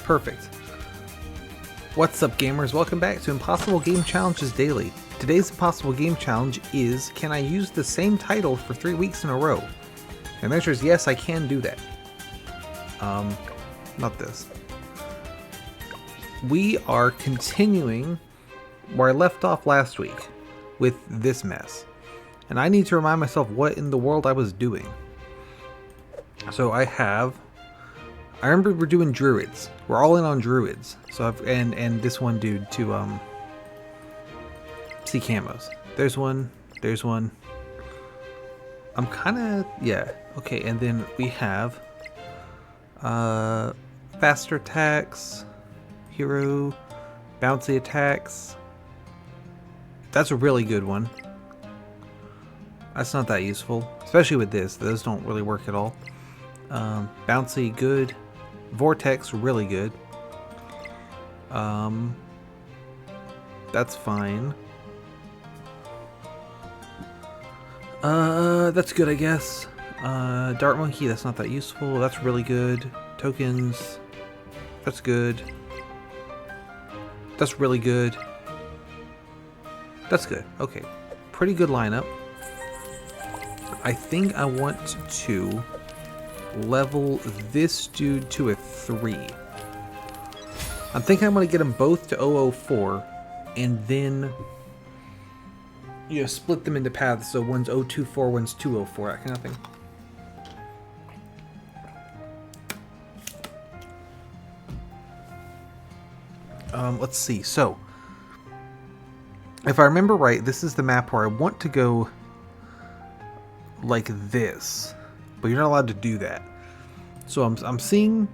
perfect. What's up, gamers? Welcome back to Impossible Game Challenges Daily. Today's Impossible Game Challenge is, can I use the same title for 3 weeks in a row? And the answer is yes, I can do that. Not this. We are continuing where I left off last week with this mess. And I need to remind myself what in the world I was doing. So I remember we're doing druids. We're all in on druids. So and this one dude to see camos. There's one. I'm kinda, yeah. Okay, and then we have faster attacks, hero, bouncy attacks. That's a really good one. That's not that useful, especially with this. Those don't really work at all. Bouncy, good. Vortex, really good. That's fine. That's good, I guess. Dart Monkey, that's not that useful. That's really good. Tokens, that's good. That's really good. That's good. Okay. Pretty good lineup. I think I want to level this dude to a 3. I'm thinking I'm going to get them both to 004 and then, you know, split them into paths. So one's 024, one's 204, that kind of thing. Let's see. So, if I remember right, this is the map where I want to go like this, but you're not allowed to do that. So I'm seeing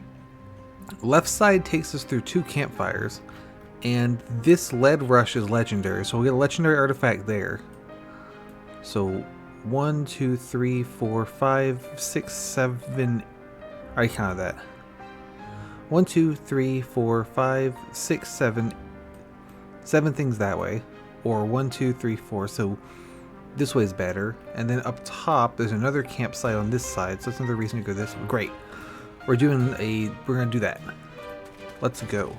left side takes us through 2 campfires, and this lead rush is legendary, so we'll get a legendary artifact there. So 1, 2, 3, 4, 5, 6, 7. I already counted that. 1, 2, 3, 4, 5, 6, 7. 7 things that way, or 1, 2, 3, 4. So this way is better. And then up top, there's another campsite on this side, so that's another reason to go this way. Great. We're gonna do that. Let's go.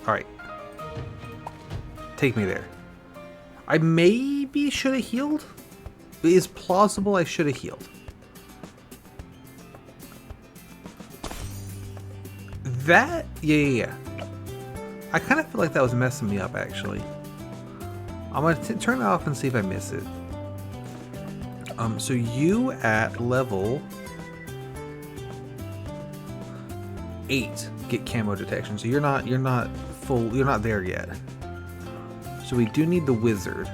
Alright. Take me there. I maybe should have healed? It is plausible I should have healed. That, yeah. I kind of feel like that was messing me up, actually. I'm going to turn it off and see if I miss it. So you at level 8 get camo detection. So you're not there yet. So we do need the wizard.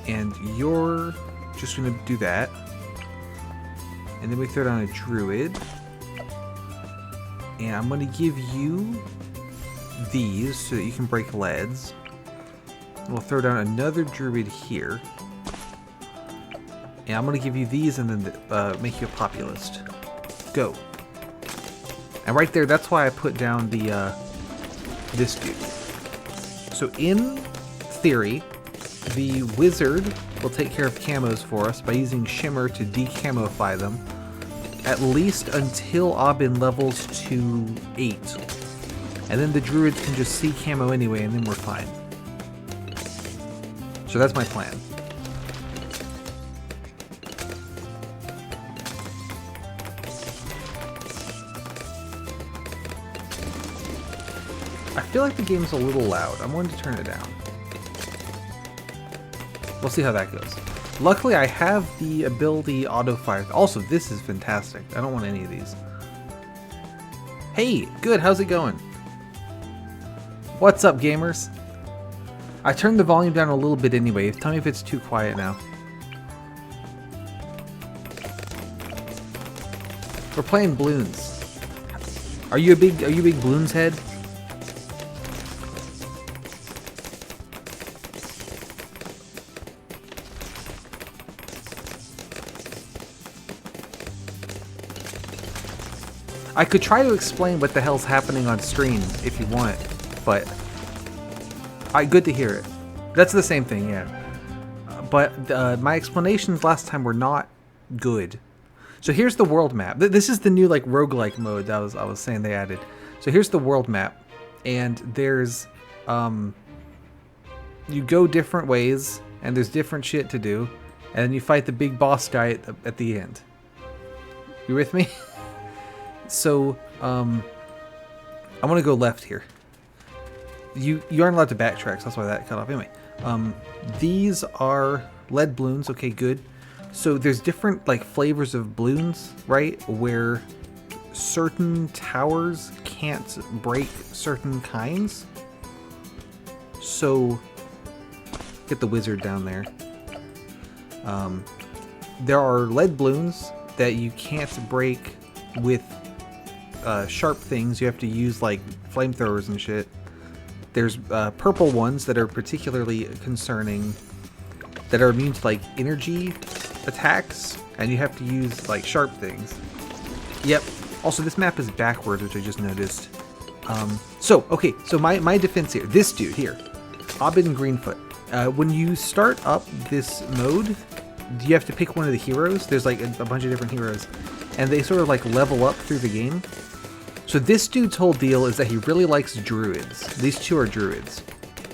And you're just going to do that. And then we throw down a druid. And I'm going to give you these so that you can break leads. We'll throw down another druid here. And I'm going to give you these and then make you a populist. Go. And right there, that's why I put down the this dude. So in theory, the wizard will take care of camos for us by using shimmer to decamify them, at least until Aubin levels to 8. And then the druids can just see camo anyway, and then we're fine. So that's my plan. I feel like the game's a little loud. I'm going to turn it down. We'll see how that goes. Luckily, I have the ability auto fire. Also, this is fantastic. I don't want any of these. Hey, good. How's it going? What's up, gamers? I turned the volume down a little bit anyway. Tell me if it's too quiet now. We're playing Bloons. Are you a big Bloons head? I could try to explain what the hell's happening on screen if you want, but good to hear it. That's the same thing, yeah. But my explanations last time were not good. So here's the world map. This is the new like roguelike mode that I was saying they added. So here's the world map, and there's you go different ways, and there's different shit to do, and then you fight the big boss guy at the end. You with me? So I want to go left here. You aren't allowed to backtrack, so that's why that cut off. Anyway, these are lead balloons. Okay, good. So there's different like flavors of balloons, right? Where certain towers can't break certain kinds. So get the wizard down there. There are lead balloons that you can't break with sharp things. You have to use like flamethrowers and shit. There's purple ones that are particularly concerning, that are immune to like energy attacks, and you have to use like sharp things. Yep. Also, this map is backwards, which I just noticed. Okay, so my defense here, this dude here, Abin Greenfoot. When you start up this mode, you have to pick one of the heroes. There's like a bunch of different heroes, and they sort of like level up through the game. So this dude's whole deal is that he really likes druids. These two are druids.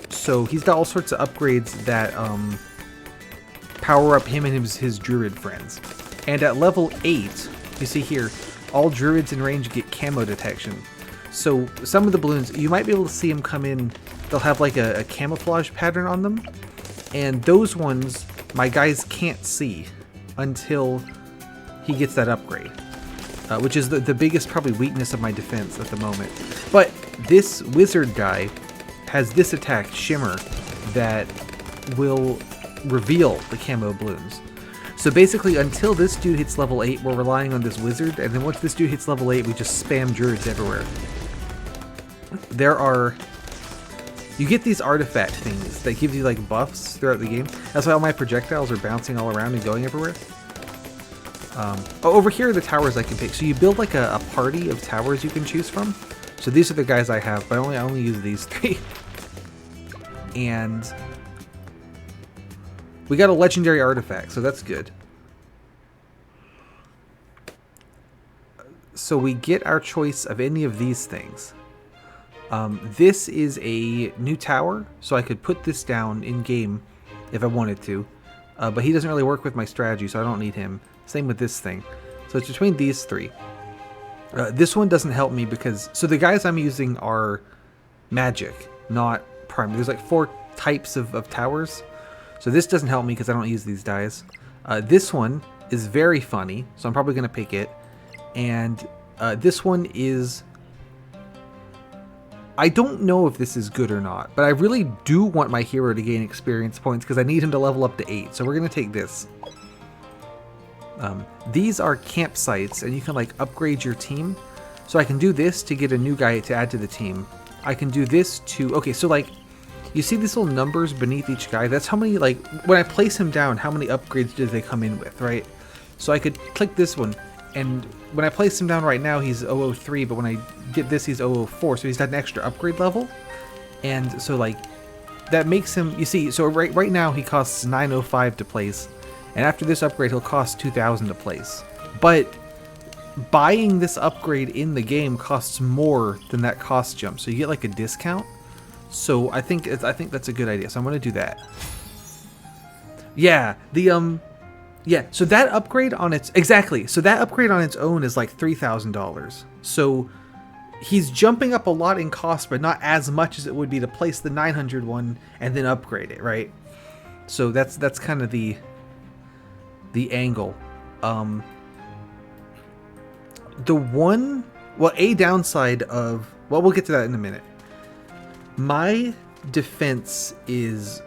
So he's got all sorts of upgrades that power up him and his druid friends. And at level 8, you see here, all druids in range get camo detection. So some of the balloons, you might be able to see them come in, they'll have like a camouflage pattern on them. And those ones, my guys can't see until he gets that upgrade. Which is the biggest probably weakness of my defense at the moment. But this wizard guy has this attack, Shimmer, that will reveal the camo balloons. So basically, until this dude hits level 8, we're relying on this wizard, and then once this dude hits level 8, we just spam druids everywhere. You get these artifact things that give you like buffs throughout the game. That's why all my projectiles are bouncing all around and going everywhere. Over here are the towers I can pick. So you build like a party of towers you can choose from. So these are the guys I have, but I only use these 3. And we got a legendary artifact, so that's good. So we get our choice of any of these things. This is a new tower, so I could put this down in game if I wanted to. But he doesn't really work with my strategy, so I don't need him. Same with this thing. So it's between these 3. This one doesn't help me because... So the guys I'm using are magic, not primary. There's like 4 types of towers. So this doesn't help me because I don't use these dies. This one is very funny, so I'm probably going to pick it. And this one is... I don't know if this is good or not, but I really do want my hero to gain experience points because I need him to level up to 8. So we're going to take this. These are campsites, and you can like upgrade your team. So I can do this to get a new guy to add to the team. I can do this to... Okay, so like, you see these little numbers beneath each guy? That's how many, like, when I place him down, how many upgrades do they come in with, right? So I could click this one, and when I place him down right now, he's 003, but when I get this, he's 004, so he's got an extra upgrade level. And so, like, that makes him... You see, so right now he costs 905 to place. And after this upgrade, he'll cost 2,000 to place. But buying this upgrade in the game costs more than that cost jump, so you get like a discount. So I think that's a good idea. So I'm gonna do that. Yeah, yeah. So that upgrade on its So that upgrade on its own is like $3,000. So he's jumping up a lot in cost, but not as much as it would be to place the 900 one and then upgrade it, right? So that's kind of the angle. A downside of... Well, we'll get to that in a minute. My defense is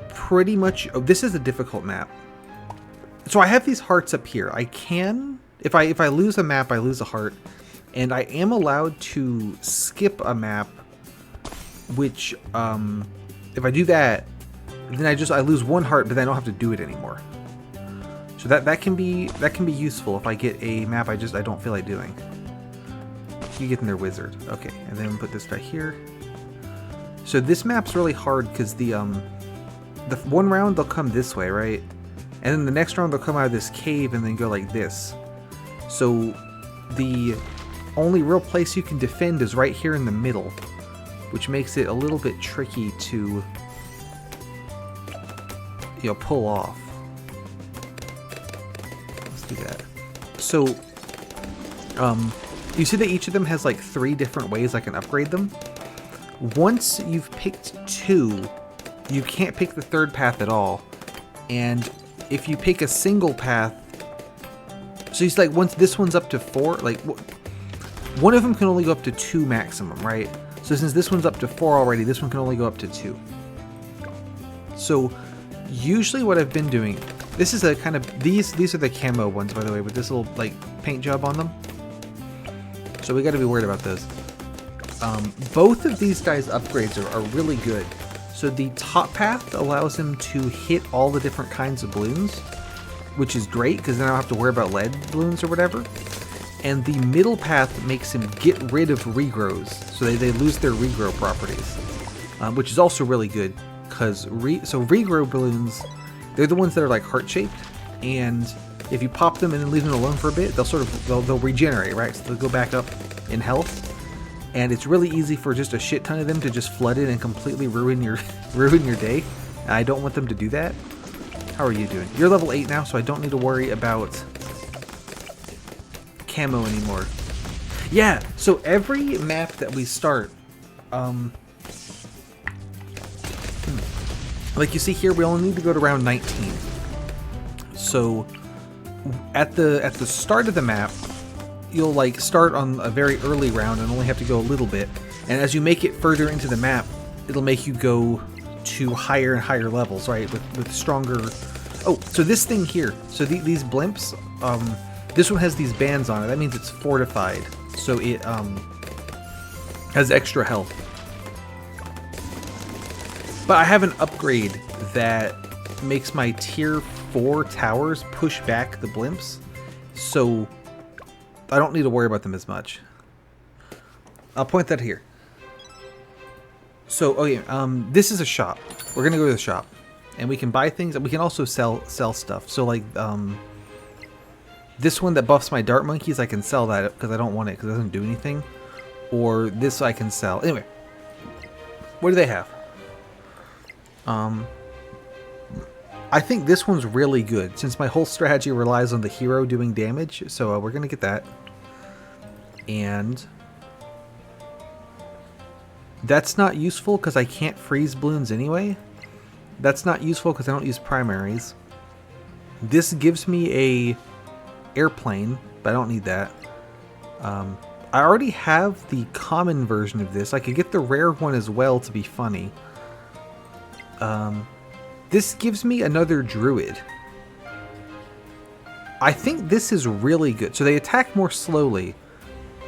pretty much... Oh, this is a difficult map. So I have these hearts up here. I can... If I lose a map, I lose a heart. And I am allowed to skip a map, which, if I do that, then I lose 1 heart, but then I don't have to do it anymore. So that can be useful if I get a map I don't feel like doing. You get in their wizard. Okay, and then put this guy here. So this map's really hard because the one round they'll come this way, right? And then the next round they'll come out of this cave and then go like this. So the only real place you can defend is right here in the middle, which makes it a little bit tricky to, pull off. Let's do that. So, you see that each of them has like 3 different ways I can upgrade them. Once you've picked 2, you can't pick the 3rd path at all. And if you pick a single path, so it's like once this one's up to 4, like one of them can only go up to 2 maximum, right? So since this one's up to 4 already, this one can only go up to 2. So usually what I've been doing, this is a kind of, these are the camo ones, by the way, with this little like paint job on them. So we got to be worried about those. Both of these guys' upgrades are really good. So the top path allows him to hit all the different kinds of balloons, which is great because then I don't have to worry about lead balloons or whatever. And the middle path makes him get rid of regrows, so they lose their regrow properties, which is also really good because regrow balloons, they're the ones that are like heart-shaped, and if you pop them and then leave them alone for a bit, they'll regenerate, right? So they'll go back up in health. And it's really easy for just a shit ton of them to just flood in and completely ruin your day. And I don't want them to do that. How are you doing? You're level 8 now, so I don't need to worry about camo anymore. Yeah, so every map that we start, like you see here, we only need to go to round 19. So at the start of the map, you'll like start on a very early round and only have to go a little bit, and as you make it further into the map, it'll make you go to higher and higher levels, right, with stronger. Oh, so this thing here, so these blimps, this one has these bands on it. That means it's fortified, so it has extra health. But I have an upgrade that makes my tier 4 towers push back the blimps, so I don't need to worry about them as much. I'll point that here. So, this is a shop. We're gonna go to the shop, and we can buy things, and we can also sell stuff. So, like, this one that buffs my dart monkeys, I can sell that because I don't want it because it doesn't do anything. Or this I can sell. Anyway, what do they have? I think this one's really good since my whole strategy relies on the hero doing damage. So we're gonna get that. And that's not useful because I can't freeze balloons anyway. That's not useful because I don't use primaries. This gives me a airplane, but I don't need that. I already have the common version of this. I could get the rare one as well to be funny. This gives me another druid. I think this is really good. So they attack more slowly,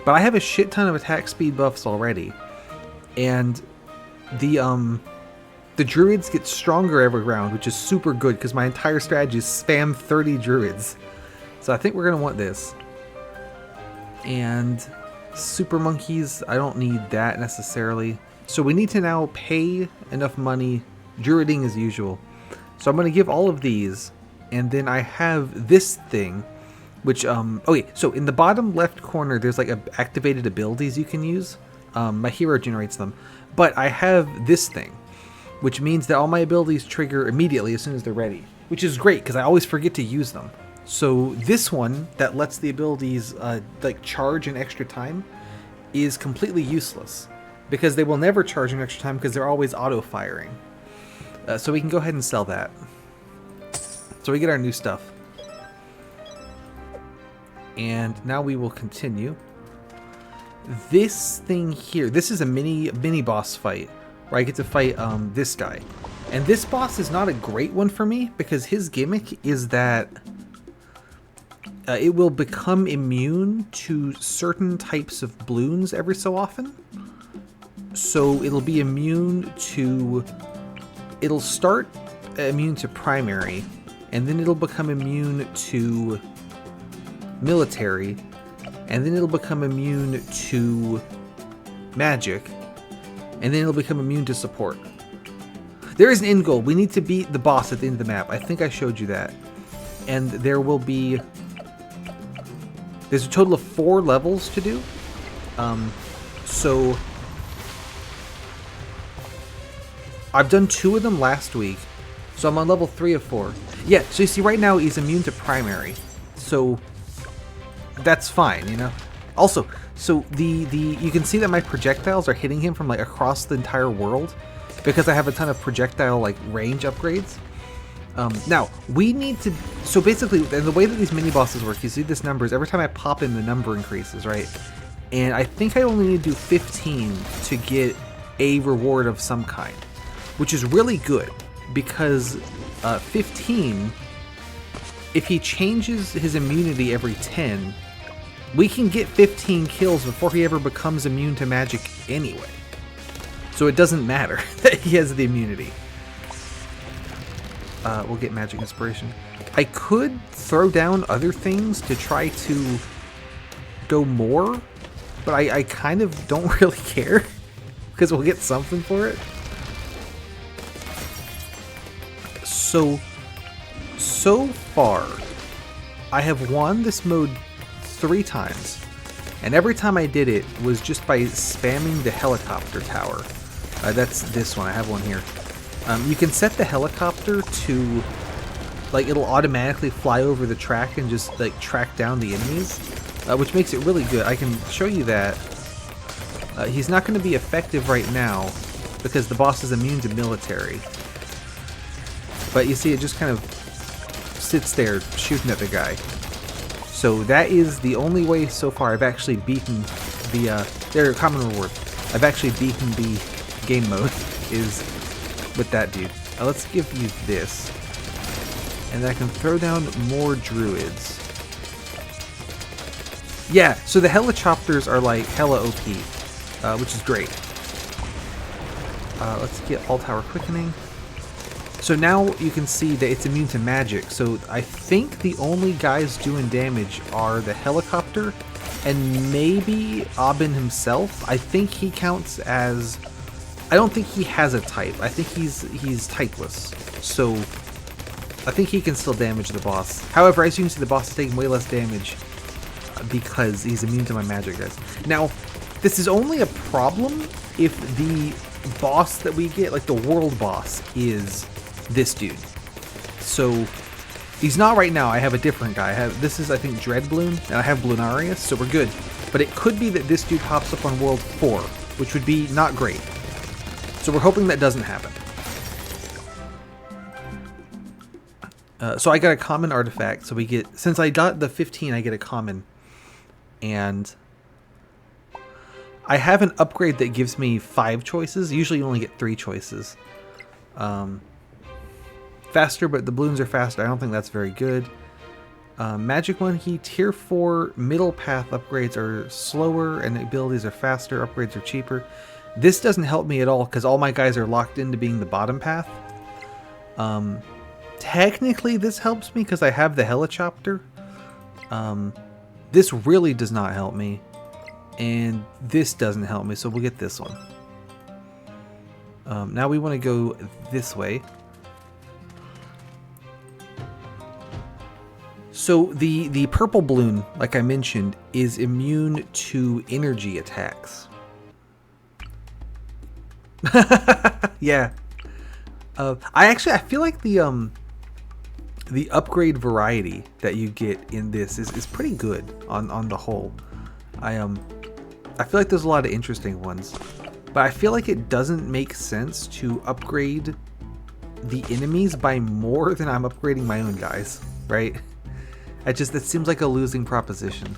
but I have a shit ton of attack speed buffs already. And the druids get stronger every round, which is super good because my entire strategy is spam 30 druids. So I think we're going to want this. And super monkeys, I don't need that necessarily. So we need to now pay enough money, druiding as usual. So I'm going to give all of these, and then I have this thing, which, okay, so in the bottom left corner, there's like activated abilities you can use. My hero generates them, but I have this thing, which means that all my abilities trigger immediately as soon as they're ready, which is great because I always forget to use them. So this one that lets the abilities like charge in extra time is completely useless because they will never charge in extra time because they're always auto firing. So we can go ahead and sell that. So we get our new stuff. And now we will continue. This thing here, this is a mini boss fight where I get to fight this guy. And this boss is not a great one for me because his gimmick is that it will become immune to certain types of balloons every so often. So it'll be immune to... It'll start immune to primary, and then it'll become immune to military, and then it'll become immune to magic, and then it'll become immune to support. There is an end goal. We need to beat the boss at the end of the map. I think I showed you that. And there will be There's a total of 4 levels to do. So I've done 2 of them last week. So I'm on level 3 of 4. Yeah, so you see right now he's immune to primary. So that's fine, you know? Also, so you can see that my projectiles are hitting him from like across the entire world because I have a ton of projectile like range upgrades. Now we need to, so basically the way that these mini bosses work, you see this numbers, every time I pop in the number increases, right? And I think I only need to do 15 to get a reward of some kind, which is really good because 15, if he changes his immunity every 10, we can get 15 kills before he ever becomes immune to magic anyway. So it doesn't matter that he has the immunity. We'll get magic inspiration. I could throw down other things to try to go more, but I kind of don't really care because we'll get something for it. So far, I have won this mode 3 times, and every time I did it was just by spamming the helicopter tower. That's this one, I have one here. You can set the helicopter to, like, it'll automatically fly over the track and just, like, track down the enemies, which makes it really good. I can show you that. He's not going to be effective right now because the boss is immune to military. But you see it just kind of sits there shooting at the guy. So that is the only way so far I've actually beaten the, their common reward. I've actually beaten the game mode is with that dude. Let's give you this. And I can throw down more druids. Yeah, so the Helichopters are like hella OP, which is great. Let's get All Tower Quickening. So now you can see that it's immune to magic. So I think the only guys doing damage are the helicopter and maybe Abin himself. I think he counts as, I don't think he has a type. I think he's typeless. So I think he can still damage the boss. However, as you can see, the boss is taking way less damage because he's immune to my magic, guys. Now, this is only a problem if the boss that we get, like the world boss, is this dude. So he's not right now. I have a different guy. This is, I think, Dreadbloom, and I have Bloonarius, so we're good. But it could be that this dude pops up on World 4, which would be not great. So we're hoping that doesn't happen. So I got a common artifact. So we get, since I got the 15, I get a common. And I have an upgrade that gives me 5 choices. Usually you only get 3 choices. Faster, but the balloons are faster. I don't think that's very good. Magic one, he tier 4 middle path upgrades are slower and the abilities are faster. Upgrades are cheaper. This doesn't help me at all because all my guys are locked into being the bottom path. Technically this helps me because I have the Helichopter. This really does not help me. And this doesn't help me, so we'll get this one. Now we want to go this way. So the purple balloon, like I mentioned, is immune to energy attacks. Yeah. I feel like the upgrade variety that you get in this is pretty good on the whole. I feel like there's a lot of interesting ones, but I feel like it doesn't make sense to upgrade the enemies by more than I'm upgrading my own guys, right? That seems like a losing proposition.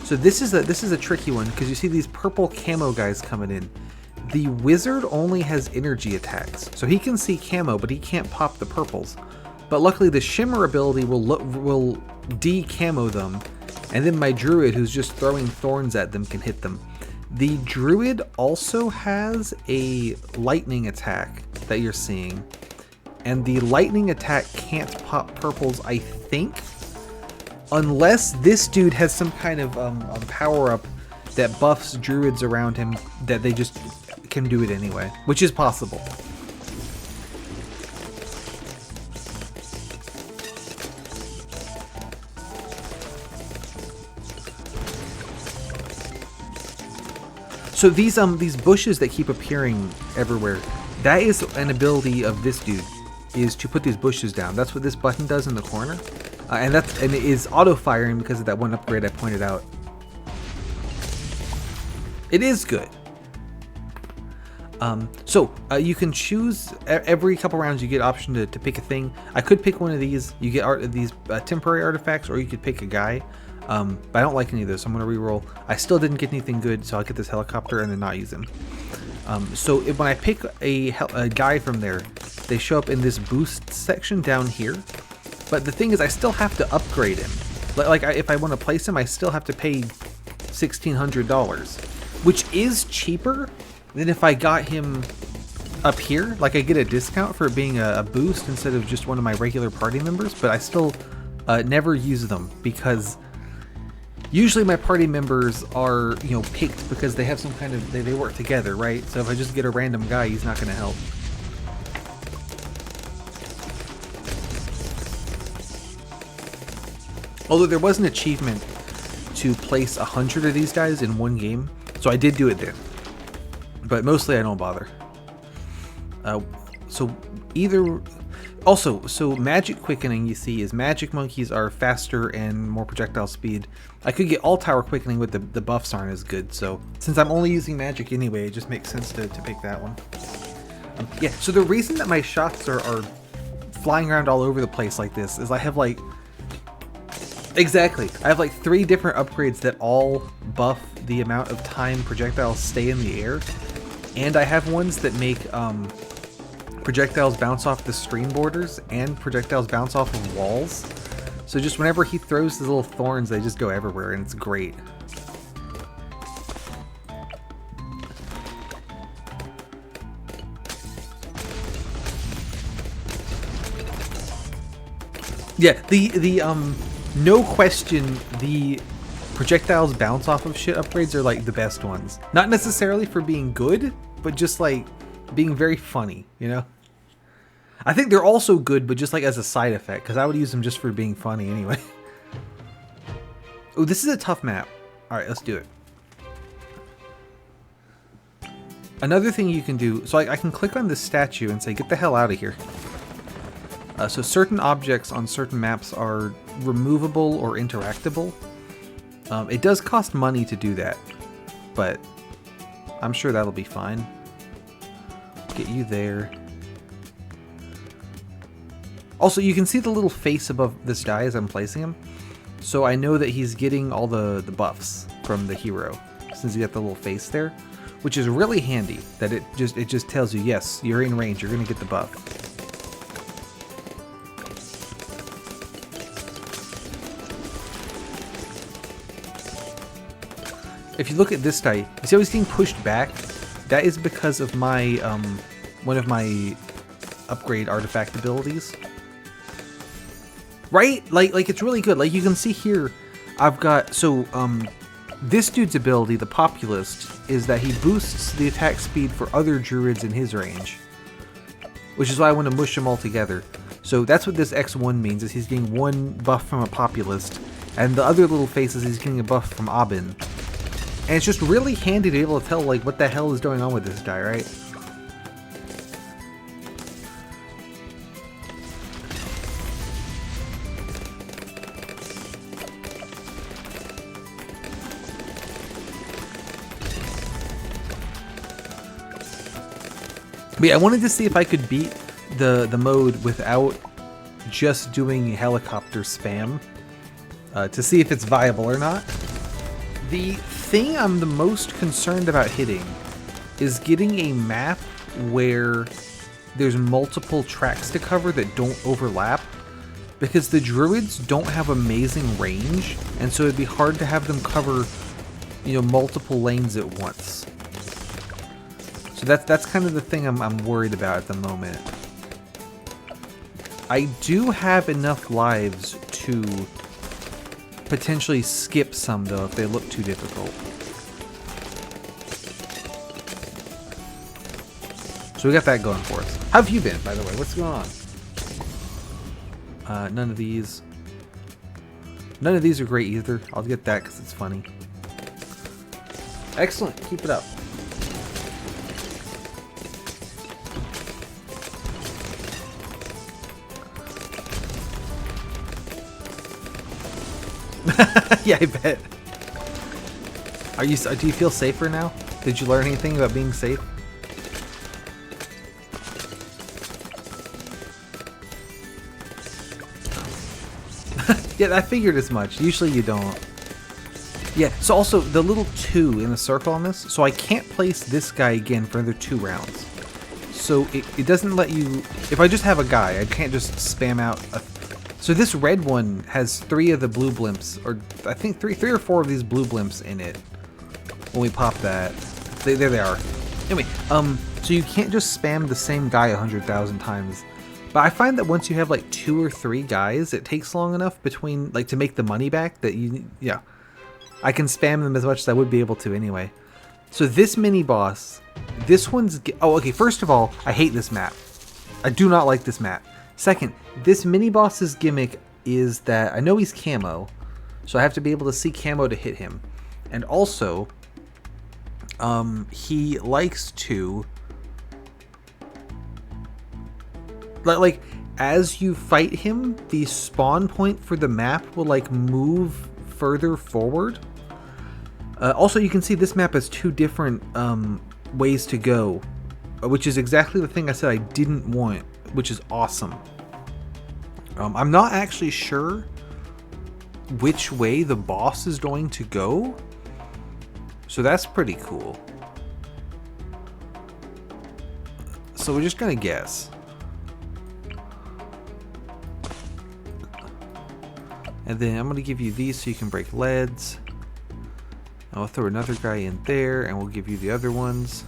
So this is a tricky one because you see these purple camo guys coming in. The wizard only has energy attacks, so he can see camo, but he can't pop the purples. But luckily, the shimmer ability will de-camo them, and then my druid, who's just throwing thorns at them, can hit them. The druid also has a lightning attack that you're seeing. And the lightning attack can't pop purples, I think, unless this dude has some kind of power-up that buffs druids around him that they just can do it anyway, which is possible. So these bushes that keep appearing everywhere, that is an ability of this dude, is to put these bushes down. That's what this button does in the corner, and it is auto firing because of that one upgrade I pointed out. It is good. You can choose every couple rounds. You get option to pick a thing. I could pick one of these. You get these temporary artifacts, or you could pick a guy. But I don't like any of those, so I'm going to reroll. I still didn't get anything good, so I'll get this helicopter and then not use him. When I pick a guy from there, they show up in this boost section down here. But the thing is, I still have to upgrade him. If I want to place him, I still have to pay $1,600, which is cheaper than if I got him up here. Like, I get a discount for being a boost instead of just one of my regular party members, but I still never use them because usually my party members are, picked because they have some kind of, they work together, right? So if I just get a random guy, he's not going to help. Although there was an achievement to place 100 of these guys in one game, so I did do it then. But mostly I don't bother. So magic quickening, you see, is magic monkeys are faster and more projectile speed. I could get all tower quickening, but the buffs aren't as good. So since I'm only using magic anyway, it just makes sense to pick that one. Yeah, so the reason that my shots are flying around all over the place like this is I have I have 3 different upgrades that all buff the amount of time projectiles stay in the air. And I have ones that make projectiles bounce off the screen borders and projectiles bounce off of walls. So just whenever he throws his little thorns, they just go everywhere, and it's great. Yeah, no question, the projectiles bounce off of shit upgrades are the best ones. Not necessarily for being good, but just being very funny, I think they're also good, but just as a side effect, because I would use them just for being funny anyway. Oh, this is a tough map. Alright, let's do it. Another thing you can do, so I can click on this statue and say, get the hell out of here. So certain objects on certain maps are removable or interactable. It does cost money to do that, but I'm sure that'll be fine. Get you there. Also, you can see the little face above this guy as I'm placing him. So I know that he's getting all the buffs from the hero, since he got the little face there, which is really handy, that it just tells you, yes, you're in range, you're gonna get the buff. If you look at this guy, you see how he's getting pushed back? That is because of my, one of my upgrade artifact abilities. Right? Like it's really good. You can see here, I've got, this dude's ability, the Populist, is that he boosts the attack speed for other druids in his range. Which is why I want to mush them all together. So that's what this X1 means, is he's getting one buff from a Populist, and the other little face is he's getting a buff from Abin. And it's just really handy to be able to tell, what the hell is going on with this guy, right? But yeah, I wanted to see if I could beat the mode without just doing helicopter spam, to see if it's viable or not. The thing I'm the most concerned about hitting is getting a map where there's multiple tracks to cover that don't overlap, because the druids don't have amazing range, and so it'd be hard to have them cover, multiple lanes at once. So that's kind of the thing I'm worried about at the moment. I do have enough lives to potentially skip some, though, if they look too difficult. So we got that going for us. How have you been, by the way? What's going on? None of these. None of these are great either. I'll get that because it's funny. Excellent. Keep it up. Yeah, I bet. Do you feel safer now? Did you learn anything about being safe? Yeah, I figured as much. Usually you don't. Yeah, so also the little 2 in the circle on this, so I can't place this guy again for another 2 rounds. So it doesn't let you, if I just have a guy, I can't just spam out so this red one has 3 of the blue blimps, or I think 3 or 4 of these blue blimps in it. When we pop that, there they are. Anyway, so you can't just spam the same guy 100,000 times. But I find that once you have like 2 or 3 guys, it takes long enough between, like, to make the money back that yeah. I can spam them as much as I would be able to anyway. So this mini boss, this one's, oh, okay, first of all, I hate this map. I do not like this map. Second, this mini boss's gimmick is that I know he's camo, so I have to be able to see camo to hit him. And also, he likes to, like, as you fight him, the spawn point for the map will, like, move further forward. Also, you can see this map has 2 different ways to go, which is exactly the thing I said I didn't want, which is awesome. I'm not actually sure which way the boss is going to go, so that's pretty cool. So we're just gonna guess. And then I'm gonna give you these so you can break leads. I'll throw another guy in there, and we'll give you the other ones.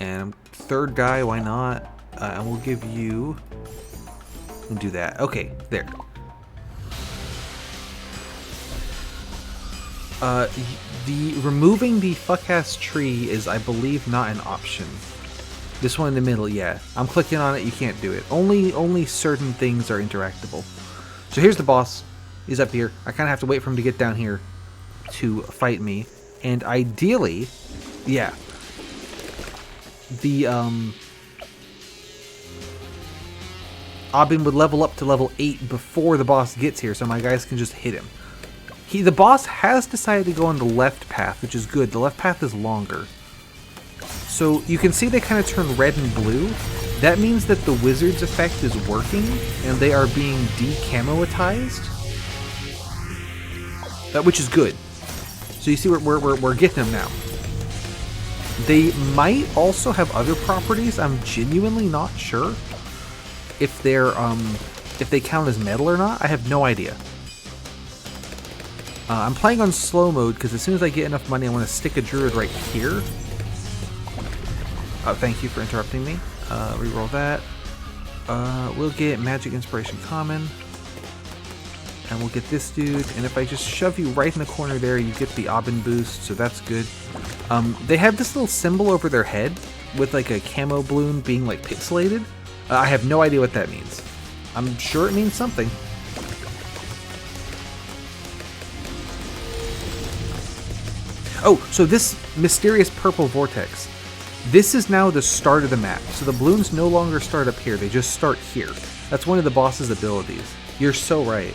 And 3rd guy, why not? And we'll give you, and do that. Okay, there. The removing the fuck-ass tree is, I believe, not an option. This one in the middle, yeah. I'm clicking on it, you can't do it. Only certain things are interactable. So here's the boss. He's up here. I kind of have to wait for him to get down here to fight me. And ideally, yeah. The, Abin would level up to level 8 before the boss gets here, so my guys can just hit him. The boss has decided to go on the left path, which is good. The left path is longer. So you can see they kind of turn red and blue. That means that the wizard's effect is working, and they are being decamoatized. Which is good. So you see we're getting them now. They might also have other properties. I'm genuinely not sure if they count as metal or not. I have no idea. I'm playing on slow mode because as soon as I get enough money, I want to stick a druid right here. Thank you for interrupting me. Reroll that. We'll get magic inspiration common. And we'll get this dude, and if I just shove you right in the corner there, you get the Abin boost, so that's good. They have this little symbol over their head with like a camo balloon being like pixelated. I have no idea what that means. I'm sure it means something. Oh, so this mysterious purple vortex. This is now the start of the map, so the balloons no longer start up here, they just start here. That's one of the boss's abilities. You're so right.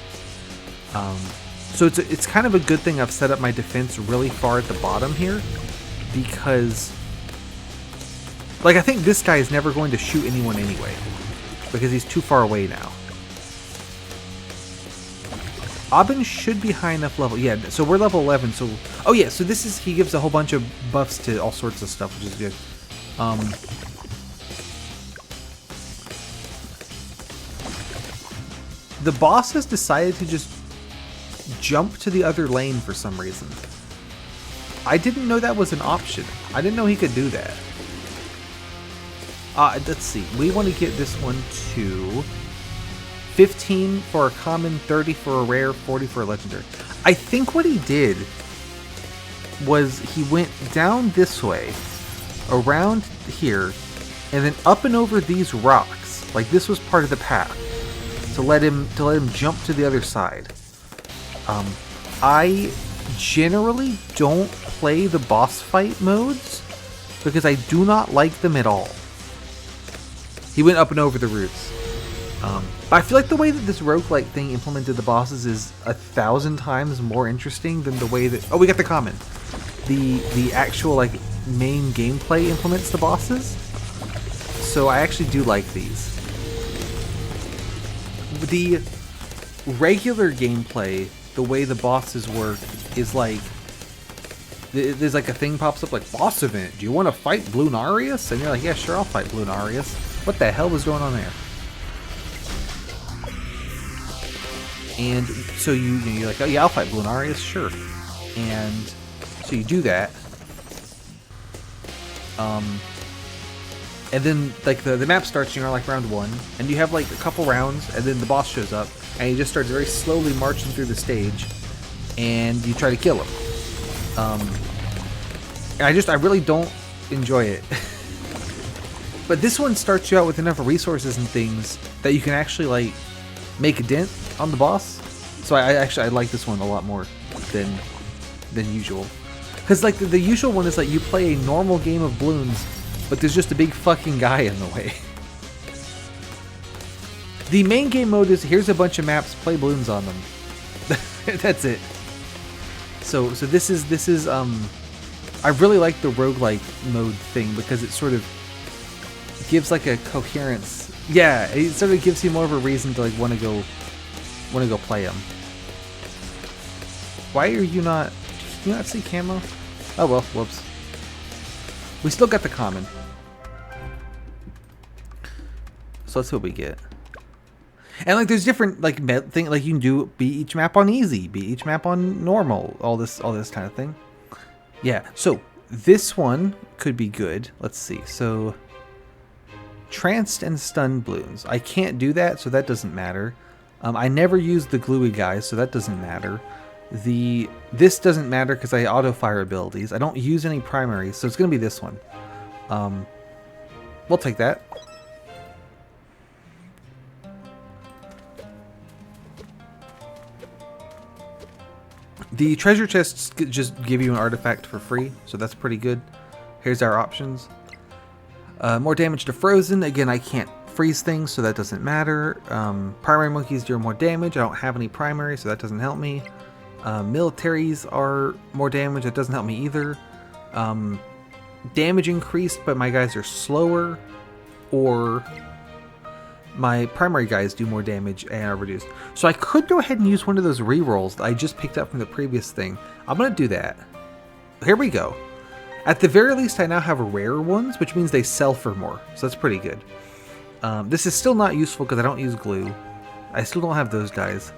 So it's kind of a good thing I've set up my defense really far at the bottom here, because, like, I think this guy is never going to shoot anyone anyway, because he's too far away now. Abin should be high enough level. Yeah, so we're level 11, so, oh yeah, so this is, he gives a whole bunch of buffs to all sorts of stuff, which is good. The boss has decided to just jump to the other lane for some reason. I didn't know that was an option. I didn't know he could do that. Let's see. We want to get this one to 15 for a common, 30 for a rare, 40 for a legendary. I think what he did was he went down this way, around here, and then up and over these rocks. Like this was part of the path to let him jump to the other side. I generally don't play the boss fight modes because I do not like them at all. He went up and over the roots. But I feel like the way that this roguelike thing implemented the bosses is 1,000 times more interesting than the way that... Oh, we got the common. The actual, like, main gameplay implements the bosses. So I actually do like these. The regular gameplay, the way the bosses work, is like... There's like a thing pops up like, boss event, do you want to fight Bloonarius? And you're like, yeah, sure, I'll fight Bloonarius. What the hell was going on there? And so you're like, oh yeah, I'll fight Bloonarius, sure. And so you do that. And then like the map starts, and you're like round 1, and you have like a couple rounds, and then the boss shows up, and he just starts very slowly marching through the stage, and you try to kill him. And I really don't enjoy it. But this one starts you out with enough resources and things that you can actually like make a dent on the boss. So I like this one a lot more than usual. Because like the usual one is like you play a normal game of Bloons, but there's just a big fucking guy in the way. The main game mode is here's a bunch of maps, play Bloons on them. That's it. So this is I really like the roguelike mode thing because it sort of gives like a coherence. Yeah, it sort of gives you more of a reason to like want to go play them. Why are you not? Can you not see camo? Oh well, whoops. We still got the common. So let's see what we get. And like there's different like thing like you can do beat each map on easy, beat each map on normal, all this kind of thing. Yeah, so this one could be good. Let's see. So tranced and stunned Bloons. I can't do that, so that doesn't matter. I never use the gluey guys, so that doesn't matter. This doesn't matter because I auto fire abilities. I don't use any primaries, so it's gonna be this one. We'll take that. The treasure chests just give you an artifact for free, so that's pretty good. Here's our options. More damage to Frozen. Again, I can't freeze things, so that doesn't matter. Primary monkeys do more damage. I don't have any primary, so that doesn't help me. Militaries are more damage. That doesn't help me either. Damage increased, but my guys are slower, or my primary guys do more damage and are reduced. So I could go ahead and use one of those rerolls that I just picked up from the previous thing. I'm going to do that. Here we go. At the very least, I now have rare ones, which means they sell for more. So that's pretty good. This is still not useful because I don't use glue. I still don't have those guys.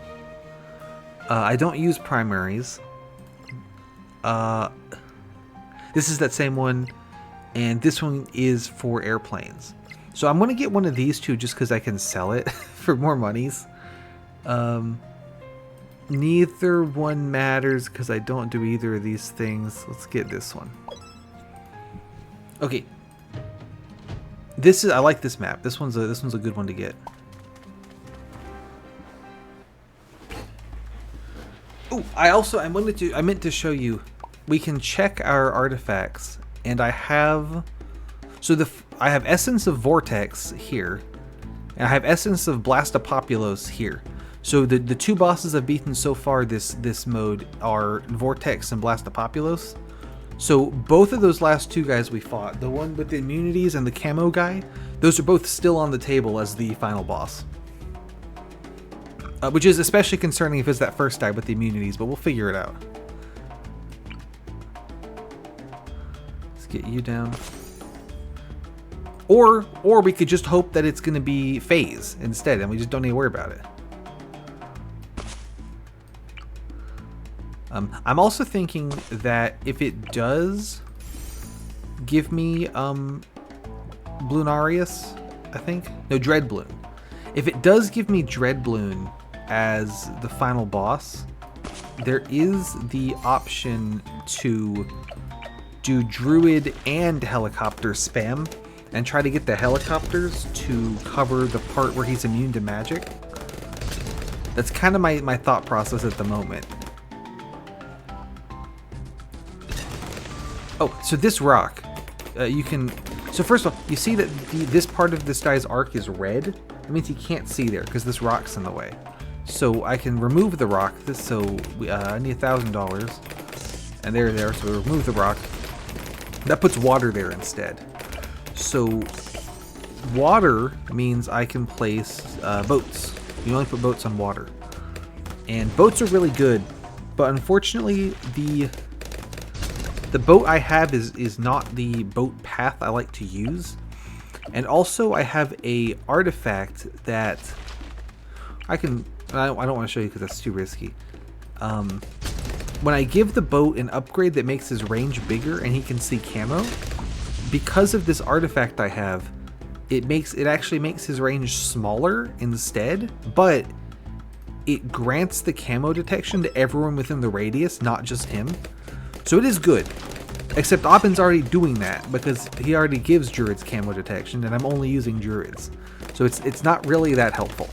I don't use primaries. This is that same one. And this one is for airplanes. So I'm going to get one of these two just because I can sell it for more monies. Neither one matters because I don't do either of these things. Let's get this one. Okay. I like this map. This one's a good one to get. Oh, I meant to show you. We can check our artifacts, and I have I have Essence of Vortex here, and I have Essence of Blastopopulos here. So the two bosses I've beaten so far this mode are Vortex and Blastopopulos. So both of those last two guys we fought, the one with the immunities and the camo guy, those are both still on the table as the final boss. Which is especially concerning if it's that first guy with the immunities, but we'll figure it out. Let's get you down. Or we could just hope that it's going to be phase instead, and we just don't need to worry about it. I'm also thinking that if it does give me Bloonarius, I think? No, Dreadbloon. If it does give me Dreadbloon as the final boss, there is the option to do Druid and Helicopter spam and try to get the helicopters to cover the part where he's immune to magic. That's kind of my thought process at the moment. Oh, so this rock, you can... So first of all, you see that this part of this guy's arc is red? That means he can't see there because this rock's in the way. So I can remove the rock. I need $1,000. And there. So we remove the rock. That puts water there instead. So water means I can place boats. You only put boats on water. And boats are really good. But unfortunately, the boat I have is not the boat path I like to use. And also I have a artifact that I don't want to show you because that's too risky. When I give the boat an upgrade that makes his range bigger and he can see camo, because of this artifact I have, it actually makes his range smaller instead, but it grants the camo detection to everyone within the radius, not just him. So it is good. Except Aubyn's already doing that because he already gives Druids camo detection and I'm only using Druids. So it's not really that helpful.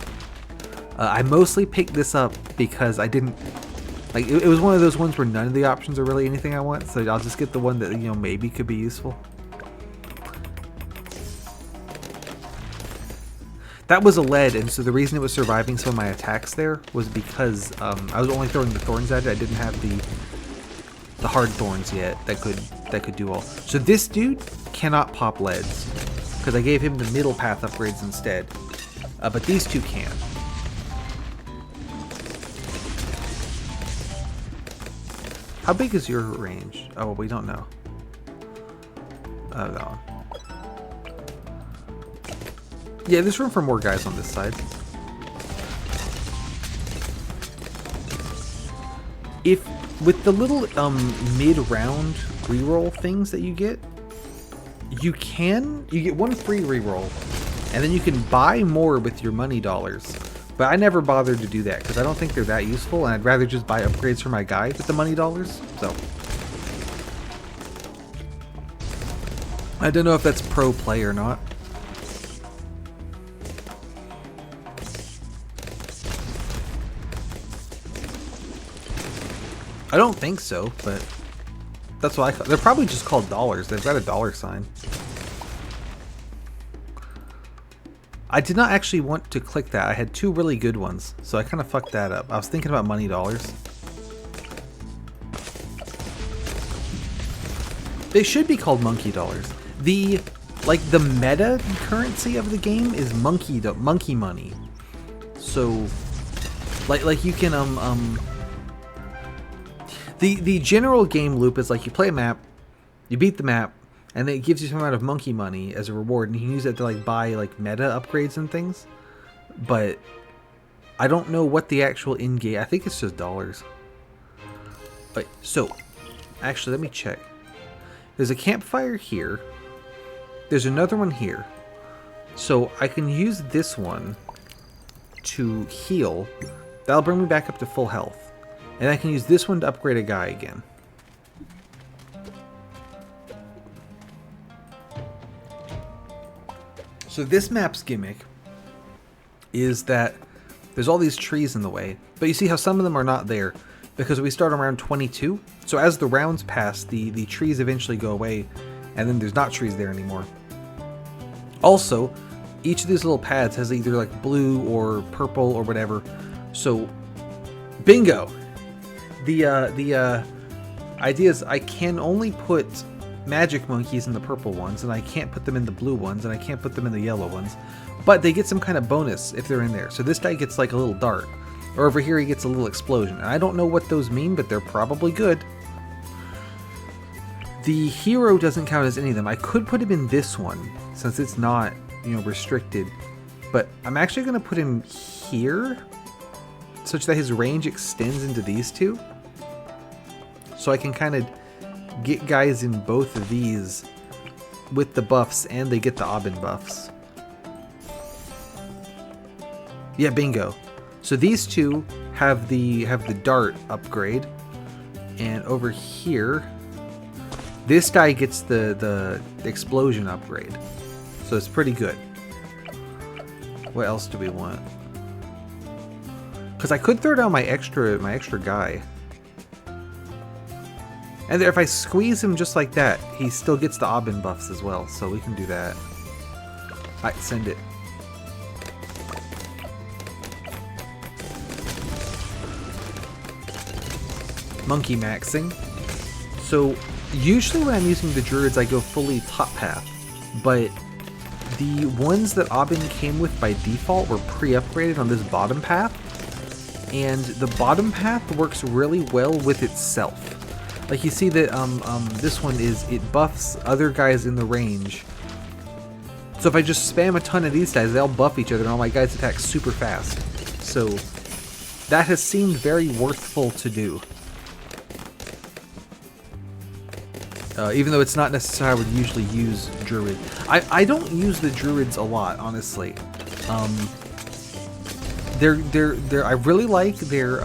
I mostly picked this up because I didn't... Like, it was one of those ones where none of the options are really anything I want, so I'll just get the one that, you know, maybe could be useful. That was a lead, and so the reason it was surviving some of my attacks there was because I was only throwing the thorns at it. I didn't have the hard thorns yet that could do all. So this dude cannot pop leads because I gave him the middle path upgrades instead, but these two can. How big is your range? Oh, we don't know. Oh, that one. Yeah, there's room for more guys on this side. If with the little mid-round reroll things that you get one free reroll, and then you can buy more with your money dollars. But I never bothered to do that because I don't think they're that useful, and I'd rather just buy upgrades for my guy with the money dollars. So I don't know if that's pro play or not. I don't think so, but that's what they're probably just called dollars. They've got a dollar sign. I did not actually want to click that. I had two really good ones, so I kind of fucked that up. I was thinking about money dollars. They should be called monkey dollars. The meta currency of the game is monkey money. So like you can the general game loop is like you play a map, you beat the map, and then it gives you some amount of monkey money as a reward, and you can use it to like buy like meta upgrades and things. But I don't know what the actual in-game. I think it's just dollars. But so, actually, let me check. There's a campfire here. There's another one here. So I can use this one to heal. That'll bring me back up to full health. And I can use this one to upgrade a guy again. So this map's gimmick is that there's all these trees in the way, but you see how some of them are not there because we start around 22. So as the rounds pass, the trees eventually go away, and then there's not trees there anymore. Also, each of these little pads has either like blue or purple or whatever. So, bingo! The idea is I can only put magic monkeys in the purple ones, and I can't put them in the blue ones, and I can't put them in the yellow ones. But they get some kind of bonus if they're in there. So this guy gets like a little dart. Or over here he gets a little explosion. And I don't know what those mean, but they're probably good. The hero doesn't count as any of them. I could put him in this one, since it's not, you know, restricted. But I'm actually going to put him here, such that his range extends into these two. So I can kind of get guys in both of these with the buffs, and they get the Aubyn buffs. Yeah, bingo. So these two have the dart upgrade, and over here, this guy gets the explosion upgrade. So it's pretty good. What else do we want? Because I could throw down my extra guy. And if I squeeze him just like that, he still gets the Aubyn buffs as well. So we can do that. Alright, send it. monkey maxing. So usually when I'm using the druids, I go fully top path, but the ones that Aubin came with by default were pre-upgraded on this bottom path, and the bottom path works really well with itself. Like you see that this one it buffs other guys in the range. So if I just spam a ton of these guys, they'll buff each other and all my guys attack super fast. So that has seemed very worthful to do. Even though it's not necessarily how I would usually use Druid. I don't use the Druids a lot, honestly. I really like their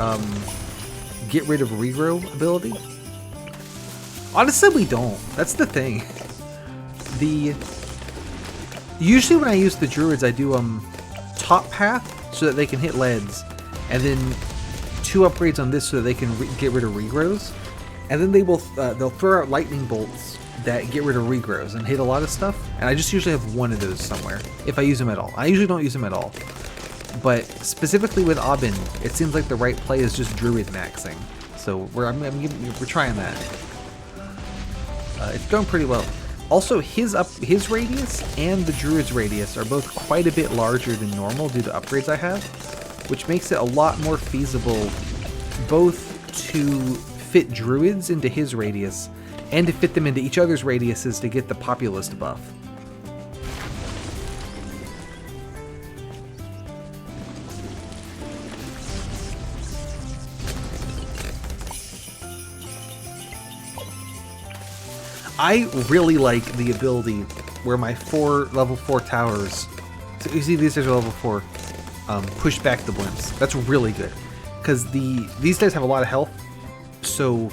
get rid of regrow ability. Honestly, we don't. That's the thing. Usually when I use the Druids, I do top path so that they can hit leads, and then 2 upgrades on this so that they can get rid of regrows. And then they'll throw out lightning bolts that get rid of regrows and hit a lot of stuff. And I just usually have 1 of those somewhere, if I use them at all. I usually don't use them at all. But specifically with Aubin, it seems like the right play is just Druid maxing. So we're trying that. It's going pretty well. Also, his radius and the Druid's radius are both quite a bit larger than normal due to upgrades I have, which makes it a lot more feasible both to fit Druids into his radius and to fit them into each other's radiuses to get the Populist buff. I really like the ability where my level 4 towers, so you see these guys are level 4, push back the blimps. That's really good, because these guys have a lot of health, so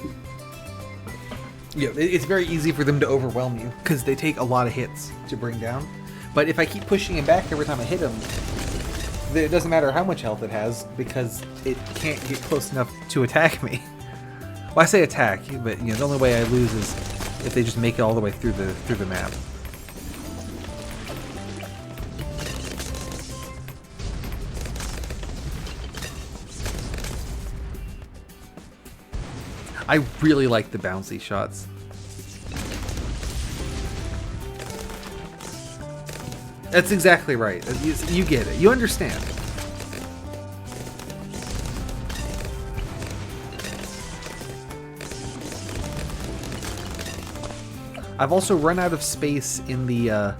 yeah, it's very easy for them to overwhelm you, because they take a lot of hits to bring down. But if I keep pushing him back every time I hit him, it doesn't matter how much health it has, because it can't get close enough to attack me. Well, I say attack, but the only way I lose is if they just make it all the way through the map. I really like the bouncy shots. That's exactly right. You get it. You understand. I've also run out of space in the,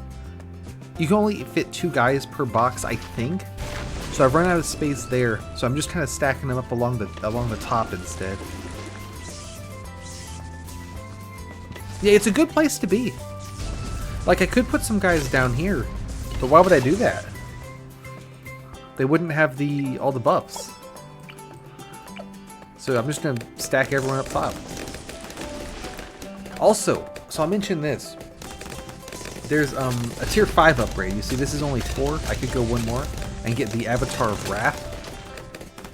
you can only fit 2 guys per box, I think. So I've run out of space there, so I'm just kind of stacking them up along the top instead. Yeah, it's a good place to be. Like, I could put some guys down here, but why would I do that? They wouldn't have all the buffs. So I'm just gonna stack everyone up top. Also, so I'll mention this. There's a tier 5 upgrade. You see, this is only 4. I could go 1 more and get the Avatar of Wrath.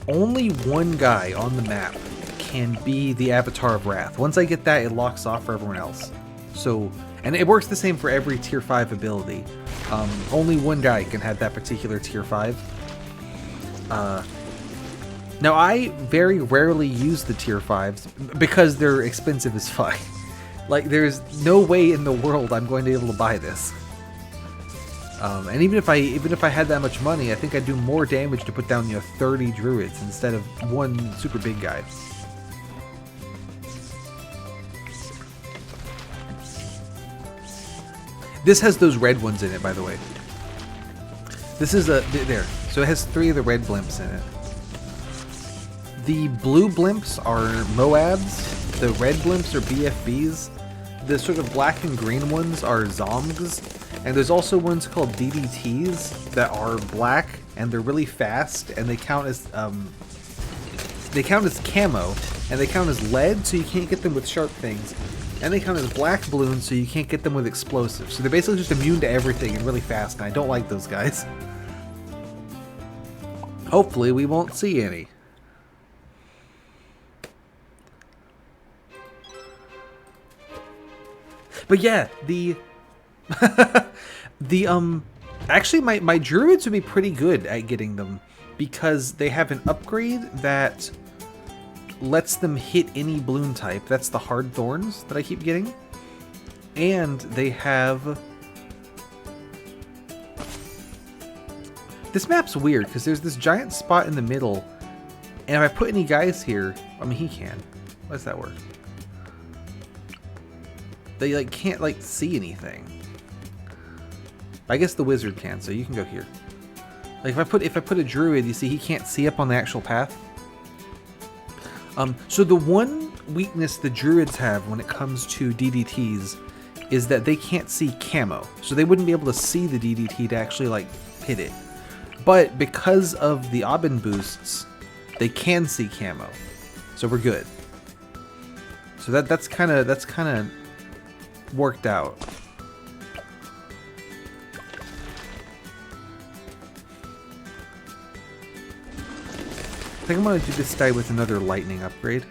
Only 1 guy on the map can be the Avatar of Wrath. Once I get that, it locks off for everyone else. So, and it works the same for every tier 5 ability. Only 1 guy can have that particular tier 5. Now, I very rarely use the tier 5s because they're expensive as fuck. Like, there's no way in the world I'm going to be able to buy this. And even if I had that much money, I think I'd do more damage to put down 30 druids instead of 1 super big guy. This has those red ones in it, by the way. This is there. So it has 3 of the red blimps in it. The blue blimps are Moabs. The red blimps are BFBs. The sort of black and green ones are Zomgs. And there's also ones called DDTs that are black and they're really fast and they count as camo and they count as lead, so you can't get them with sharp things. And they count as black balloons, so you can't get them with explosives. So they're basically just immune to everything and really fast, and I don't like those guys. Hopefully we won't see any. But yeah, actually my druids would be pretty good at getting them because they have an upgrade that lets them hit any balloon type. That's the hard thorns that I keep getting. And they have... This map's weird because there's this giant spot in the middle, and if I put any guys here, I mean, he can. How does that work? They like can't like see anything. I guess the wizard can, so you can go here. Like if I put a druid, you see he can't see up on the actual path. So the one weakness the druids have when it comes to DDTs is that they can't see camo. So they wouldn't be able to see the DDT to actually like hit it. But because of the Aubin boosts, they can see camo. So we're good. So that's kind of worked out. I think I'm going to do this guy with another lightning upgrade.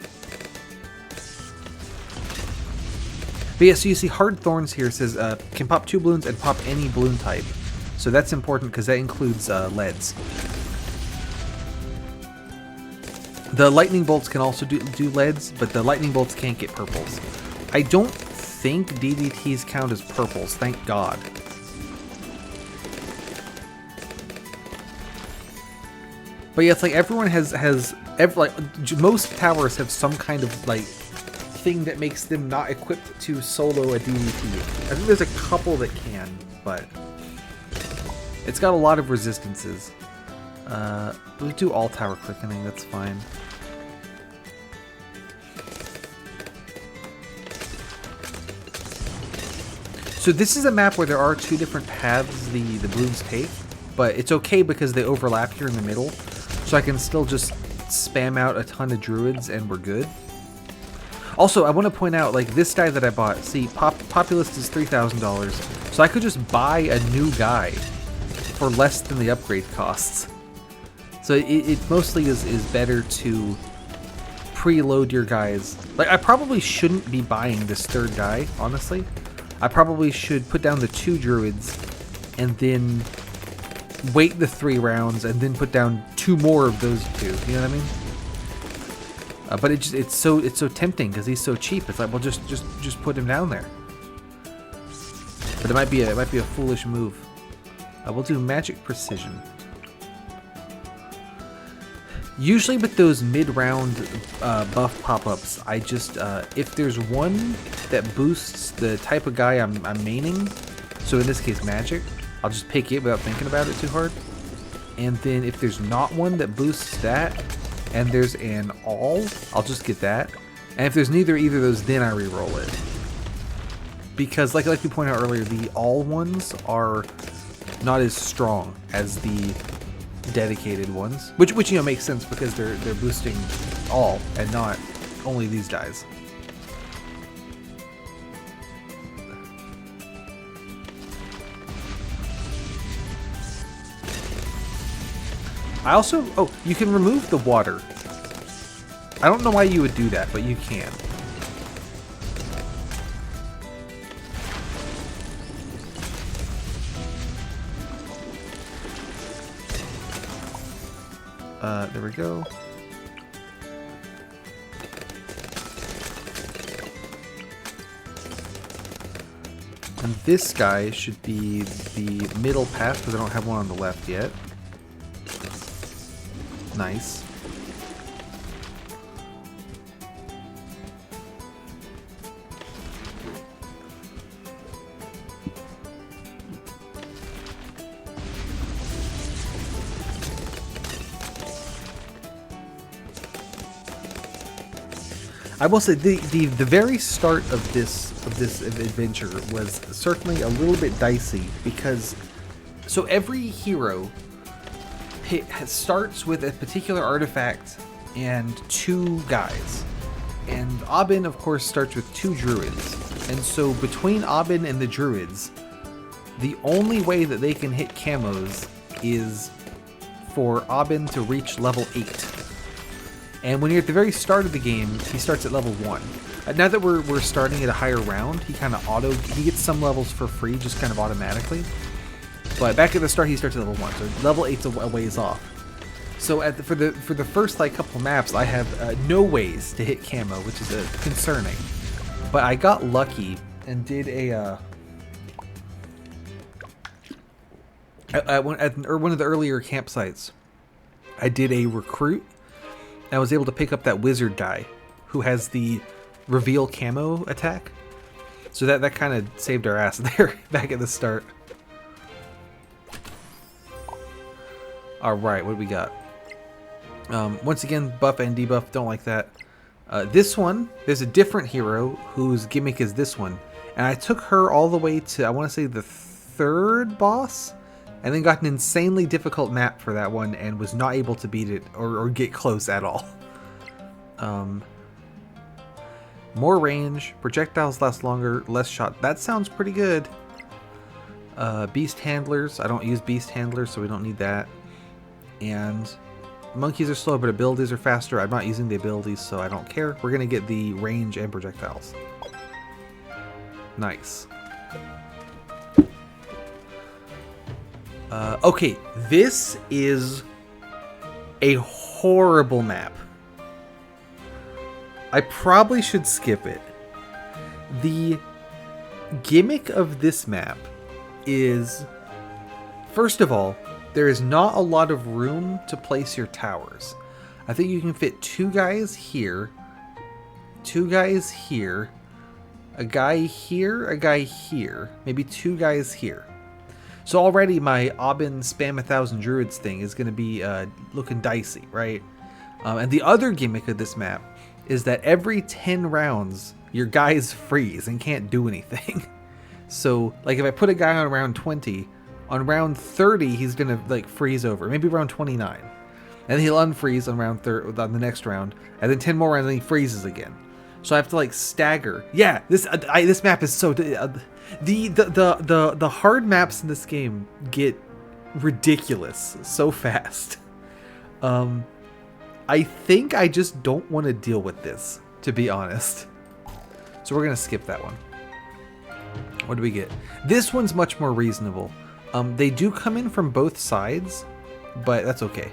But yeah, so you see hard thorns here. It says can pop 2 balloons and pop any balloon type. So that's important because that includes leads. The lightning bolts can also do leads, but the lightning bolts can't get purples. I don't think DDTs count as purples, thank God. But yeah, it's like everyone most towers have some kind of like thing that makes them not equipped to solo a DDT. I think there's a couple that can, but it's got a lot of resistances. We'll do all tower quickening, that's fine. So this is a map where there are 2 different paths the balloons take, but it's okay because they overlap here in the middle. So I can still just spam out a ton of druids and we're good. Also, I want to point out, like, this guy that I bought, see, Populist is $3,000, so I could just buy a new guy for less than the upgrade costs. So it mostly is better to preload your guys. Like, I probably shouldn't be buying this 3rd guy, honestly. I probably should put down the 2 druids and then wait the 3 rounds and then put down 2 more of those 2. You know what I mean? But it's so tempting because he's so cheap. It's like, well, just put him down there. But it might be a foolish move. We'll do magic precision. Usually with those mid-round buff pop-ups, I just if there's one that boosts the type of guy I'm maining, so in this case magic, I'll just pick it without thinking about it too hard. And then if there's not one that boosts that, and there's an all, I'll just get that. And if there's either of those, then I re-roll it. Because like we pointed out earlier, the all ones are not as strong as the dedicated ones, which you know makes sense because they're boosting all and not only these guys. I also, oh, you can remove the water. I don't know why you would do that, but you can. There we go. And this guy should be the middle path because I don't have one on the left yet. Nice. I will say the very start of this adventure was certainly a little bit dicey because so every hero starts with a particular artifact and 2 guys, and Aubin of course starts with 2 druids, and so between Aubin and the druids, the only way that they can hit camos is for Aubin to reach level 8. And when you're at the very start of the game, he starts at level 1. Now that we're starting at a higher round, he kind of he gets some levels for free, just kind of automatically. But back at the start, he starts at level 1, so level 8's a ways off. So for the first like couple maps, I have no ways to hit camo, which is concerning. But I got lucky and did a at one of the earlier campsites. I did a recruit. I was able to pick up that wizard guy who has the reveal camo attack. So that kind of saved our ass there back at the start. Alright, what do we got? Once again, buff and debuff, don't like that. This one, there's a different hero whose gimmick is this one. And I took her all the way to, I want to say, the 3rd boss. And then got an insanely difficult map for that one and was not able to beat it or get close at all. More range, projectiles last longer, less shot. That sounds pretty good. Beast handlers, I don't use beast handlers, so we don't need that. And monkeys are slow, but abilities are faster. I'm not using the abilities, so I don't care. We're going to get the range and projectiles. Nice. Okay, this is a horrible map. I probably should skip it. The gimmick of this map is, first of all, there is not a lot of room to place your towers. I think you can fit 2 guys here, 2 guys here, a guy here, a guy here, maybe 2 guys here. So already my Aubin spam 1,000 druids thing is going to be looking dicey, right? And the other gimmick of this map is that every 10 rounds, your guys freeze and can't do anything. So, like, if I put a guy on round 20, on round 30, he's going to, like, freeze over. Maybe around 29. And he'll unfreeze on round on the next round. And then 10 more rounds, and he freezes again. So I have to, like, stagger. Yeah, this map is so... The hard maps in this game get ridiculous so fast. I think I just don't want to deal with this, to be honest. So we're going to skip that one. What do we get? This one's much more reasonable. They do come in from both sides, but that's okay.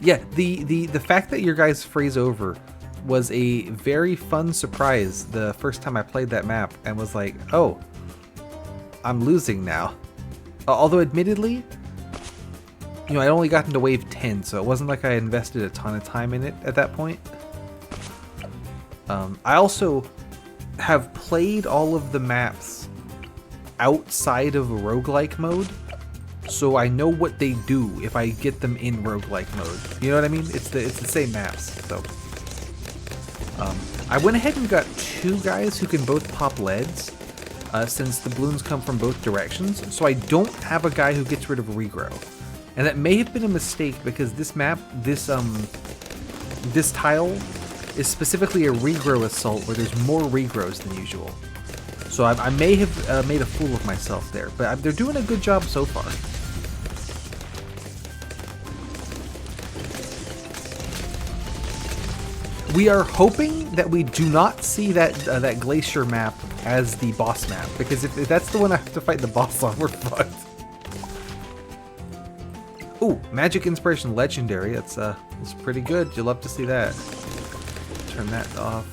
Yeah, the fact that your guys freeze over was a very fun surprise the first time I played that map and was like, oh, I'm losing now. Although admittedly, you know, I only got into wave 10, so it wasn't like I invested a ton of time in it at that point. I also have played all of the maps outside of roguelike mode, so I know what they do if I get them in roguelike mode. You know what I mean? It's the same maps. So I went ahead and got 2 guys who can both pop leads, since the balloons come from both directions. So I don't have a guy who gets rid of regrow, and that may have been a mistake because this map, this tile, is specifically a regrow assault where there's more regrows than usual. So I may have made a fool of myself there, but they're doing a good job so far. We are hoping that we do not see that glacier map as the boss map, because if that's the one I have to fight the boss on, we're fucked. Ooh, Magic Inspiration Legendary. That's pretty good. You'll love to see that. Turn that off.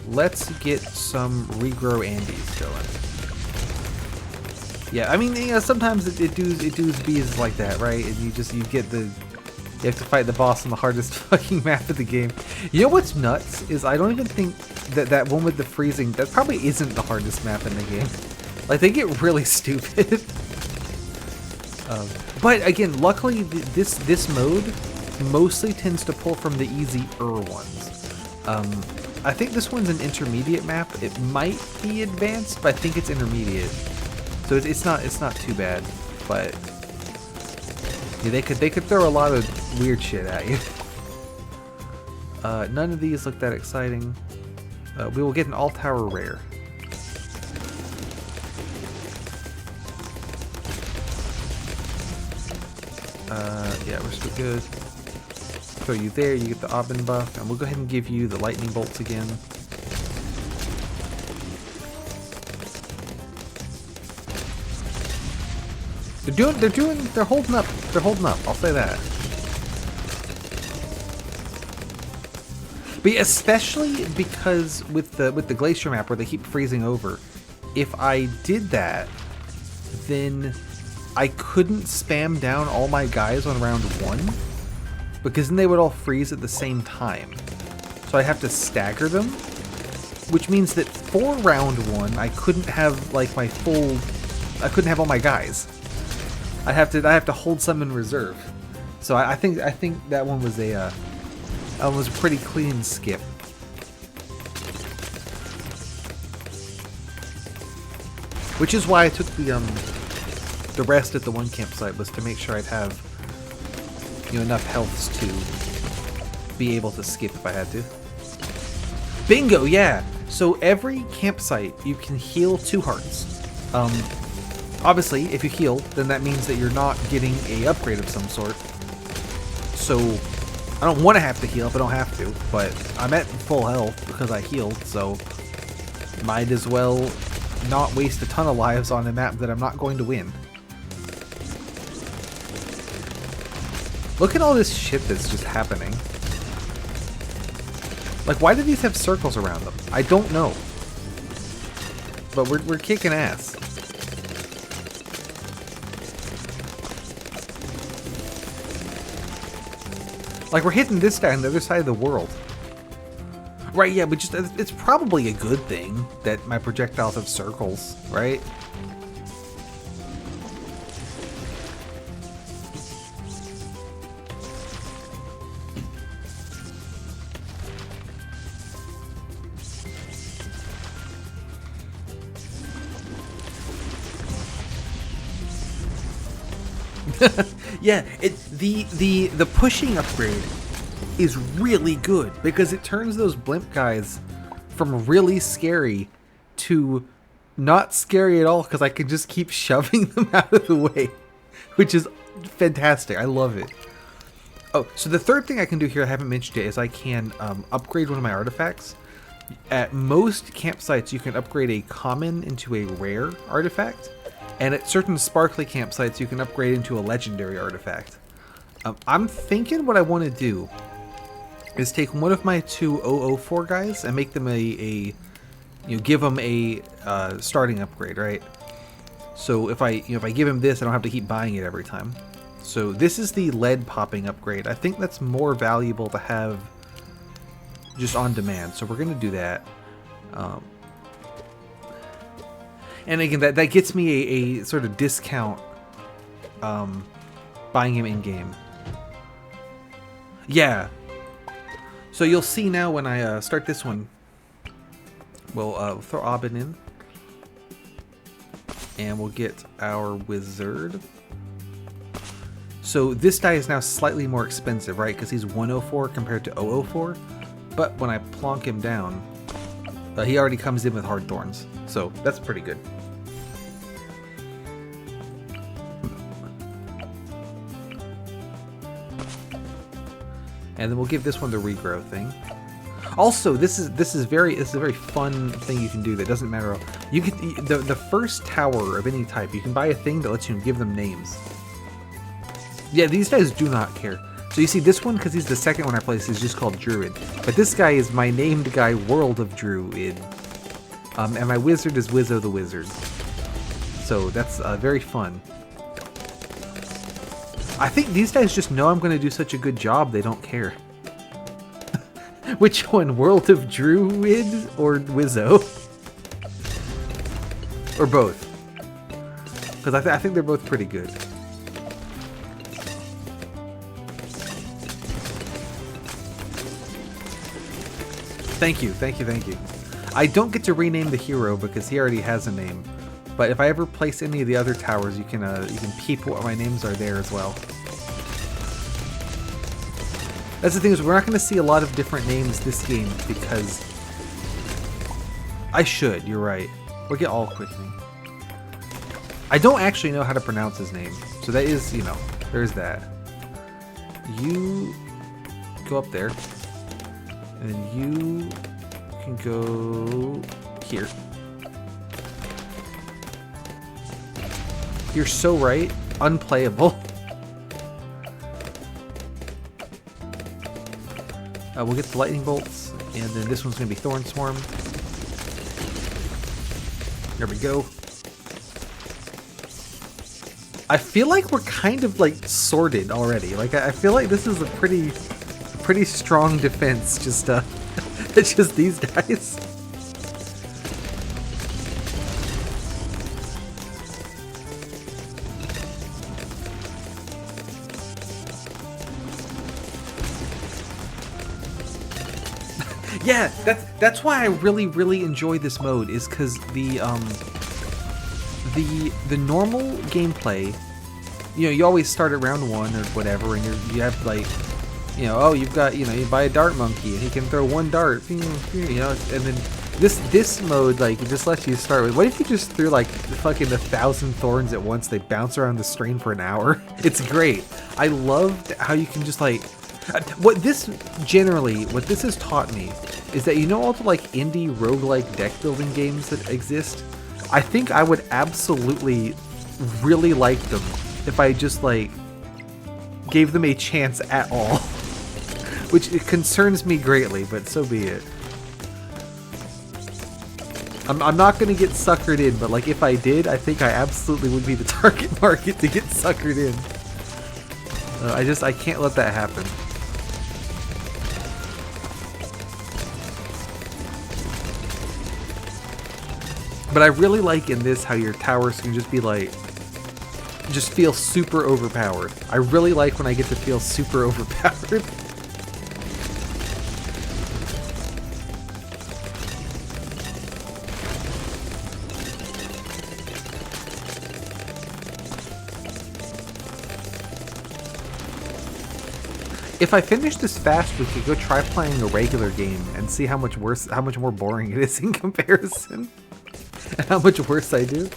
Let's get some regrow Andes going. Yeah, I mean, you know, sometimes it does bees like that, right? And you have to fight the boss on the hardest fucking map of the game. You know what's nuts is I don't even think that one with the freezing, that probably isn't the hardest map in the game. Like, they get really stupid. But again, luckily this mode mostly tends to pull from the easier ones. I think this one's an intermediate map. It might be advanced, but I think it's intermediate. So it's not too bad, but yeah, they could throw a lot of weird shit at you. None of these look that exciting. We will get an all tower rare. Yeah, we're still good. Throw you there, you get the Aubin buff, and we'll go ahead and give you the lightning bolts again. They're holding up. They're holding up. I'll say that. But especially because with the glacier map where they keep freezing over, if I did that, then I couldn't spam down all my guys on round 1 because then they would all freeze at the same time. So I have to stagger them, which means that for round 1 I couldn't have like I couldn't have all my guys. I have to hold some in reserve. So I think that one was a pretty clean skip. Which is why I took the rest at the one campsite, was to make sure I'd have enough healths to be able to skip if I had to. Bingo, yeah. So every campsite you can heal 2 hearts. Obviously, if you heal, then that means that you're not getting a upgrade of some sort. So I don't want to have to heal if I don't have to, but I'm at full health because I healed, so might as well not waste a ton of lives on a map that I'm not going to win. Look at all this shit that's just happening. Like, why do these have circles around them? I don't know. But we're kicking ass. Like, we're hitting this guy on the other side of the world. Right, yeah, but just it's probably a good thing that my projectiles have circles, right? Yeah, the pushing upgrade is really good because it turns those blimp guys from really scary to not scary at all because I can just keep shoving them out of the way, which is fantastic. I love it. Oh, so the third thing I can do here I haven't mentioned yet is I can upgrade one of my artifacts. At most campsites you can upgrade a common into a rare artifact, and at certain sparkly campsites you can upgrade into a legendary artifact. I'm thinking what I want to do is take one of my 2 004 guys and make them give them a starting upgrade, right? So if I give him this, I don't have to keep buying it every time. So this is the lead popping upgrade. I think that's more valuable to have just on demand. So we're gonna do that. And again, that gets me a sort of discount buying him in game. Yeah. So you'll see now when I start this one, we'll throw Aubin in. And we'll get our wizard. So this die is now slightly more expensive, right? Because he's 104 compared to 004. But when I plonk him down, he already comes in with hard thorns. So that's pretty good. And then we'll give this one the regrow thing. Also, this is a very fun thing you can do that doesn't matter. You can the first tower of any type, you can buy a thing that lets you give them names. Yeah, these guys do not care. So you see this one, because he's the second one I placed, is just called Druid. But this guy is my named guy, World of Druid. And my wizard is Wizzo the Wizard. So that's very fun. I think these guys just know I'm going to do such a good job, they don't care. Which one, World of Druid or Wizzo? Or both? Because I think they're both pretty good. Thank you, thank you, thank you. I don't get to rename the hero because he already has a name. But if I ever place any of the other towers, you can peep what my names are there as well. That's the thing, is we're not going to see a lot of different names this game because I should. You're right. We'll get all quickening. I don't actually know how to pronounce his name, so that is, there's that. You go up there, and then you can go here. You're so right. unplayable. We'll get the lightning bolts, and then this one's gonna be Thorn Swarm. There we go. I feel like we're kind of like sorted already. Like I feel like this is a pretty strong defense. Just it's just these guys. Yeah, that's why I really enjoy this mode, is because the normal gameplay, you know, you always start at round 1 or whatever, and you have like, you know, oh, you've got, you know, you buy a dart monkey and he can throw 1 dart, you know, and then this mode, like, it just lets you start with, what if you just threw like fucking 1,000 thorns at once? They bounce around the screen for an hour. It's great. I loved how you can just like, what this has taught me is that, you know, all the like indie roguelike deck building games that exist, I think I would absolutely really like them if I just like gave them a chance at all. Which it concerns me greatly, but so be it. I'm not gonna get suckered in, but like if I did, I think I absolutely would be the target market to get suckered in. I can't let that happen. But I really like in this how your towers can just be like, just feel super overpowered. I really like when I get to feel super overpowered. If I finish this fast, we could go try playing a regular game and see how much more boring it is in comparison. And how much worse I do.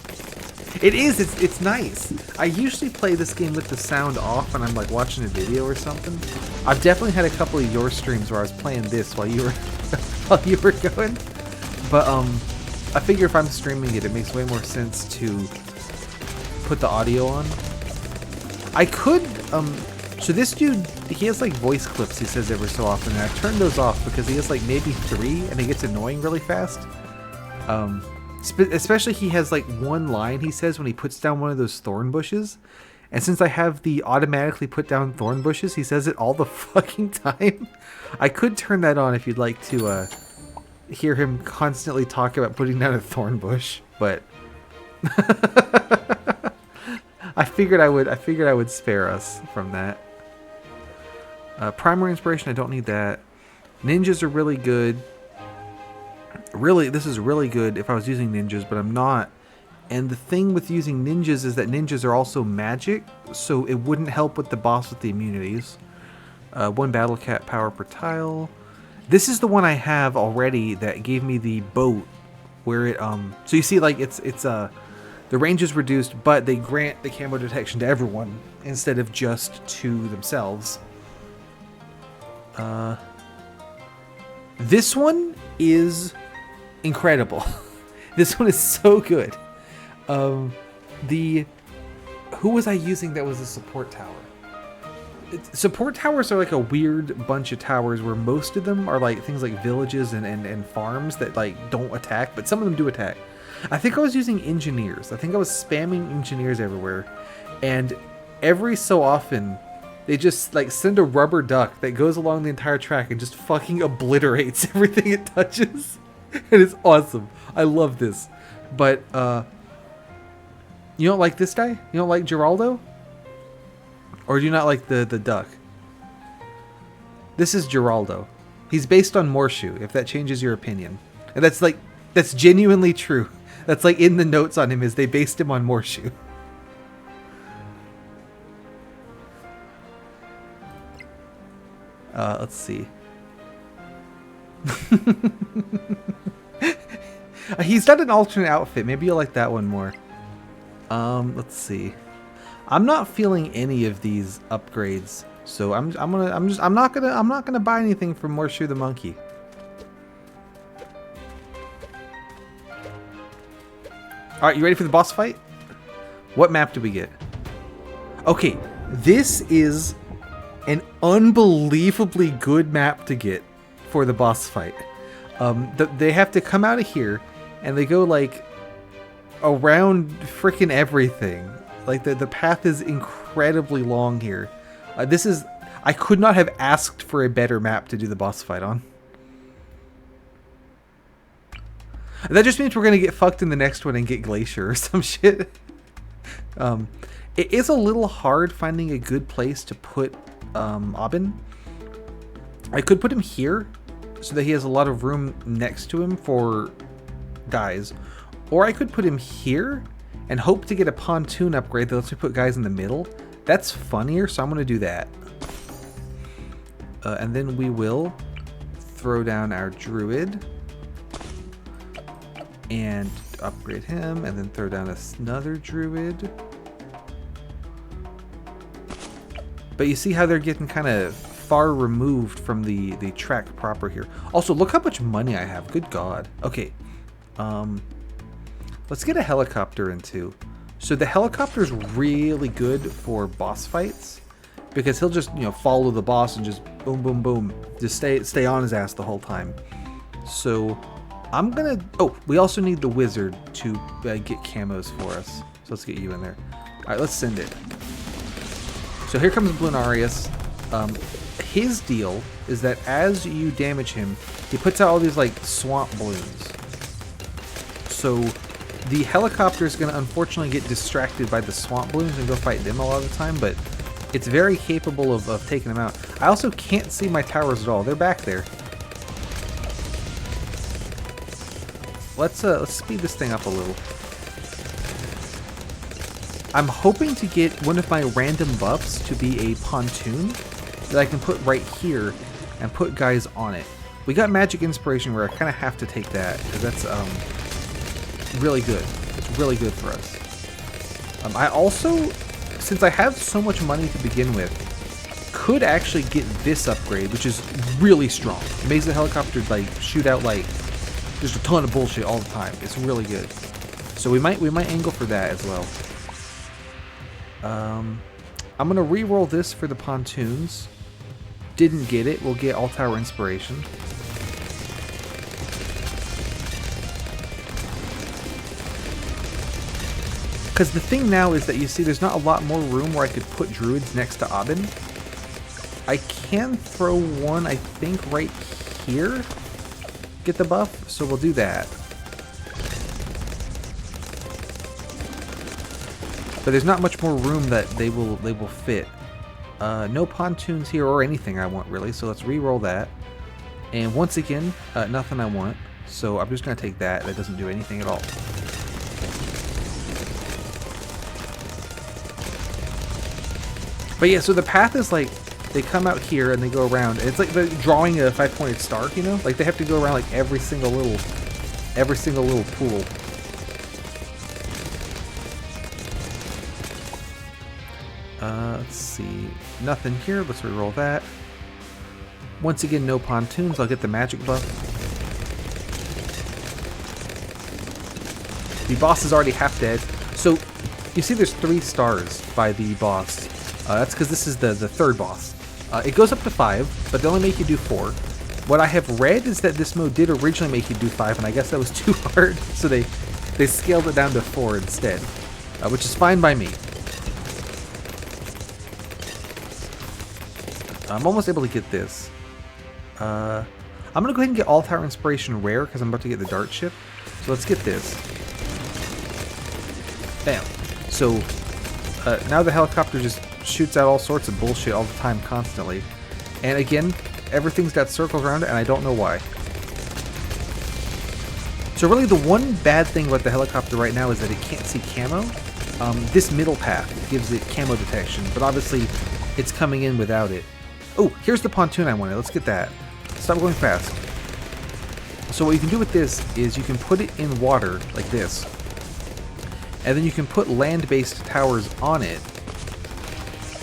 It's nice. I usually play this game with the sound off when I'm like watching a video or something. I've definitely had a couple of your streams where I was playing this while you were going. But I figure if I'm streaming it, it makes way more sense to put the audio on. I could so this dude, he has like voice clips he says every so often, and I turned those off because he has like maybe 3 and it gets annoying really fast. Especially he has like 1 line he says when he puts down one of those thorn bushes, and since I have the automatically put down thorn bushes, he says it all the fucking time. I could turn that on if you'd like to hear him constantly talk about putting down a thorn bush, but I figured I would spare us from that. Primary inspiration, I don't need that. Ninjas are really good. Really, this is really good if I was using ninjas, but I'm not. And the thing with using ninjas is that ninjas are also magic, so it wouldn't help with the boss with the immunities. 1 battle cat power per tile. This is the one I have already that gave me the boat, where it so you see, like, it's the range is reduced, but they grant the camo detection to everyone instead of just to themselves. This one is incredible. This one is so good. Who was I using that was a support tower? Support towers are like a weird bunch of towers where most of them are like things like villages and farms that like don't attack, but some of them do attack. I think I was using engineers. I think I was spamming engineers everywhere, and every so often they just like send a rubber duck that goes along the entire track and just fucking obliterates everything it touches. And it's awesome. I love this. But you don't like this guy? You don't like Geraldo? Or do you not like the duck? This is Geraldo. He's based on Morshu, if that changes your opinion. And that's genuinely true. That's like in the notes on him, is they based him on Morshu. Let's see. He's done an alternate outfit. Maybe you'll like that one more. Let's see. I'm not feeling any of these upgrades, so I'm not gonna buy anything from Morshu the monkey. All right, you ready for the boss fight? What map do we get? Okay, this is an unbelievably good map to get for the boss fight. They have to come out of here, and they go like around freaking everything. Like the path is incredibly long here. I could not have asked for a better map to do the boss fight on. That just means we're gonna get fucked in the next one and get Glacier or some shit. It is a little hard finding a good place to put Aubin. I could put him here so that he has a lot of room next to him for guys. Or I could put him here and hope to get a pontoon upgrade that lets me put guys in the middle. That's funnier, so I'm going to do that. And then we will throw down our druid and upgrade him, and then throw down another druid. But you see how they're getting kind of far removed from the track proper here. Also, look how much money I have. Good God. Okay. Let's get a helicopter in too. So the helicopter's really good for boss fights because he'll just, you know, follow the boss and just boom, boom, boom. Just stay on his ass the whole time. So I'm gonna... Oh, we also need the wizard to get camos for us. So let's get you in there. All right, let's send it. So here comes Blunarius. His deal is that as you damage him, he puts out all these like swamp balloons. So the helicopter is going to unfortunately get distracted by the swamp balloons and go fight them a lot of the time, but it's very capable of taking them out. I also can't see my towers at all. They're back there. Let's speed this thing up a little. I'm hoping to get one of my random buffs to be a pontoon that I can put right here and put guys on it. We got magic inspiration where I kind of have to take that because that's really good. It's really good for us. I also, since I have so much money to begin with, could actually get this upgrade, which is really strong. It makes the helicopter like shoot out like just a ton of bullshit all the time. It's really good. So we might angle for that as well. I'm gonna re-roll this for the pontoons. Didn't get it. We'll get All Tower Inspiration. Because the thing now is that you see there's not a lot more room where I could put druids next to Aubin. I can throw one, I think, right here. Get the buff, so we'll do that. But there's not much more room that they will fit. No pontoons here or anything I want really, so let's re-roll that. And once again, nothing I want, so I'm just gonna take that. That doesn't do anything at all. But yeah, so the path is like they come out here and they go around. It's like they're drawing a 5-pointed star, you know? Like they have to go around like every single little pool. Let's see. Nothing here. Let's reroll that. Once again, no pontoons. I'll get the magic buff. The boss is already half dead. So, you see there's 3 stars by the boss. That's because this is the third boss. It goes up to 5, but they only make you do 4. What I have read is that this mode did originally make you do 5, and I guess that was too hard, so they scaled it down to 4 instead, which is fine by me. I'm almost able to get this. I'm going to go ahead and get All Tower Inspiration Rare because I'm about to get the Dart Ship. So let's get this. Bam. So now the helicopter just shoots out all sorts of bullshit all the time constantly. And again, everything's got circles around it and I don't know why. So really the one bad thing about the helicopter right now is that it can't see camo. This middle path gives it camo detection, but obviously it's coming in without it. Oh, here's the pontoon I wanted. Let's get that. Stop going fast. So what you can do with this is you can put it in water like this. And then you can put land-based towers on it,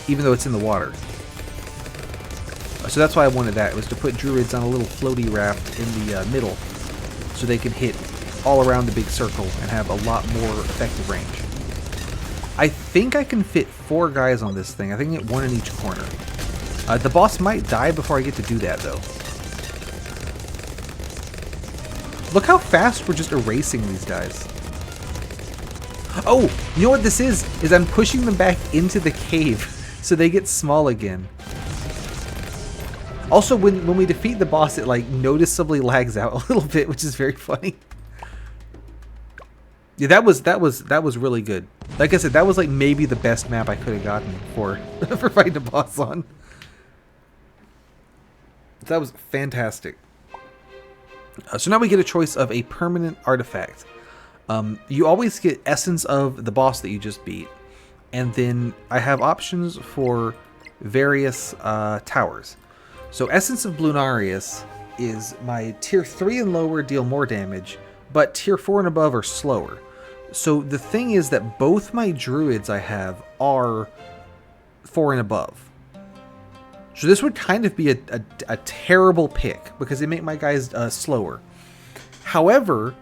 even though it's in the water. So that's why I wanted that, was to put druids on a little floaty raft in the middle, so they can hit all around the big circle and have a lot more effective range. I think I can fit 4 guys on this thing. I think I can get 1 in each corner. The boss might die before I get to do that, though. Look how fast we're just erasing these guys. Oh, you know what this is? Is I'm pushing them back into the cave so they get small again. Also, when we defeat the boss, it like noticeably lags out a little bit, which is very funny. Yeah, that was really good. Like I said, that was like maybe the best map I could have gotten for for fighting a boss on. That was fantastic. So now we get a choice of a permanent artifact. You always get essence of the boss that you just beat, and then I have options for various towers. So essence of Blunarius is my tier 3 and lower deal more damage, but tier 4 and above are slower. So the thing is that both my druids I have are 4 and above. So this would kind of be a terrible pick because they make my guys slower. However,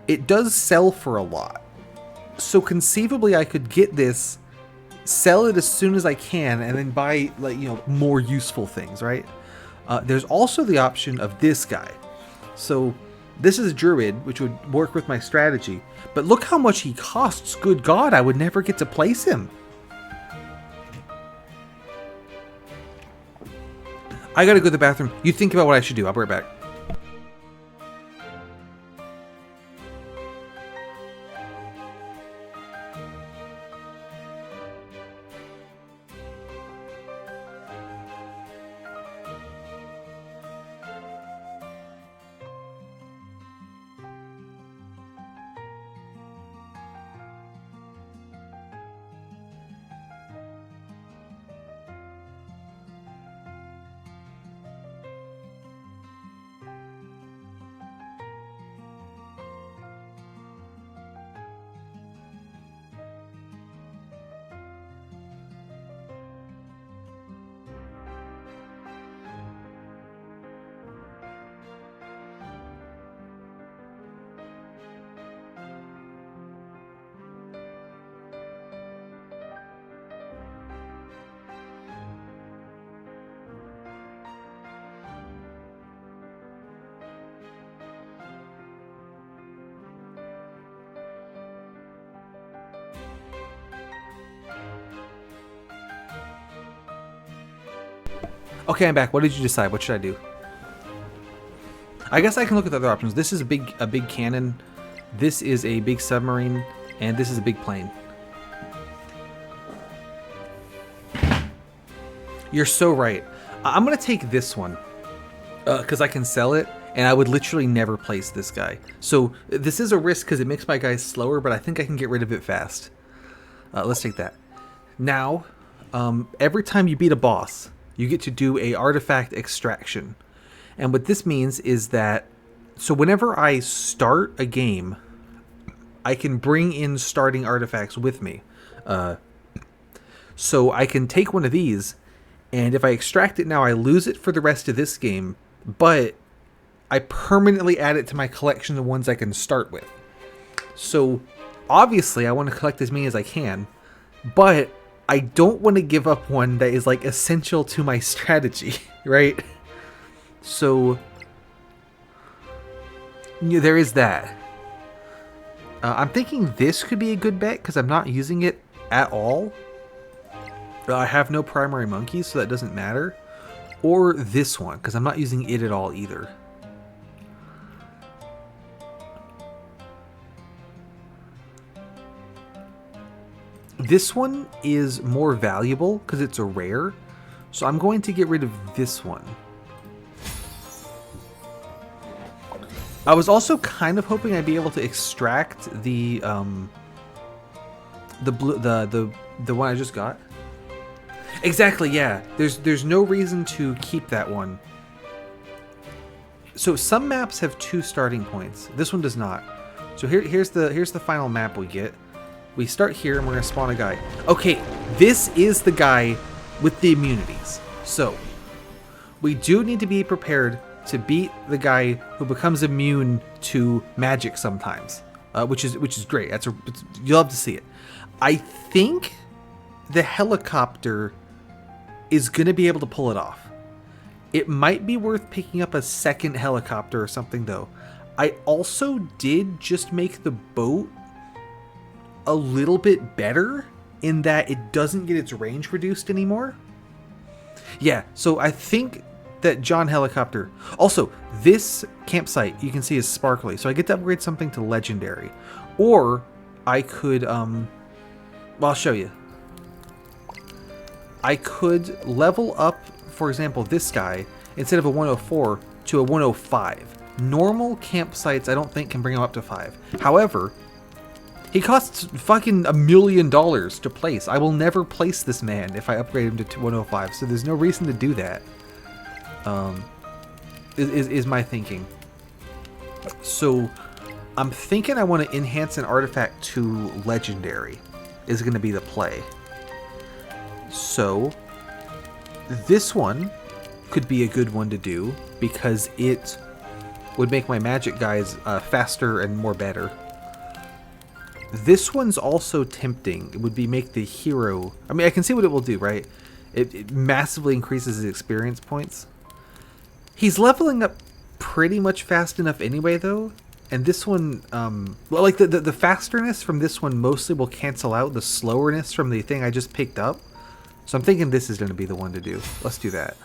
it does sell for a lot. So conceivably I could get this, sell it as soon as I can, and then buy like, you know, more useful things, right? There's also the option of this guy. So this is a druid, which would work with my strategy. But look how much he costs. Good God, I would never get to place him. I gotta go to the bathroom. You think about what I should do. I'll be right back. Okay, I'm back. What did you decide? What should I do? I guess I can look at the other options. This is a big cannon. This is a big submarine, and this is a big plane. You're so right. I'm gonna take this one because I can sell it, and I would literally never place this guy. So this is a risk because it makes my guys slower, but I think I can get rid of it fast. Let's take that. Now, every time you beat a boss, you get to do a artifact extraction. And what this means is that, so whenever I start a game, I can bring in starting artifacts with me. So I can take one of these, and if I extract it now, I lose it for the rest of this game, but I permanently add it to my collection of ones I can start with. So obviously I want to collect as many as I can, but I don't want to give up one that is like essential to my strategy, right? So yeah, there is that. I'm thinking this could be a good bet because I'm not using it at all. I have no primary monkeys, so that doesn't matter. Or this one, because I'm not using it at all either. This one is more valuable because it's a rare, so I'm going to get rid of this one. I was also kind of hoping I'd be able to extract the one I just got. Exactly, yeah. There's no reason to keep that one. So some maps have 2 starting points. This one does not. So here's the final map we get. We start here and we're gonna spawn a guy. Okay, this is the guy with the immunities. So we do need to be prepared to beat the guy who becomes immune to magic sometimes, which is great. You'll love to see it. I think the helicopter is going to be able to pull it off. It might be worth picking up a second helicopter or something, though. I also did just make the boat a little bit better in that it doesn't get its range reduced anymore. Yeah, so I think that John Helicopter... Also, this campsite, you can see, is sparkly, so I get to upgrade something to legendary. Or I could... Well, I'll show you. I could level up, for example, this guy, instead of a 104, to a 105. Normal campsites, I don't think, can bring him up to 5. However, he costs fucking $1 million to place. I will never place this man if I upgrade him to 105, so there's no reason to do that. Is my thinking. So, I'm thinking I want to enhance an artifact to legendary, is going to be the play. So, this one could be a good one to do because it would make my magic guys faster and more better. This one's also tempting. It would be make the hero... I mean, I can see what it will do, right? It massively increases his experience points. He's leveling up pretty much fast enough anyway, though. And this one, well, like the fasterness from this one mostly will cancel out the slowerness from the thing I just picked up. So I'm thinking this is going to be the one to do. Let's do that.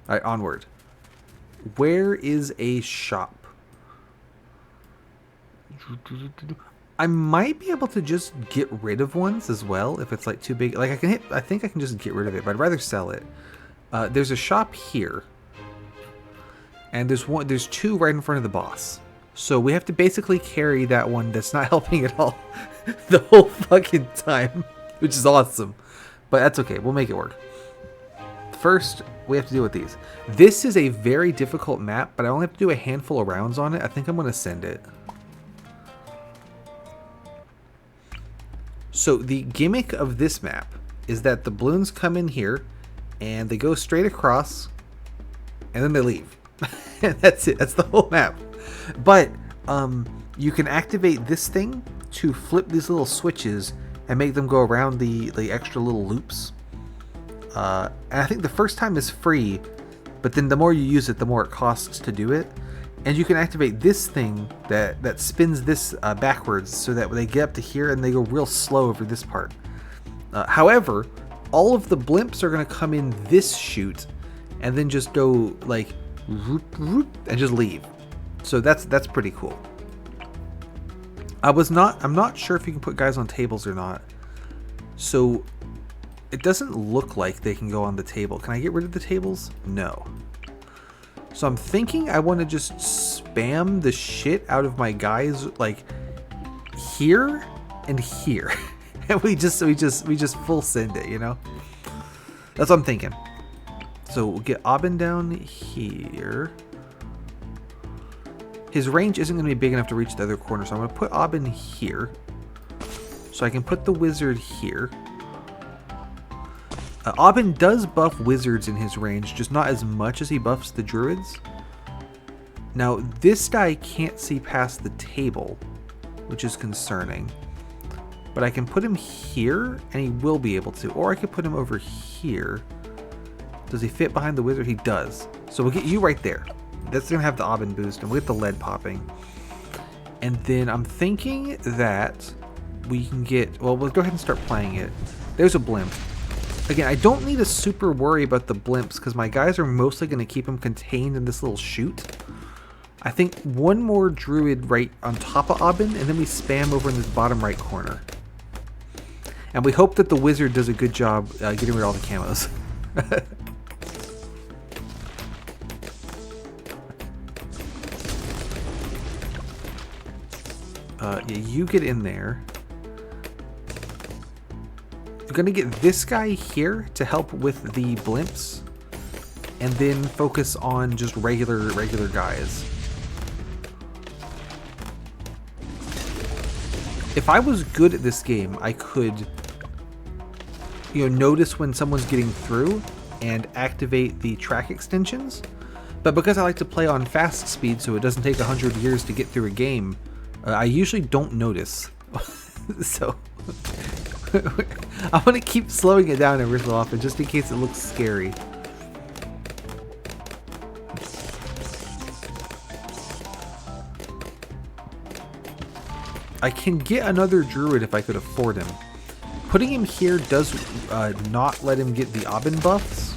Alright, onward. Where is a shop? I might be able to just get rid of ones as well if it's like too big. Like I think I can just get rid of it, but I'd rather sell it. There's a shop here. And there's two right in front of the boss. So we have to basically carry that one that's not helping at all the whole fucking time, which is awesome. But that's okay, we'll make it work. First, we have to deal with these. This is a very difficult map, but I only have to do a handful of rounds on it. I think I'm going to send it. So the gimmick of this map is that the balloons come in here, and they go straight across, and then they leave. And that's it. That's the whole map. But you can activate this thing to flip these little switches and make them go around the extra little loops. And I think the first time is free, but then the more you use it, the more it costs to do it. And you can activate this thing that spins this backwards so that when they get up to here and they go real slow over this part. However, all of the blimps are going to come in this chute and then just go like root, root, and just leave. So that's pretty cool. I'm not sure if you can put guys on tables or not. So it doesn't look like they can go on the table. Can I get rid of the tables? No. So I'm thinking I want to just spam the shit out of my guys like here and here. And we just full send it, you know? That's what I'm thinking. So we'll get Aubin down here. His range isn't going to be big enough to reach the other corner, so I'm going to put Aubin here. So I can put the wizard here. Aubin does buff wizards in his range, just not as much as he buffs the druids. Now, this guy can't see past the table, which is concerning. But I can put him here, and he will be able to. Or I could put him over here. Does he fit behind the wizard? He does. So we'll get you right there. That's going to have the Aubin boost, and we'll get the lead popping. And then I'm thinking that we can get... Well, we'll go ahead and start playing it. There's a blimp. Again, I don't need to super worry about the blimps, because my guys are mostly going to keep them contained in this little chute. I think one more druid right on top of Aubin, and then we spam over in this bottom right corner. And we hope that the wizard does a good job getting rid of all the camos. Yeah, you get in there. We're going to get this guy here to help with the blimps. And then focus on just regular guys. If I was good at this game, I could, notice when someone's getting through and activate the track extensions. But because I like to play on fast speed so it doesn't take 100 years to get through a game, I usually don't notice So I'm gonna keep slowing it down every so often just in case it looks scary. I can get another druid if I could afford him. Putting him here does not let him get the Aubin buffs,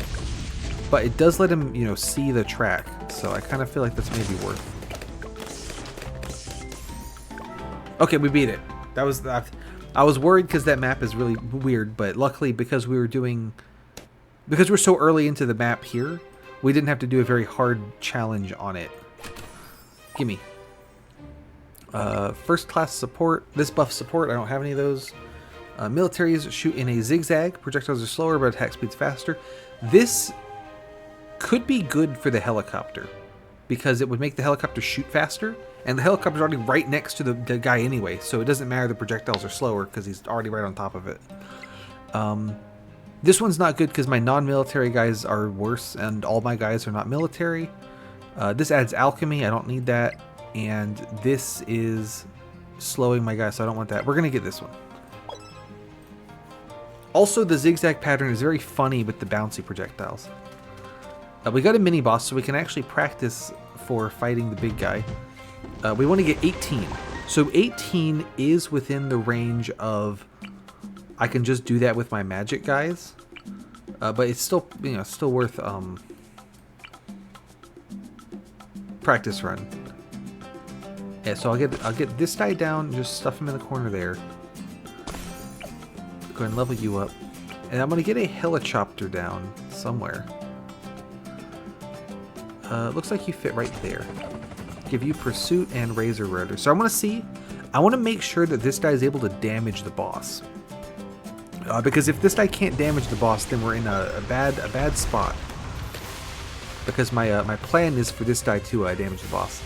but it does let him, you know, see the track. So I kind of feel like that's maybe worth. Okay, we beat it. That was I was worried because that map is really weird, but luckily because we're so early into the map here, we didn't have to do a very hard challenge on it. Gimme. First class support. This buff support, I don't have any of those. Militaries shoot in a zigzag. Projectiles are slower, but attack speed's faster. This could be good for the helicopter because it would make the helicopter shoot faster, and the helicopter's already right next to the guy anyway, so it doesn't matter the projectiles are slower because he's already right on top of it. This one's not good because my non-military guys are worse, and all my guys are not military. This adds alchemy. I don't need that. And this is slowing my guys, so I don't want that. We're going to get this one. Also, the zigzag pattern is very funny with the bouncy projectiles. We got a mini-boss, so we can actually practice for fighting the big guy. We want to get 18. So 18 is within the range of... I can just do that with my magic guys. But it's still, you know, still worth practice run. Yeah, so I'll get this guy down, just stuff him in the corner there. Go ahead and level you up. And I'm gonna get a helicopter down somewhere. Looks like you fit right there. Give you pursuit and razor rotor. So I want to make sure that this guy is able to damage the boss. Because if this guy can't damage the boss, then we're in a bad spot. Because my plan is for this guy to damage the boss.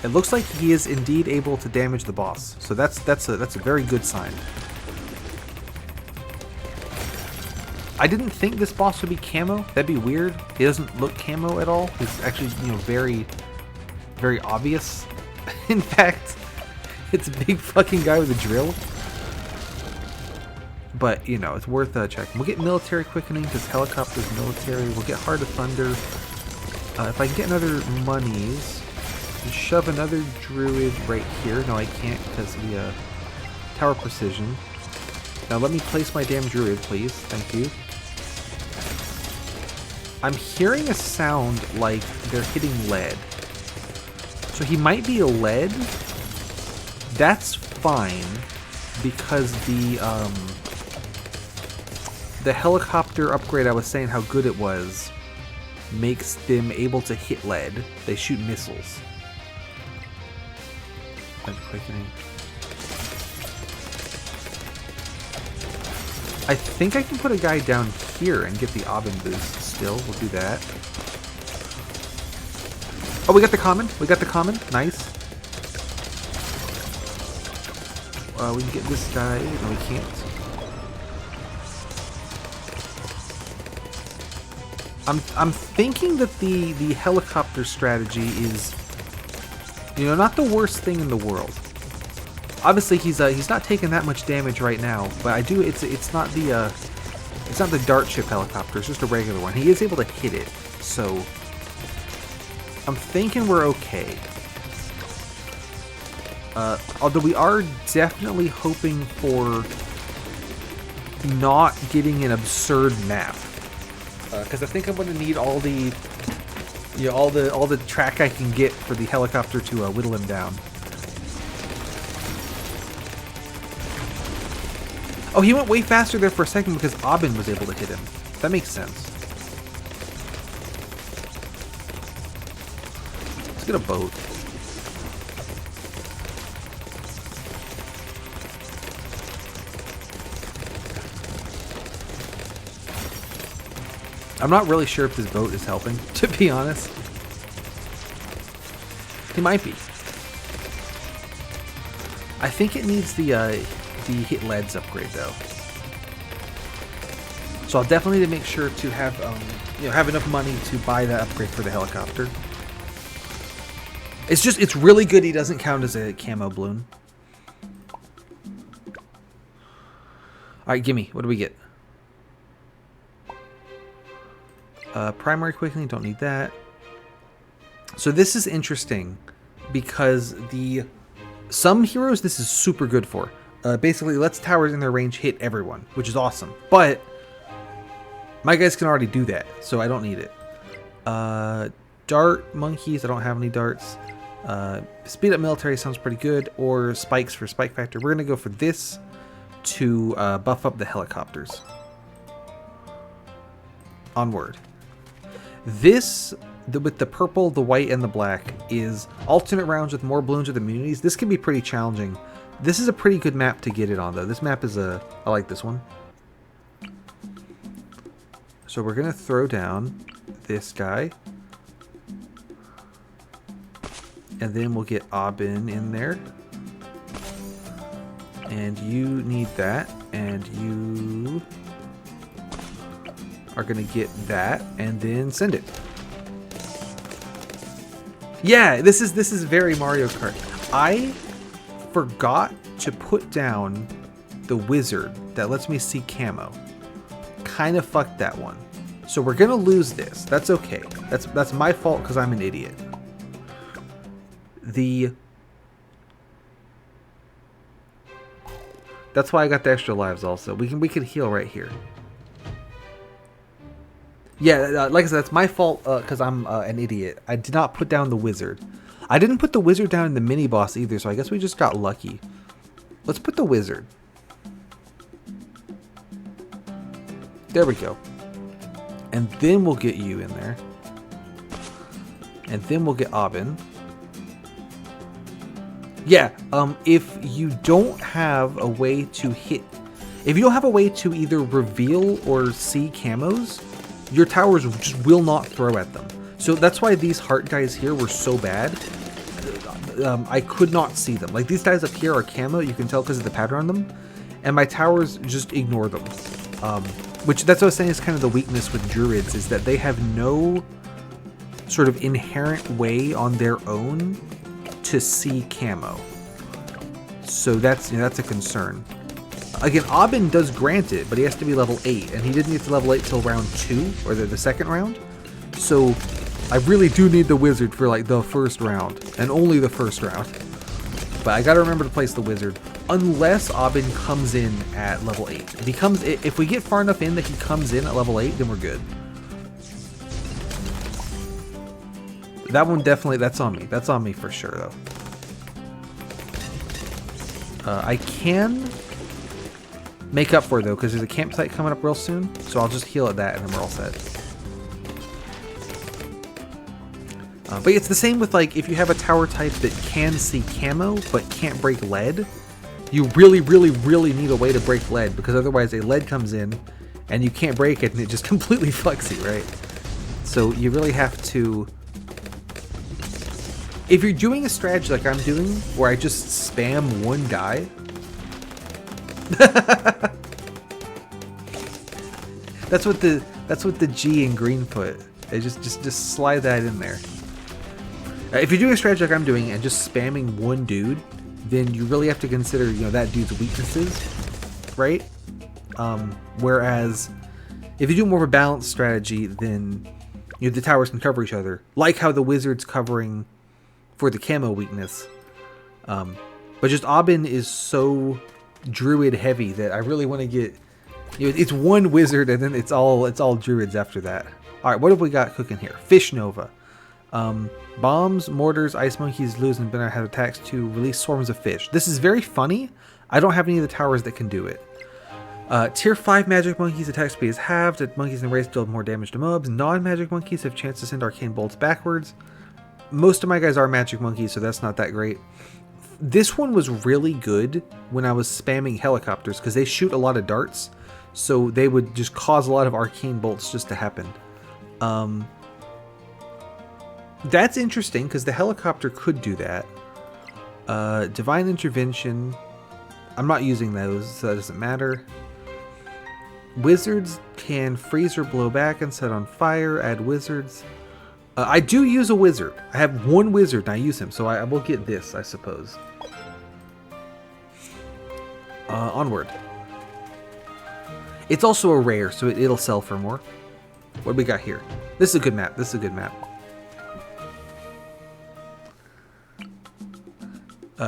It looks like he is indeed able to damage the boss, so that's a very good sign. I didn't think this boss would be camo. That'd be weird. He doesn't look camo at all. He's actually, you know, very, very obvious. In fact, it's a big fucking guy with a drill. But, you know, it's worth checking. We'll get military quickening because helicopter's military. We'll get Heart of Thunder. If I can get another monies, shove another druid right here. No, I can't because the tower precision. Now let me place my damn druid, please. Thank you. I'm hearing a sound like they're hitting lead. So he might be a lead. That's fine because the helicopter upgrade I was saying how good it was makes them able to hit lead. They shoot missiles. Quickening. I think I can put a guy down here and get the Aubin boost still. We'll do that. Oh, we got the common. We got the common. Nice. We can get this guy. No, we can't. I'm thinking that the helicopter strategy is, you know, not the worst thing in the world. Obviously, he's not taking that much damage right now, but I do. It's not the dart ship helicopter. It's just a regular one. He is able to hit it, so I'm thinking we're okay. Although we are definitely hoping for not getting an absurd map, because I think I'm going to need all the, you know, all the track I can get for the helicopter to whittle him down. Oh, he went way faster there for a second because Aubin was able to hit him. That makes sense. Let's get a boat. I'm not really sure if this boat is helping, to be honest. He might be. I think it needs the hit leads upgrade though. So I'll definitely need to make sure to have have enough money to buy that upgrade for the helicopter. It's really good he doesn't count as a camo balloon. Alright, gimme. What do we get? Primary quickening, don't need that. So this is interesting because some heroes this is super good for. Basically lets towers in their range hit everyone, which is awesome. But my guys can already do that, so I don't need it. Dart monkeys, I don't have any darts. Speed up military sounds pretty good, or spikes for spike factor. We're gonna go for this to buff up the helicopters. Onward. This, with the purple, the white, and the black, is alternate rounds with more balloons with immunities. This can be pretty challenging. This is a pretty good map to get it on, though. This map is I like this one. So we're gonna throw down this guy. And then we'll get Aubin in there. And you need that. And you are going to get that. And then send it. Yeah, this is very Mario Kart. I forgot to put down the wizard that lets me see camo. Kind of fucked that one. So we're going to lose this. That's okay. That's my fault because I'm an idiot. That's why I got the extra lives also. We can heal right here. Yeah, like I said, that's my fault because I'm an idiot. I did not put down the wizard. I didn't put the wizard down in the mini boss either, so I guess we just got lucky. Let's put the wizard. There we go. And then we'll get you in there. And then we'll get Aubin. Yeah, if you don't have a way to hit... If you don't have a way to either reveal or see camos, your towers just will not throw at them. So that's why these heart guys here were so bad. I could not see them. Like, these guys up here are camo, you can tell because of the pattern on them. And my towers just ignore them. Which, that's what I was saying is kind of the weakness with druids, is that they have no sort of inherent way on their own to see camo. So that's a concern. Again, Aubin does grant it, but he has to be level 8, and he didn't get to level 8 till round 2, or the second round. So I really do need the wizard for like the first round, and only the first round. But I gotta remember to place the wizard, unless Aubin comes in at level 8. If we get far enough in that he comes in at level 8, then we're good. That one definitely, that's on me. That's on me for sure, though. I can make up for it, though, because there's a campsite coming up real soon. So I'll just heal at that, and then we're all set. But it's the same with, like, if you have a tower type that can see camo, but can't break lead, you really, really, really need a way to break lead, because otherwise a lead comes in, and you can't break it, and it just completely fucks you, right? So you really have to... If you're doing a strategy like I'm doing, where I just spam one guy... that's what the G in green put. They just slide that in there. If you're doing a strategy like I'm doing and just spamming one dude, then you really have to consider, you know, that dude's weaknesses, right? Whereas if you do more of a balanced strategy, then you know, the towers can cover each other, like how the wizard's covering for the camo weakness. But just Aubin is so druid heavy that I really want to get, you know, it's one wizard and then it's all druids after that. All right, what have we got cooking here? Fish Nova. Bombs, mortars, ice monkeys, lose and Benner have attacks to release swarms of fish. This is very funny. I don't have any of the towers that can do it. Tier 5 magic monkeys attack speed is halved. Monkeys in the race deal more damage to mobs. Non-magic monkeys have chance to send arcane bolts backwards. Most of my guys are magic monkeys, so that's not that great. This one was really good when I was spamming helicopters because they shoot a lot of darts, so they would just cause a lot of arcane bolts just to happen. That's interesting because the helicopter could do that. Divine Intervention. I'm not using those, so that doesn't matter. Wizards can freeze or blow back and set on fire. Add wizards. I do use a wizard. I have one wizard and I use him, so I will get this, I suppose. Onward. It's also a rare, so it'll sell for more. What do we got here? This is a good map. This is a good map.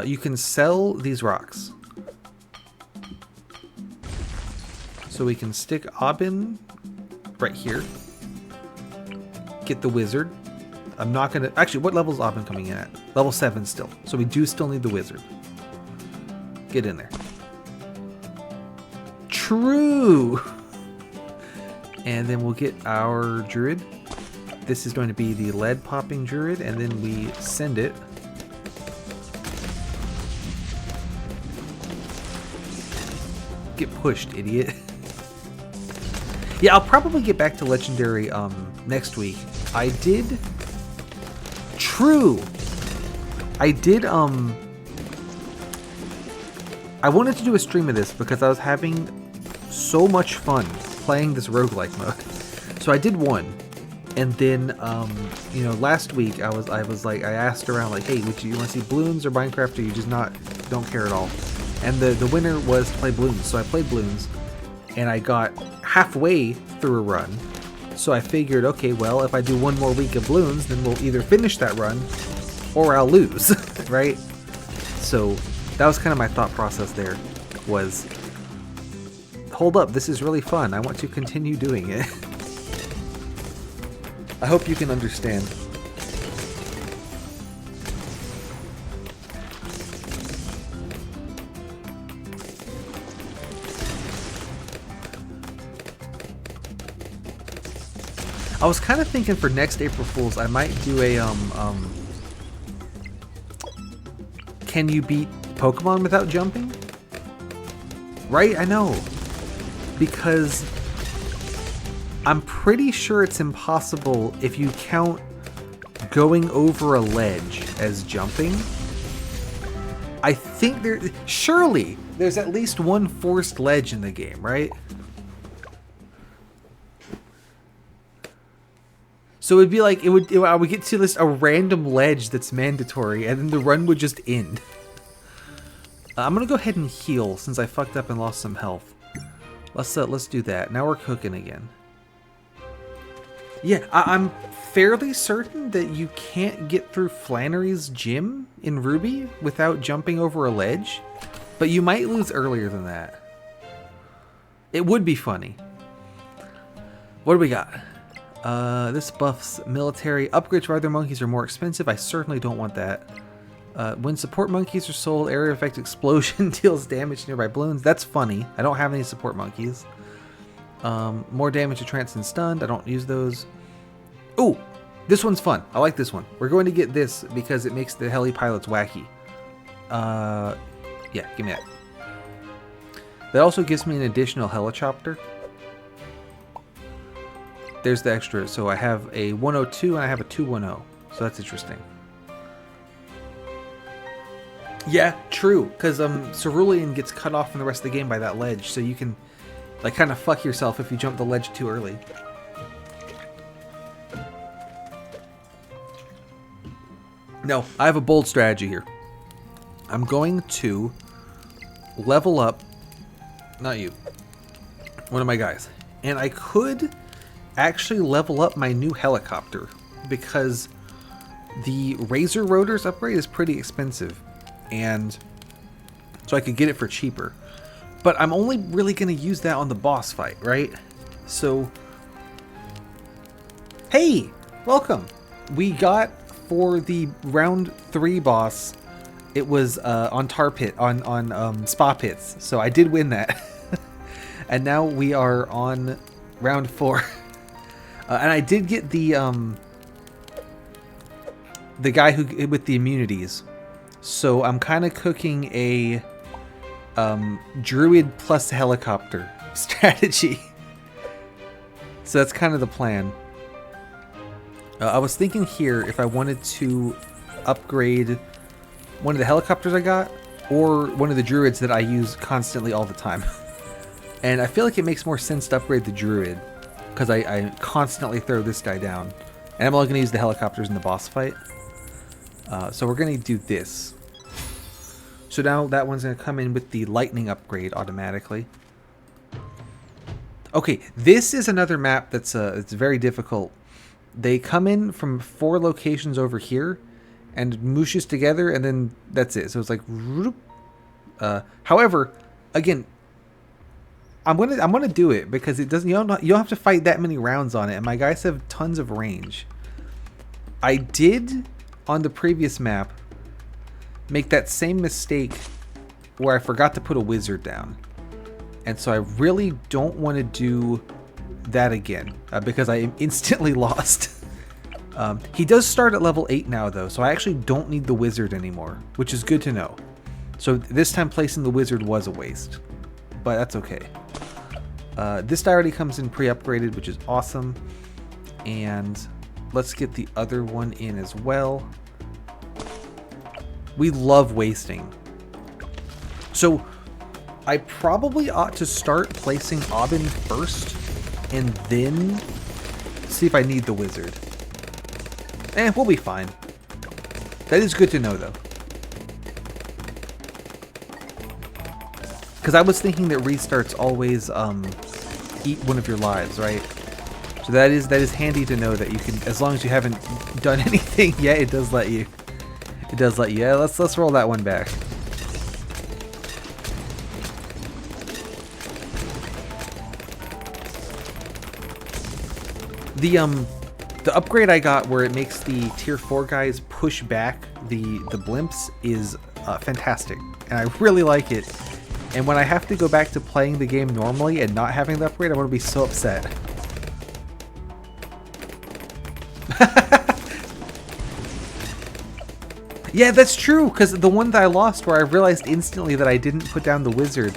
You can sell these rocks. So we can stick Aubin right here. Get the wizard. I'm not gonna... Actually, what level is Aubin coming in at? Level 7 still. So we do still need the wizard. Get in there. True! And then we'll get our druid. This is going to be the lead popping druid, and then we send it. Get pushed, idiot. Yeah, I'll probably get back to legendary next week. I did... True! I did, I wanted to do a stream of this because I was having so much fun playing this roguelike mode. So I did one. And then, you know, last week I was like, I asked around like, hey, would you want to see Bloons or Minecraft, or you just don't care at all? And the winner was to play Bloons. So I played Bloons and I got halfway through a run. So I figured, okay, well, if I do one more week of Bloons, then we'll either finish that run or I'll lose, right? So that was kind of my thought process there, was, hold up, this is really fun. I want to continue doing it. I hope you can understand. I was kind of thinking for next April Fool's, I might do a, can you beat Pokemon without jumping? Right? I know. Because I'm pretty sure it's impossible if you count going over a ledge as jumping. I think surely there's at least one forced ledge in the game, right? So it'd be like, I would get to a random ledge that's mandatory, and then the run would just end. I'm gonna go ahead and heal since I fucked up and lost some health. Let's do that. Now we're cooking again. Yeah, I'm fairly certain that you can't get through Flannery's gym in Ruby without jumping over a ledge, but you might lose earlier than that. It would be funny. What do we got? This buffs military. Upgrades for other monkeys are more expensive. I certainly don't want that. When support monkeys are sold, area effect explosion deals damage to nearby balloons. That's funny. I don't have any support monkeys. More damage to trance and stunned. I don't use those. Ooh, this one's fun. I like this one. We're going to get this because it makes the heli pilots wacky. Yeah, give me that. That also gives me an additional helichopter. There's the extra. So I have a 102 and I have a 210. So that's interesting. Yeah, true. Because Cerulean gets cut off from the rest of the game by that ledge. So you can like kind of fuck yourself if you jump the ledge too early. No, I have a bold strategy here. I'm going to level up, not you, one of my guys. And I could actually level up my new helicopter because the Razor Rotors upgrade is pretty expensive. And so I could get it for cheaper. But I'm only really going to use that on the boss fight, right? So, hey, welcome. We got for the round 3 boss, it was on Tar Pit, on Spa Pits. So I did win that. And now we are on round 4. And I did get the guy who with the immunities. So I'm kind of cooking a druid plus helicopter strategy. So that's kind of the plan. I was thinking here if I wanted to upgrade one of the helicopters I got or one of the druids that I use constantly all the time. And I feel like it makes more sense to upgrade the druid because I constantly throw this guy down And I'm only going to use the helicopters in the boss fight. So we're going to do this. So now that one's going to come in with the lightning upgrade automatically. Okay, this is another map that's it's very difficult. They come in from 4 locations over here and mooshes together, and then that's it. So it's like, however, again, I'm gonna do it because it doesn't. You don't have to fight that many rounds on it, and my guys have tons of range. I did on the previous map make that same mistake where I forgot to put a wizard down, and so I really don't want to do that again because I instantly lost. He does start at level 8 now though, so I actually don't need the wizard anymore, which is good to know. So this time placing the wizard was a waste, but that's okay. This die already comes in pre-upgraded, which is awesome. And let's get the other one in as well. We love wasting. So I probably ought to start placing Aubin first and then see if I need the wizard. We'll be fine. That is good to know though. Because I was thinking that restarts always eat one of your lives, right? So that is handy to know that you can, as long as you haven't done anything yet, it does let you. It does let you. Yeah, let's roll that one back. The upgrade I got where it makes the tier 4 guys push back the blimps is fantastic, and I really like it. And when I have to go back to playing the game normally and not having the upgrade, I'm going to be so upset. Yeah, that's true, because the one that I lost where I realized instantly that I didn't put down the wizard,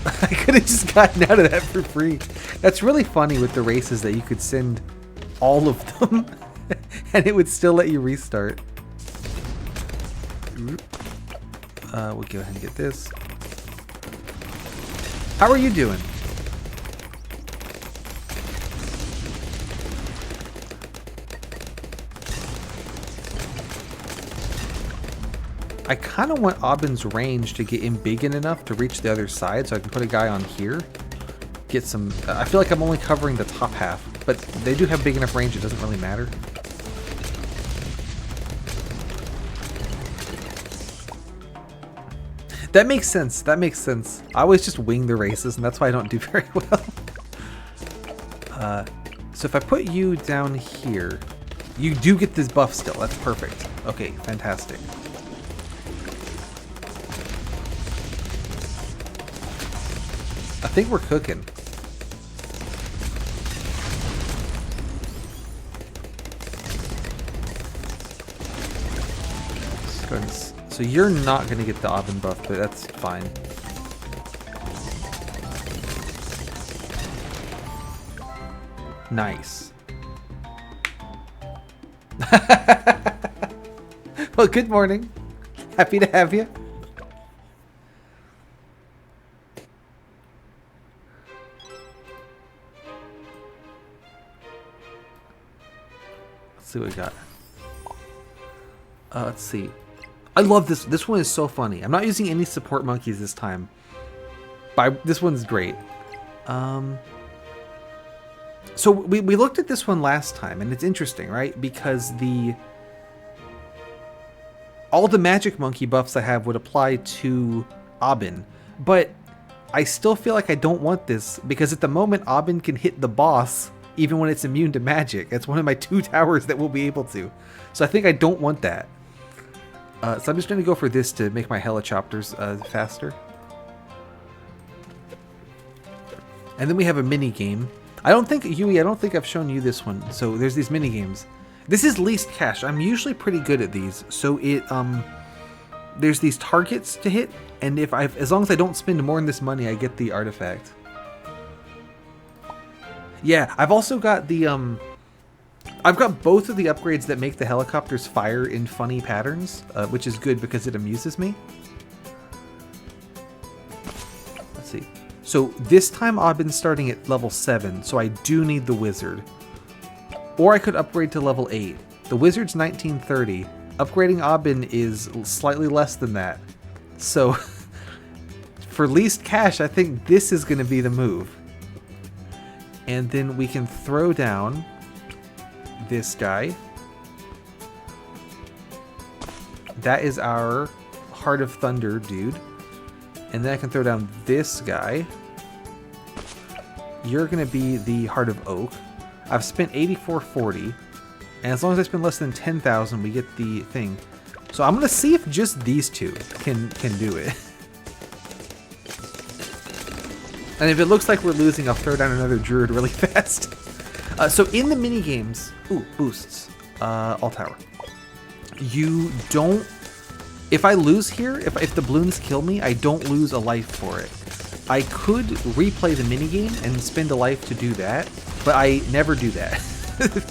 I could have just gotten out of that for free. That's really funny with the races that you could send all of them and it would still let you restart. We'll go ahead and get this. How are you doing? I kind of want Aubin's range to get in big enough to reach the other side so I can put a guy on here. Get some... I feel like I'm only covering the top half, but they do have big enough range it doesn't really matter. That makes sense. That makes sense. I always just wing the races, and that's why I don't do very well. So if I put you down here, you do get this buff still. That's perfect. Okay, fantastic. I think we're cooking. So you're not going to get the Aubin buff, but that's fine. Nice. Well, good morning. Happy to have you. Let's see what we got. Let's see. I love this. This one is so funny. I'm not using any support monkeys this time. But this one's great. So we looked at this one last time, and it's interesting, right? Because all the magic monkey buffs I have would apply to Aubin, but I still feel like I don't want this because at the moment Aubin can hit the boss even when it's immune to magic. It's one of my 2 towers that will be able to. So I think I don't want that. So I'm just going to go for this to make my helicopters faster. And then we have a mini game. I don't think I've shown you this one. So there's these mini games. This is least cash. I'm usually pretty good at these. So there's these targets to hit, and as long as I don't spend more than this money, I get the artifact. Yeah, I've also got I've got both of the upgrades that make the helicopters fire in funny patterns, which is good because it amuses me. Let's see. So this time Aubin's starting at level 7, so I do need the wizard. Or I could upgrade to level 8. The wizard's 1930. Upgrading Abin is slightly less than that. So, for least cash, I think this is going to be the move. And then we can throw down this guy. That is our Heart of Thunder dude. And then I can throw down this guy. You're going to be the Heart of Oak. I've spent 8440. And as long as I spend less than 10,000, we get the thing. So I'm going to see if just these two can do it. And if it looks like we're losing, I'll throw down another druid really fast. So in the mini games, ooh, boosts, all tower. You don't. If I lose here, if the balloons kill me, I don't lose a life for it. I could replay the mini game and spend a life to do that, but I never do that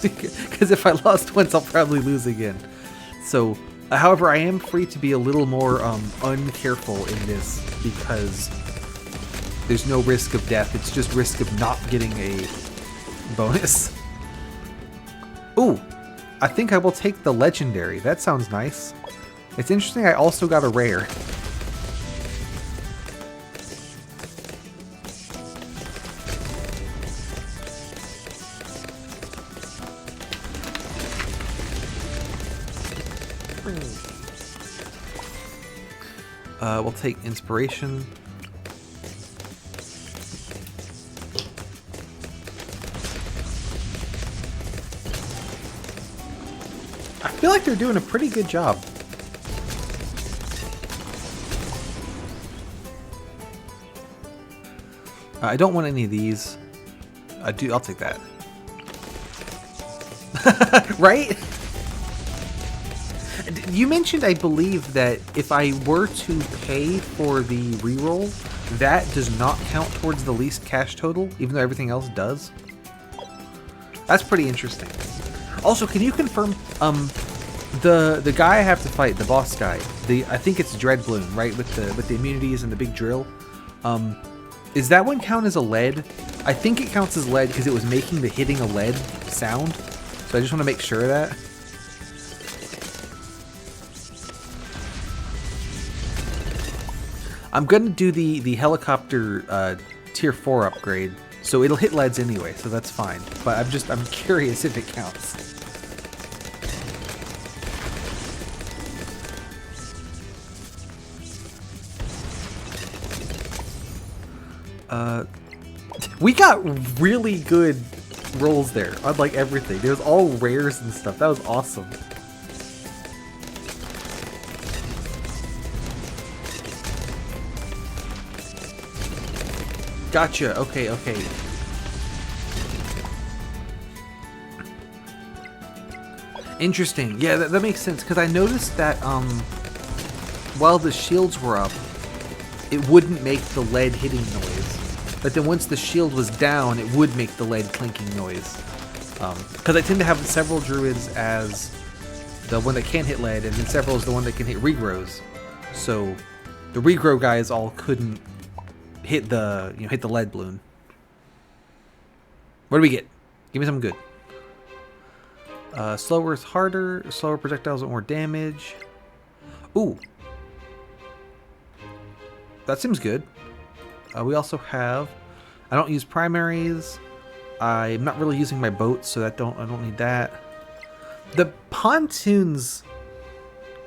because if I lost once, I'll probably lose again. So, however, I am free to be a little more uncareful in this because there's no risk of death. It's just risk of not getting a bonus. Ooh, I think I will take the legendary. That sounds nice. It's interesting I also got a rare. We'll take inspiration. I feel like they're doing a pretty good job. I don't want any of these. I'll take that. Right? You mentioned, I believe, that if I were to pay for the reroll, that does not count towards the least cash total, even though everything else does. That's pretty interesting. Also, can you confirm the guy I have to fight, the boss guy? I think it's Dreadbloom, right, with the immunities and the big drill. Is that one count as a lead? I think it counts as lead because it was making the hitting a lead sound. So I just want to make sure of that. I'm going to do the helicopter tier 4 upgrade. So it'll hit leads anyway, so that's fine. But I'm curious if it counts. We got really good rolls there, unlike everything. There's all rares and stuff. That was awesome. Gotcha. Okay, okay. Interesting. Yeah, that makes sense, because I noticed that while the shields were up, it wouldn't make the lead hitting noise. But then once the shield was down, it would make the lead clinking noise. Because I tend to have several druids as the one that can't hit lead, and then several as the one that can hit regrows. So the regrow guys all couldn't hit the hit the lead balloon. What do we get? Give me something good. Slower is harder. Slower projectiles with more damage. Ooh. That seems good. We also have... I don't use primaries. I'm not really using my boats, so I don't need that. The pontoons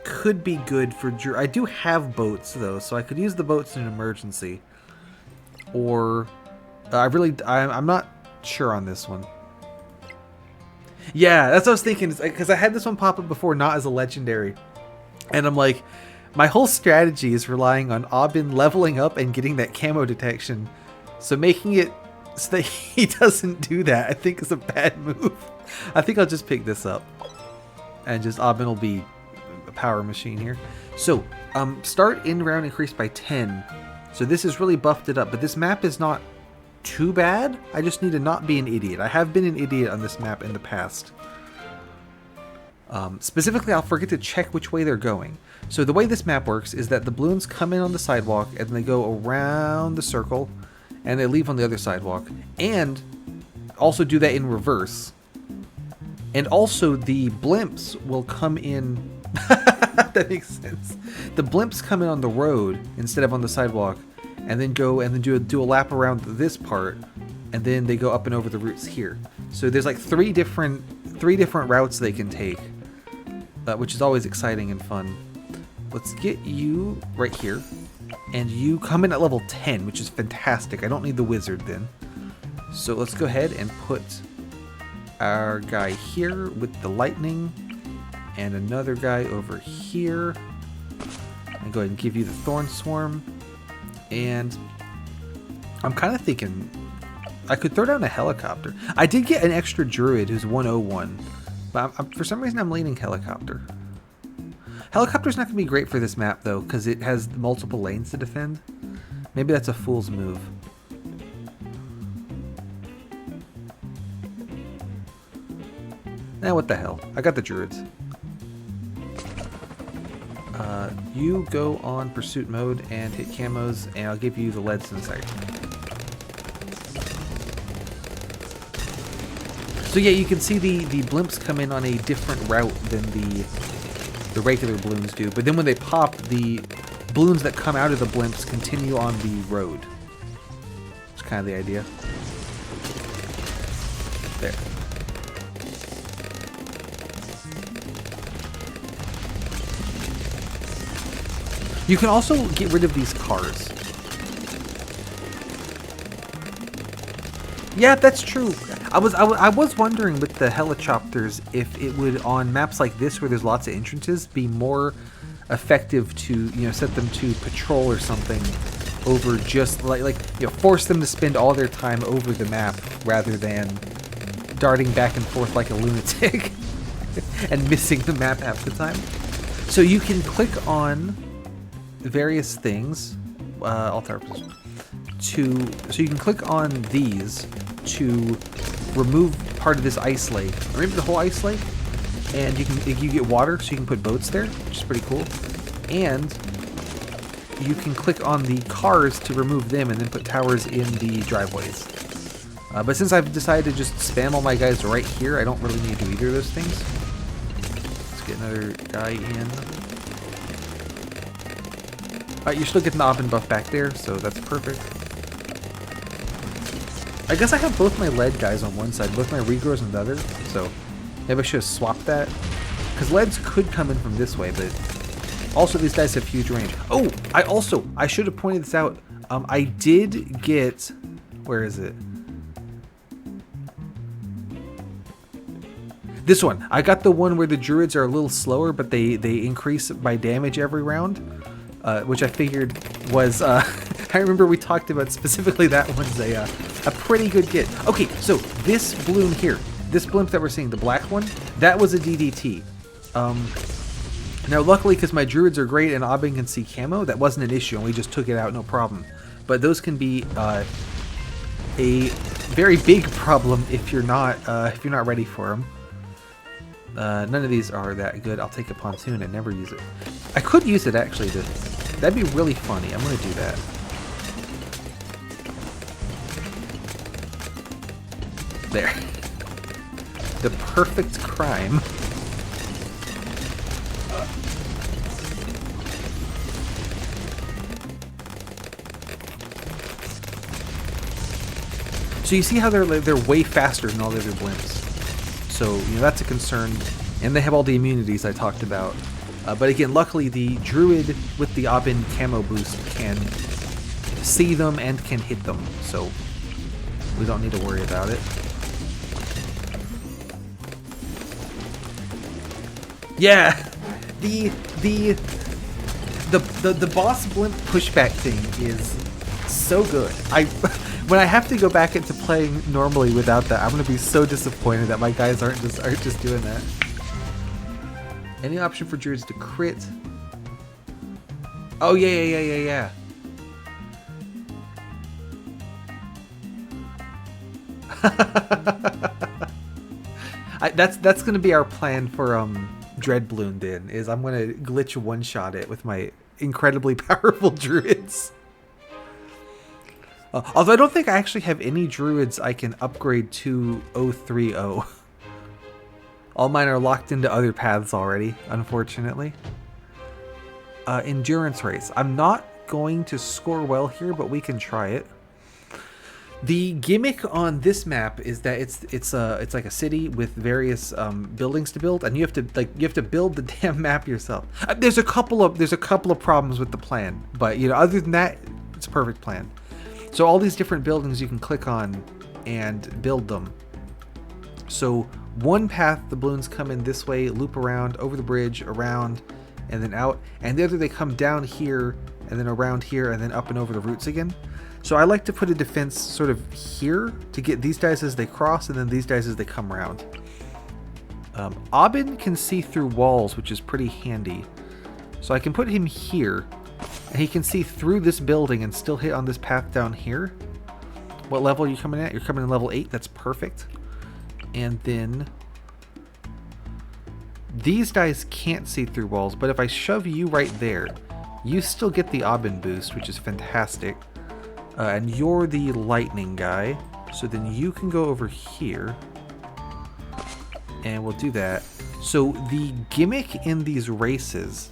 could be good for... I do have boats, though, so I could use the boats in an emergency. Or... I'm not sure on this one. Yeah, that's what I was thinking. Because I had this one pop up before, not as a legendary. And I'm like... My whole strategy is relying on Abin leveling up and getting that camo detection. So making it so that he doesn't do that, I think, is a bad move. I think I'll just pick this up. And just Abin will be a power machine here. So, start in round increased by 10. So this has really buffed it up. But this map is not too bad. I just need to not be an idiot. I have been an idiot on this map in the past. Specifically, I'll forget to check which way they're going. So the way this map works is that the balloons come in on the sidewalk and they go around the circle and they leave on the other sidewalk. And also do that in reverse. And also the blimps will come in. That makes sense. The blimps come in on the road instead of on the sidewalk, and then do a lap around this part, and then they go up and over the routes here. So there's like three different routes they can take, which is always exciting and fun. Let's get you right here, and you come in at level 10, which is fantastic. I don't need the wizard then. So let's go ahead and put our guy here with the lightning, and another guy over here. And go ahead and give you the thorn swarm. And I'm kind of thinking I could throw down a helicopter. I did get an extra druid who's 101, but for some reason I'm leaning helicopter. Helicopter's not going to be great for this map though, because it has multiple lanes to defend. Maybe that's a fool's move. What the hell? I got the druids. You go on pursuit mode and hit camos, and I'll give you the leads in a second. So yeah, you can see the blimps come in on a different route than the regular balloons do, but then when they pop, the balloons that come out of the blimps continue on the road. That's kind of the idea. There. You can also get rid of these cars. Yeah, that's true. I was wondering with the helicopters if it would, on maps like this where there's lots of entrances, be more effective to, set them to patrol or something over just force them to spend all their time over the map rather than darting back and forth like a lunatic and missing the map half the time. So you can click on various things, altar position, so you can click on these to remove part of this ice lake, or maybe the whole ice lake, and you get water, so you can put boats there, which is pretty cool. And you can click on the cars to remove them, and then put towers in the driveways. But since I've decided to just spam all my guys right here, I don't really need to do either of those things. Let's get another guy in. You're still getting the Oppen buff back there, so that's perfect. I guess I have both my lead guys on one side, both my regrowers on the other, so maybe I should have swapped that. Because leads could come in from this way, but also these guys have huge range. Oh, I should have pointed this out. I did get, where is it? This one. I got the one where the druids are a little slower, but they increase by damage every round. Which I figured was, I remember we talked about specifically that one's a pretty good get. Okay, so this balloon here, this blimp that we're seeing, the black one, that was a DDT. Now luckily, because my druids are great and Obbin can see camo, that wasn't an issue and we just took it out, no problem. But those can be a very big problem if you're not ready for them. None of these are that good. I'll take a pontoon and never use it. I could use it actually. That'd be really funny. I'm gonna do that. There. The perfect crime. So you see how they're way faster than all the other blimps. So, that's a concern. And they have all the immunities I talked about. But again, luckily the druid with the Obbin camo boost can see them and can hit them. So we don't need to worry about it. Yeah! The boss blimp pushback thing is so good. When I have to go back into playing normally without that, I'm gonna be so disappointed that my guys aren't just doing that. Any option for druids to crit? Oh yeah. That's gonna be our plan for Dread Balloon then, is I'm gonna glitch one-shot it with my incredibly powerful druids. Although I don't think I actually have any druids I can upgrade to 030. All mine are locked into other paths already, unfortunately. Endurance race. I'm not going to score well here, but we can try it. The gimmick on this map is that it's like a city with various buildings to build, and you have to build the damn map yourself. There's a couple of problems with the plan, but you know, other than that, it's a perfect plan. So all these different buildings you can click on and build them. So one path, the balloons come in this way, loop around, over the bridge, around, and then out. And the other, they come down here, and then around here, and then up and over the roots again. So I like to put a defense sort of here to get these guys as they cross, and then these guys as they come around. Aubin can see through walls, which is pretty handy. So I can put him here, and he can see through this building and still hit on this path down here. What level are you coming at? You're coming in level 8. That's perfect. And then these guys can't see through walls, but if I shove you right there, you still get the Aubin boost, which is fantastic. And you're the lightning guy, so then you can go over here, and we'll do that. So the gimmick in these races,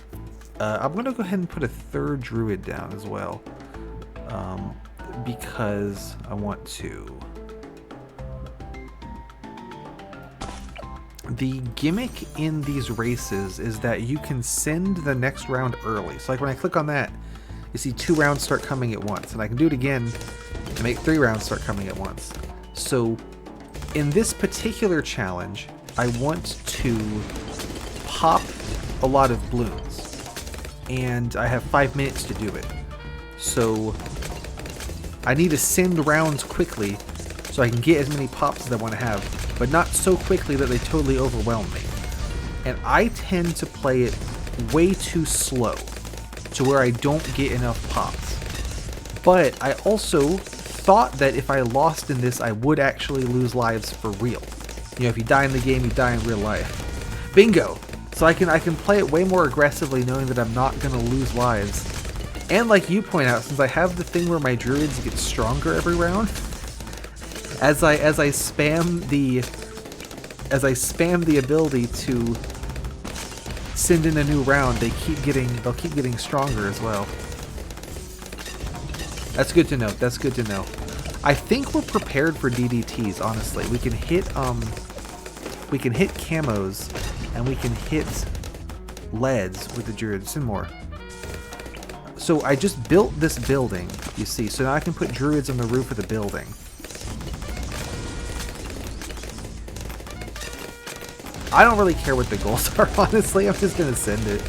I'm going to go ahead and put a third druid down as well, because I want to. The gimmick in these races is that you can send the next round early. So like when I click on that, you see 2 rounds start coming at once, and I can do it again and make 3 rounds start coming at once. So in this particular challenge, I want to pop a lot of balloons, and I have 5 minutes to do it. So I need to send rounds quickly so I can get as many pops as I want to have, but not so quickly that they totally overwhelm me. And I tend to play it way too slow, to where I don't get enough pops. But I also thought that if I lost in this, I would actually lose lives for real. You know, if you die in the game, you die in real life. Bingo! So I can play it way more aggressively, knowing that I'm not gonna lose lives. And like you point out, since I have the thing where my druids get stronger every round, as I spam the ability to send in a new round, they'll keep getting stronger as well. That's good to know. That's good to know. I think we're prepared for DDTs, honestly. We can hit camos, and we can hit leads with the druids and more. So I just built this building, you see, so now I can put druids on the roof of the building. I don't really care what the goals are, honestly. I'm just going to send it.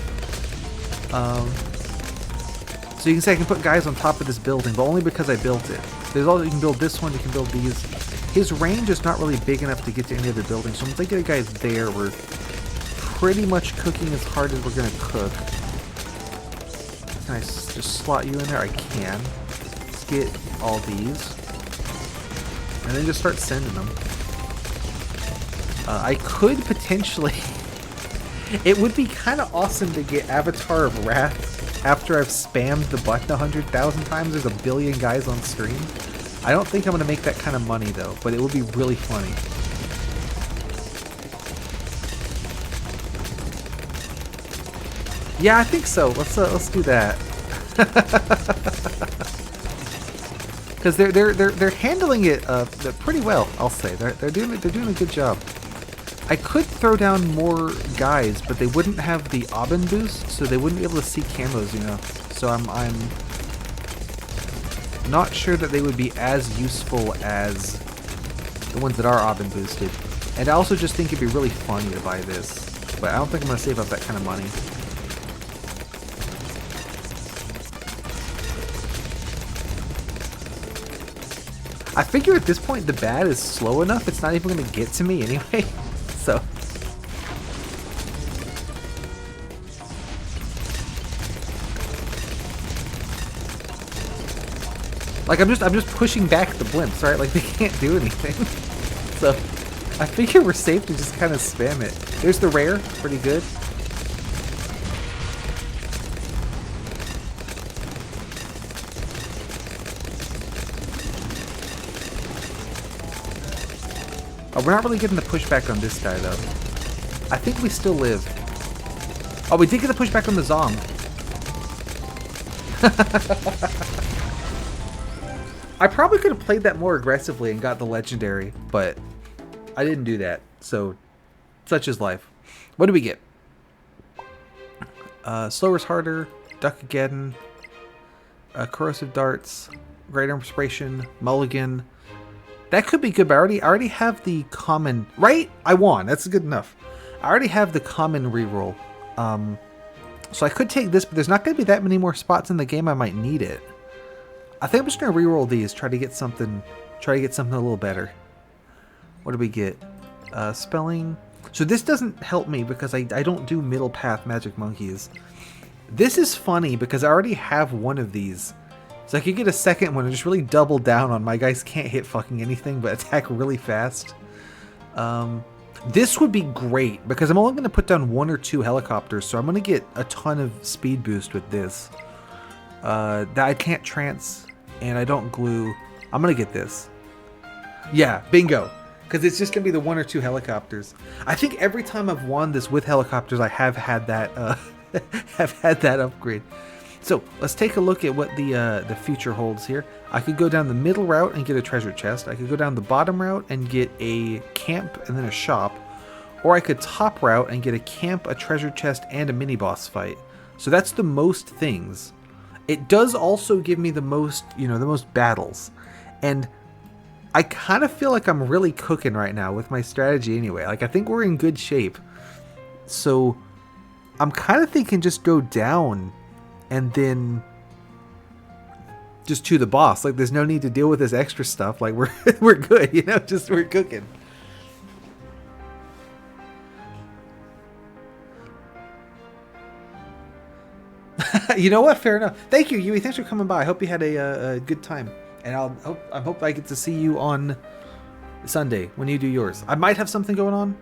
So you can say I can put guys on top of this building, but only because I built it. There's also, you can build this one, you can build these. His range is not really big enough to get to any other building, so I'm thinking the guys there, we're pretty much cooking as hard as we're going to cook. Can I just slot you in there? I can. Let's get all these. And then just start sending them. I could potentially... It would be kind of awesome to get Avatar of Wrath after I've spammed the button 100,000 times. There's a billion guys on stream. I don't think I'm going to make that kind of money, though, but it would be really funny. Yeah, I think so. Let's do that. Because they're handling it pretty well, I'll say. They're doing a good job. I could throw down more guys, but they wouldn't have the Aubin boost, so they wouldn't be able to see camos, you know. So I'm not sure that they would be as useful as the ones that are Aubin boosted. And I also just think it'd be really funny to buy this, but I don't think I'm gonna save up that kind of money. I figure at this point the bat is slow enough, it's not even gonna get to me anyway. So like I'm just pushing back the blimps, right? Like they can't do anything. So I figure we're safe to just kind of spam it. There's the rare, pretty good. Oh, we're not really getting the pushback on this guy though. I think we still live. Oh, we did get a pushback on the Zom. I probably could have played that more aggressively and got the legendary, but I didn't do that. So, such is life. What do we get? Slower's Harder, Duck-Ageddon, Corrosive Darts, Great Inspiration, Mulligan. That could be good, but I already have the common... Right? I won. That's good enough. I already have the common reroll. So I could take this, but there's not going to be that many more spots in the game I might need it. I think I'm just going to reroll these, try to get something a little better. What do we get? Spelling. So this doesn't help me because I don't do middle path magic monkeys. This is funny because I already have one of these. So I could get a second one and just really double down on my guys can't hit fucking anything but attack really fast. This would be great because I'm only going to put down 1 or 2 helicopters, so I'm going to get a ton of speed boost with this. That I can't trance and I don't glue. I'm going to get this. Yeah, bingo. Because it's just going to be the 1 or 2 helicopters. I think every time I've won this with helicopters, I have had that upgrade. So let's take a look at what the future holds here. I could go down the middle route and get a treasure chest. I could go down the bottom route and get a camp and then a shop. Or I could top route and get a camp, a treasure chest, and a mini boss fight. So that's the most things. It does also give me the most, the most battles. And I kind of feel like I'm really cooking right now with my strategy anyway. Like, I think we're in good shape. So I'm kind of thinking just go down and then just to the boss. Like, there's no need to deal with this extra stuff. Like, we're good, just we're cooking. You know what? Fair enough. Thank you, Yui. Thanks for coming by. I hope you had a good time. And I hope I get to see you on Sunday when you do yours. I might have something going on,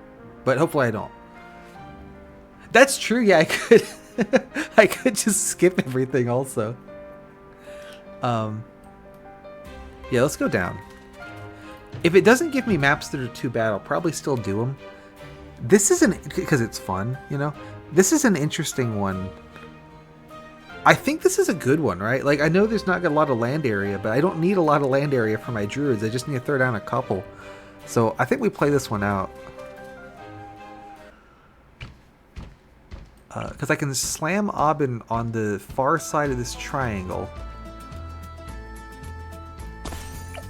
but hopefully I don't. That's true. Yeah, I could. I could just skip everything also. Yeah, let's go down. If it doesn't give me maps that are too bad, I'll probably still do them. This isn't because it's fun, This is an interesting one. I think this is a good one, right? Like, I know there's not a lot of land area, but I don't need a lot of land area for my druids. I just need to throw down a couple. So I think we play this one out. Because I can slam Aubin on the far side of this triangle.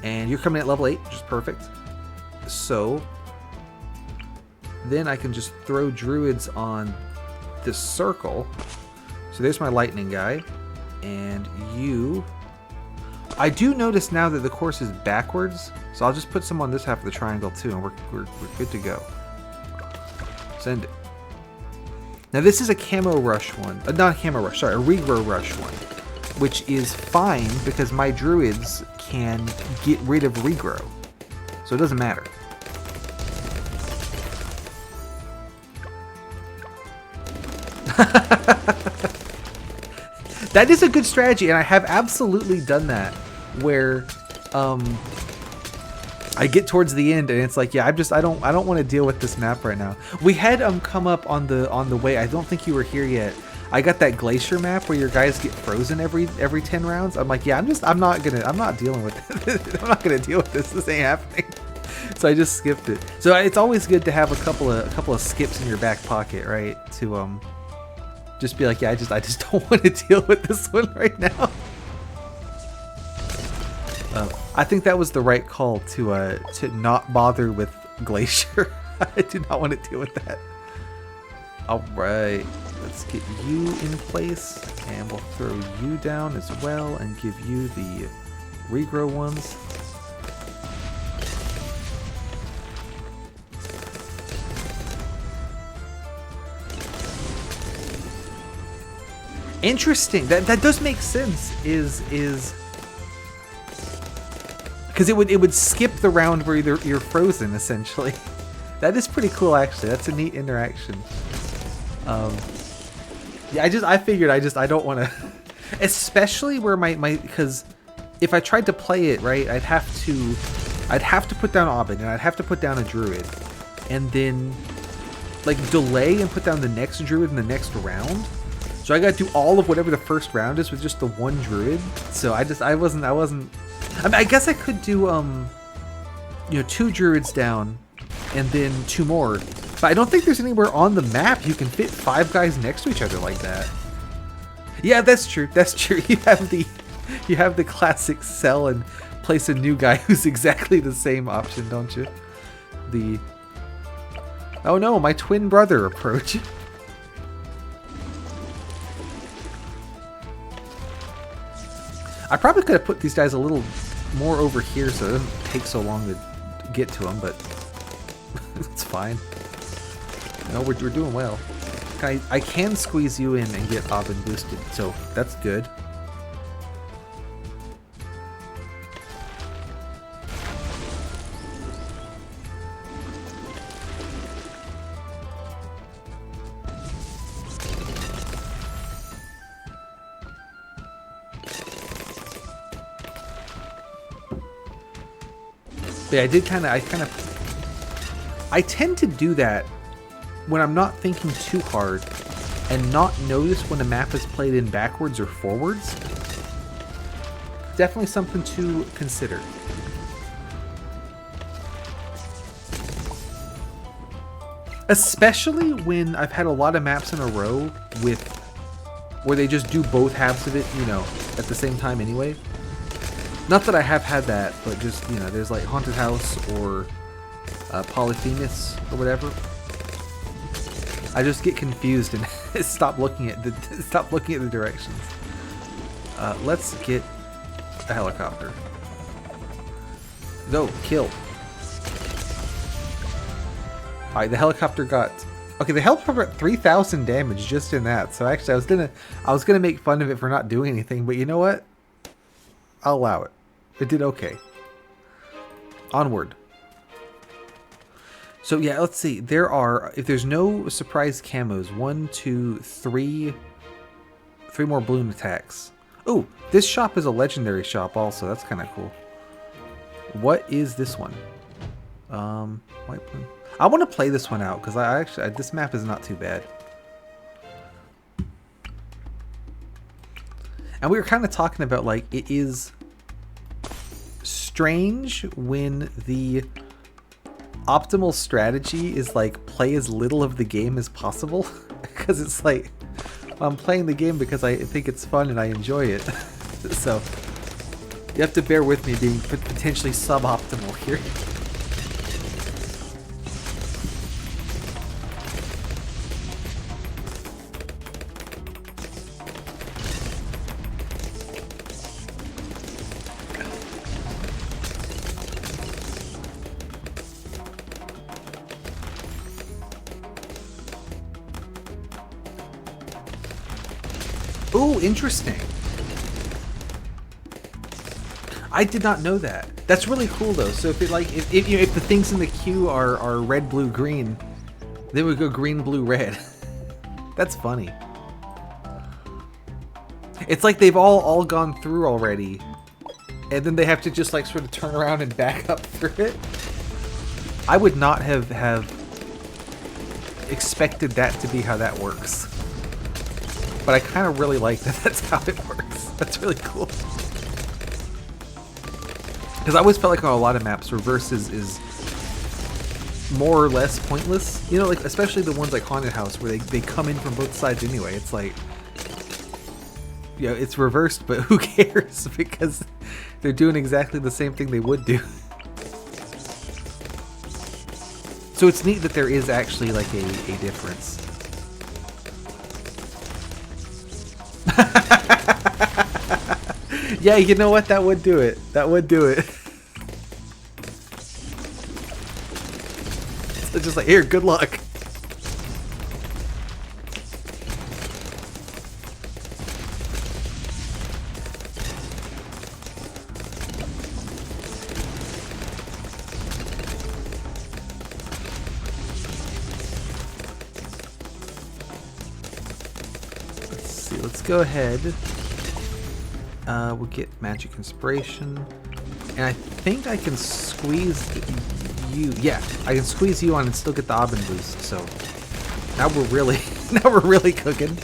And you're coming at level 8, which is perfect. So then I can just throw druids on this circle. So there's my lightning guy. And you... I do notice now that the course is backwards. So I'll just put some on this half of the triangle too. And we're good to go. Send it. Now this is a camo rush one. Not a camo rush, sorry. A regrow rush one. Which is fine because my druids can get rid of regrow. So it doesn't matter. That is a good strategy, and I have absolutely done that where I get towards the end and it's like, yeah, I don't want to deal with this map right now. We had come up on the way. I don't think you were here yet. I got that glacier map where your guys get frozen every 10 rounds. I'm like, yeah, I'm not dealing with it. I'm not gonna deal with this. This ain't happening. So I just skipped it. So it's always good to have a couple of skips in your back pocket, right? To just be like, yeah, I just don't want to deal with this one right now. I think that was the right call to not bother with glacier. I do not want to deal with that. All right, let's get you in place, and we'll throw you down as well, and give you the regrow ones. Interesting. That does make sense. Is because it would skip the round where you're frozen essentially. That is pretty cool actually. That's a neat interaction. Yeah, I figured I don't want to, especially where my because if I tried to play it right, I'd have to put down Aubin and I'd have to put down a druid, and then like delay and put down the next druid in the next round. So I gotta do all of whatever the first round is with just the one druid. So I wasn't. I mean, I guess I could do you know, 2 druids down and then 2 more. But I don't think there's anywhere on the map you can fit 5 guys next to each other like that. Yeah, that's true. That's true. You have the classic sell and place a new guy who's exactly the same option, don't you? The oh no, my twin brother approach. I probably could have put these guys a little more over here so it doesn't take so long to get to them, but it's fine. No, we're doing well. I can squeeze you in and get Aubin boosted, so that's good. Yeah, I tend to do that when I'm not thinking too hard and not notice when a map is played in backwards or forwards. Definitely something to consider. Especially when I've had a lot of maps in a row where they just do both halves of it, you know, at the same time anyway. Not that I have had that, but just, you know, there's like Haunted House or Polyphemus or whatever. I just get confused and stop looking at the directions. Let's get a helicopter. No, kill. Alright, the helicopter got... Okay, the helicopter got 3,000 damage just in that. So actually, I was gonna make fun of it for not doing anything, but you know what? I'll allow it. It did okay. Onward. So yeah, let's see. There are, if there's no surprise camos, 1, 2, 3 more balloon attacks. Oh, this shop is a legendary shop also. That's kind of cool. What is this one? White balloon. I want to play this one out because this map is not too bad. And we were kind of talking about, like, it is strange when the optimal strategy is like play as little of the game as possible, because it's like I'm playing the game because I think it's fun and I enjoy it. So you have to bear with me being potentially suboptimal here. Ooh, interesting. I did not know that. That's really cool though. So if it like if the things in the queue are red, blue, green, they would go green, blue, red. That's funny. It's like they've all gone through already, and then they have to just like sort of turn around and back up through it. I would not have expected that to be how that works. But I kind of really like that that's how it works. That's really cool. Because I always felt like on a lot of maps, reverse is more or less pointless. You know, like especially the ones like Haunted House where they come in from both sides anyway. It's like, you know, it's reversed, but who cares? Because they're doing exactly the same thing they would do. So it's neat that there is actually like a difference. Yeah, you know what? That would do it. That would do it. So just like, here, good luck. Let's see. Let's go ahead. We'll get Magic Inspiration. And I think I can squeeze you. Yeah, I can squeeze you on and still get the Aubin boost, so Now we're really, now we're really cooking.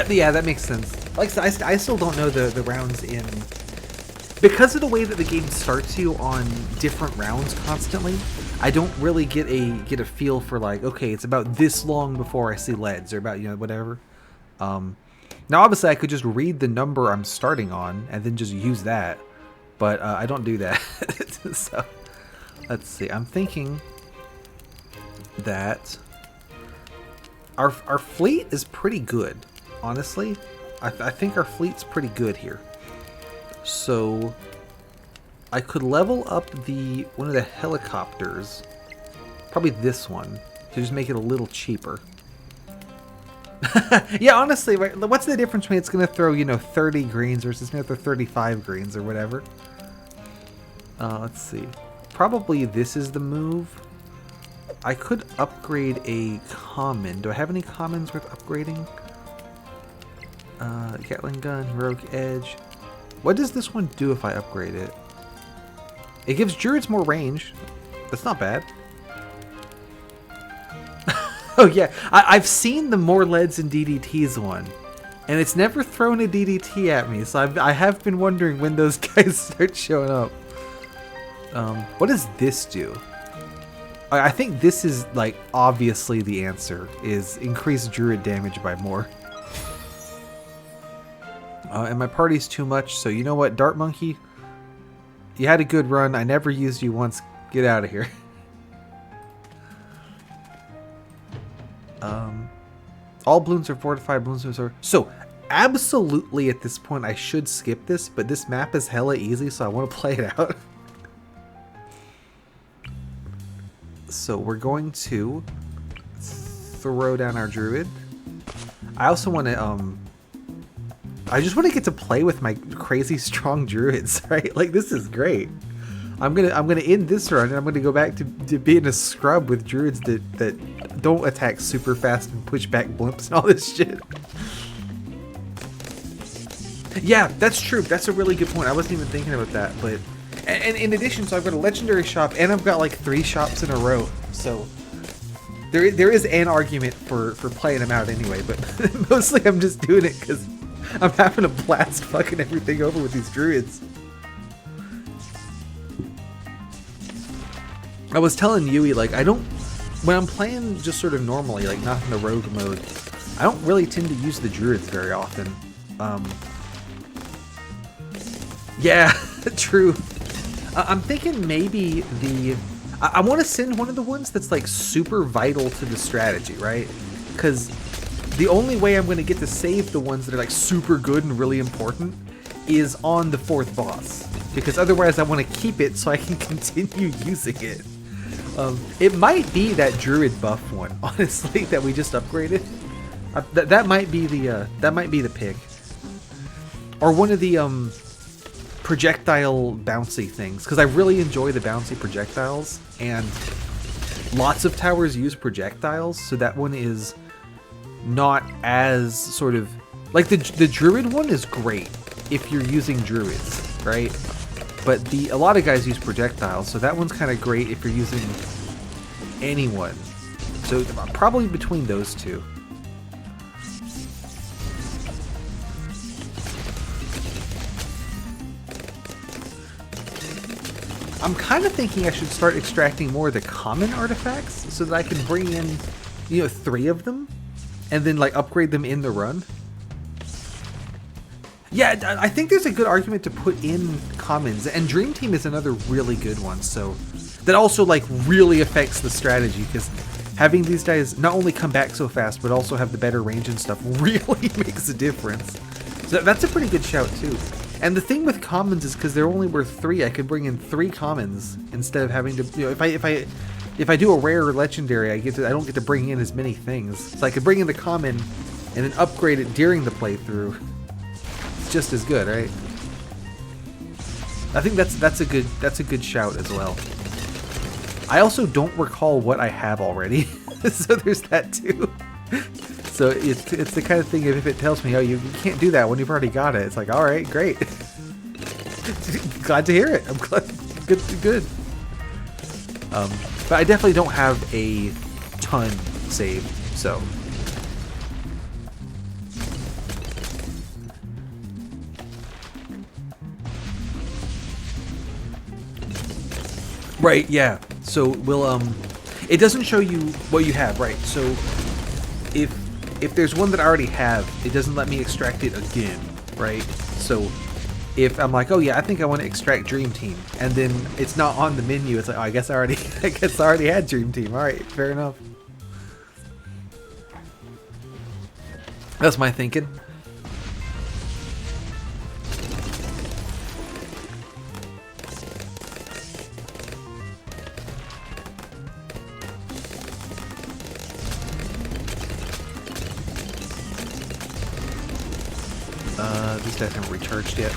Yeah, that makes sense. Like I said, I still don't know the rounds in, because of the way that the game starts you on different rounds constantly. I don't really get a feel for like, okay, it's about this long before I see leads, or about, you know, whatever. Now obviously I could just read the number I'm starting on and then just use that, but I don't do that. So let's see. I'm thinking that our fleet is pretty good. Honestly, I think our fleet's pretty good here. So I could level up one of the helicopters, probably this one, to just make it a little cheaper. Yeah, honestly, right? What's the difference between it's going to throw, you know, 30 greens versus it's going to throw 35 greens or whatever? Let's see. Probably this is the move. I could upgrade a common. Do I have any commons worth upgrading? Gatling gun, Rogue Edge. What does this one do if I upgrade it? It gives Druids more range. That's not bad. Oh yeah, I've seen the more leads and DDTs one, and it's never thrown a DDT at me, so I have been wondering when those guys start showing up. What does this do? I think this is like obviously the answer, is increase Druid damage by more. And my party's too much, so you know what, Dart Monkey? You had a good run. I never used you once. Get out of here. All balloons are fortified. Balloons are... So, absolutely at this point I should skip this, but this map is hella easy, so I want to play it out. So we're going to throw down our Druid. I also want to... I just want to get to play with my crazy strong Druids, right? Like, this is great. I'm gonna end this run, and I'm gonna go back to being a scrub with Druids that don't attack super fast and push back blimps and all this shit. Yeah, that's true. That's a really good point. I wasn't even thinking about that. But and in addition, so I've got a legendary shop, and I've got like 3 shops in a row. So there is an argument for playing them out anyway. But mostly I'm just doing it because I'm having a blast fucking everything over with these Druids. I was telling Yui, like, when I'm playing just sort of normally, like not in the rogue mode, I don't really tend to use the Druids very often. Yeah, true. I'm thinking maybe I want to send one of the ones that's like super vital to the strategy, right? Because the only way I'm going to get to save the ones that are like super good and really important is on the 4th boss. Because otherwise I want to keep it so I can continue using it. It might be that Druid buff one, honestly, that we just upgraded. That might be the pick. Or one of the projectile bouncy things, because I really enjoy the bouncy projectiles, and lots of towers use projectiles, so that one is not as sort of like the Druid one is great if you're using Druids, right? But a lot of guys use projectiles, so that one's kind of great if you're using anyone. So probably between those two. I'm kind of thinking I should start extracting more of the common artifacts so that I can bring in, you know, 3 of them and then like upgrade them in the run. Yeah, I think there's a good argument to put in commons, and Dream Team is another really good one, so that also like really affects the strategy, because having these guys not only come back so fast but also have the better range and stuff really makes a difference. So that's a pretty good shout too. And the thing with commons is because they're only worth 3, I could bring in 3 commons instead of having to, you know, if I do a rare or legendary, I don't get to bring in as many things. So I could bring in the common and then upgrade it during the playthrough. It's just as good, right? I think that's a good shout as well. I also don't recall what I have already, so there's that too. So it's the kind of thing, if it tells me, oh, you can't do that when you've already got it, it's like, all right, great. glad to hear it. I'm glad. Good, good. But I definitely don't have a ton saved, so. Right, yeah. So we'll it doesn't show you what you have, right? So if there's one that I already have, it doesn't let me extract it again, right? So if I'm like, oh yeah, I think I want to extract Dream Team, and then it's not on the menu, it's like, oh, I guess I already had Dream Team. All right, fair enough. That's my thinking. These guys haven't recharged yet.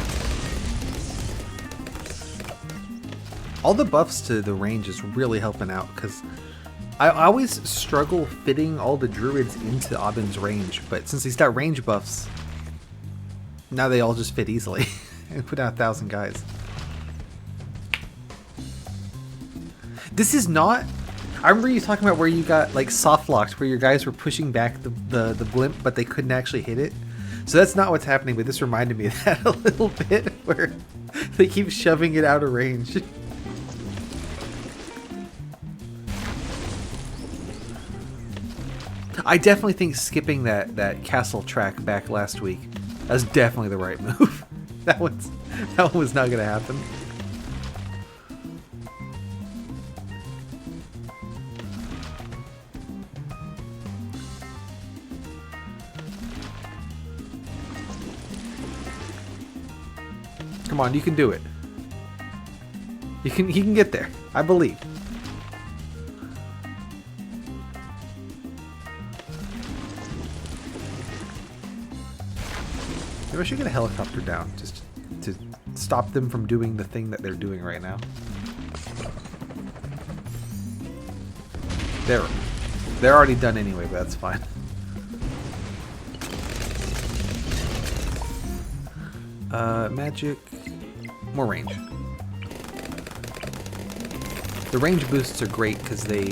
All the buffs to the range is really helping out, because I always struggle fitting all the druids into Aubyn's range, but since he's got range buffs, now they all just fit easily. And put out 1,000 guys. This is not... I remember you talking about where you got like soft locked, where your guys were pushing back the blimp, but they couldn't actually hit it. So that's not what's happening, but this reminded me of that a little bit, where they keep shoving it out of range. I definitely think skipping that castle track back last week, that was definitely the right move. That one was not gonna happen. Come on, you can do it. You can get there. I believe. Maybe I should get a helicopter down just to stop them from doing the thing that they're doing right now. They're already done anyway, but that's fine. Magic. More range. The range boosts are great because they...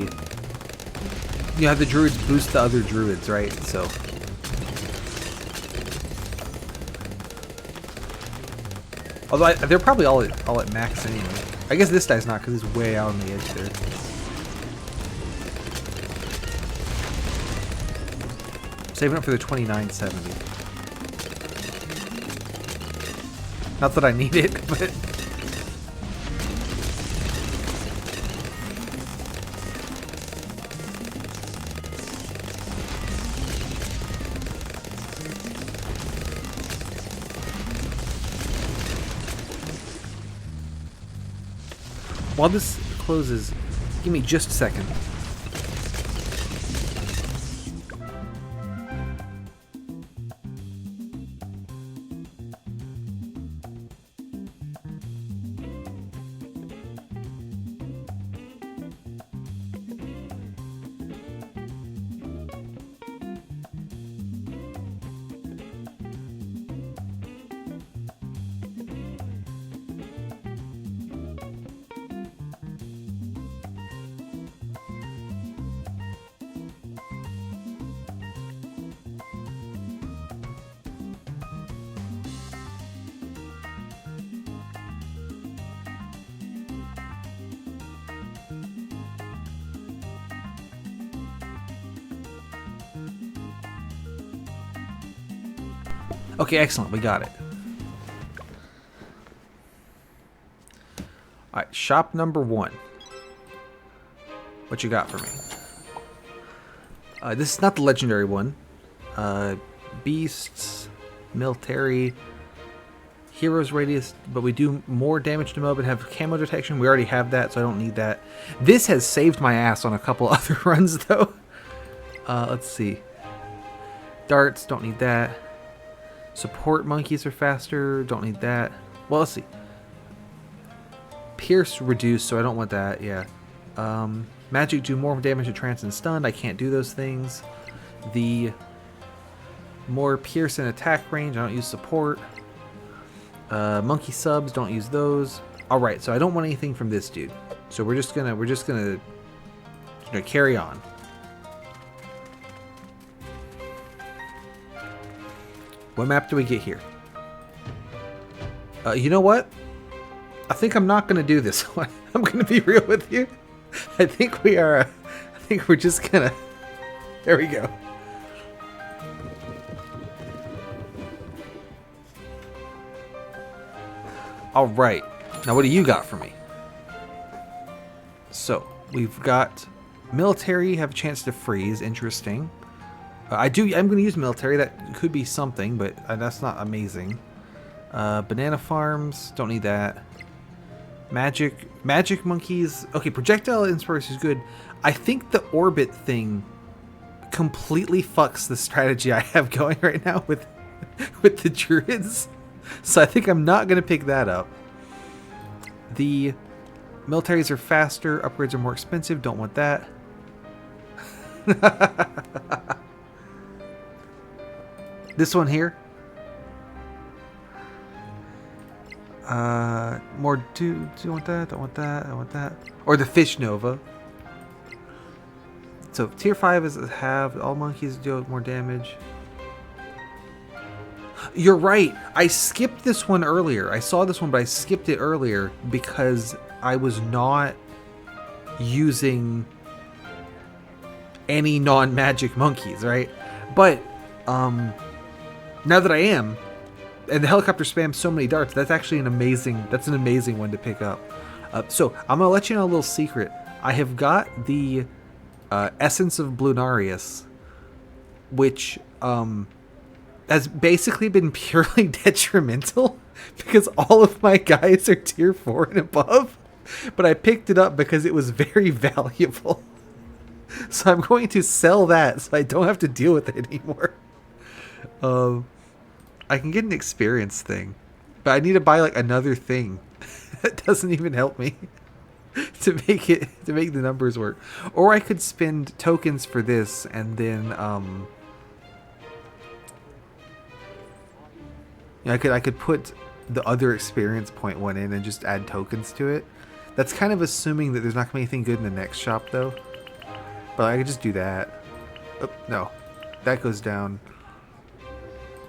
You have the druids boost the other druids, right? So... Although they're probably all at max anyway. I guess this guy's not because he's way out on the edge there. Saving up for the 2970. Not that I need it, but... While this closes, give me just a second. Okay, excellent. We got it. Alright, shop number 1. What you got for me? This is not the legendary one. Beasts, military, heroes radius, but we do more damage to mob and have camo detection. We already have that, so I don't need that. This has saved my ass on a couple other runs, though. Let's see. Darts, don't need that. Support monkeys are faster, don't need that. Well, let's see. Pierce reduced, so I don't want that, yeah. Magic do more damage to trance and stunned, I can't do those things. The more pierce and attack range, I don't use support. Monkey subs, don't use those. All right, so I don't want anything from this dude. So we're just gonna carry on. What map do we get here? You know what? I think I'm not gonna do this one. I'm gonna be real with you. I think we are. I think we're just gonna. There we go. All right. Now, what do you got for me? So we've got military. Have a chance to freeze. Interesting. I'm going to use military. That could be something, but that's not amazing. Banana farms. Don't need that. Magic monkeys. Okay, projectile inspiration is good. I think the orbit thing completely fucks the strategy I have going right now with the druids. So I think I'm not going to pick that up. The militaries are faster. Upgrades are more expensive. Don't want that. This one here. More do you want that? Don't want that. I want that. Or the Fish Nova. So tier 5 is have all monkeys deal more damage. You're right. I skipped this one earlier. I saw this one, but I skipped it earlier because I was not using any non-magic monkeys, right? But now that I am, and the helicopter spams so many darts, that's actually an amazing one to pick up. So I'm gonna let you know a little secret. I have got the Essence of Blunarius, which has basically been purely detrimental because all of my guys are tier 4 and above, but I picked it up because it was very valuable. So I'm going to sell that so I don't have to deal with it anymore. I can get an experience thing, but I need to buy like another thing that doesn't even help me to make the numbers work. Or I could spend tokens for this and then I could put the other experience point one in and just add tokens to it. That's kind of assuming that there's not gonna be anything good in the next shop though. But I could just do that. Oh, no, that goes down.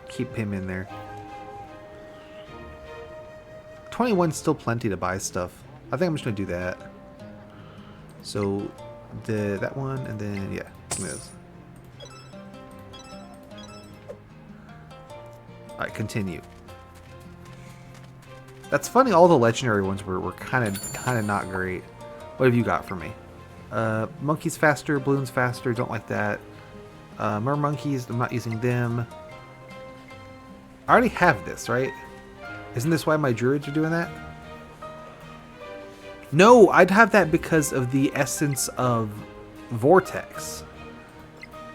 Keep him in there. 21's still plenty to buy stuff. I think I'm just gonna do that. So that one, and then yeah, give me those. Alright, continue. That's funny, all the legendary ones were kind of not great. What have you got for me? Monkeys faster, balloons faster, don't like that. Mer monkeys, I'm not using them. I already have this, right? Isn't this why my druids are doing that? No, I'd have that because of the essence of Vortex.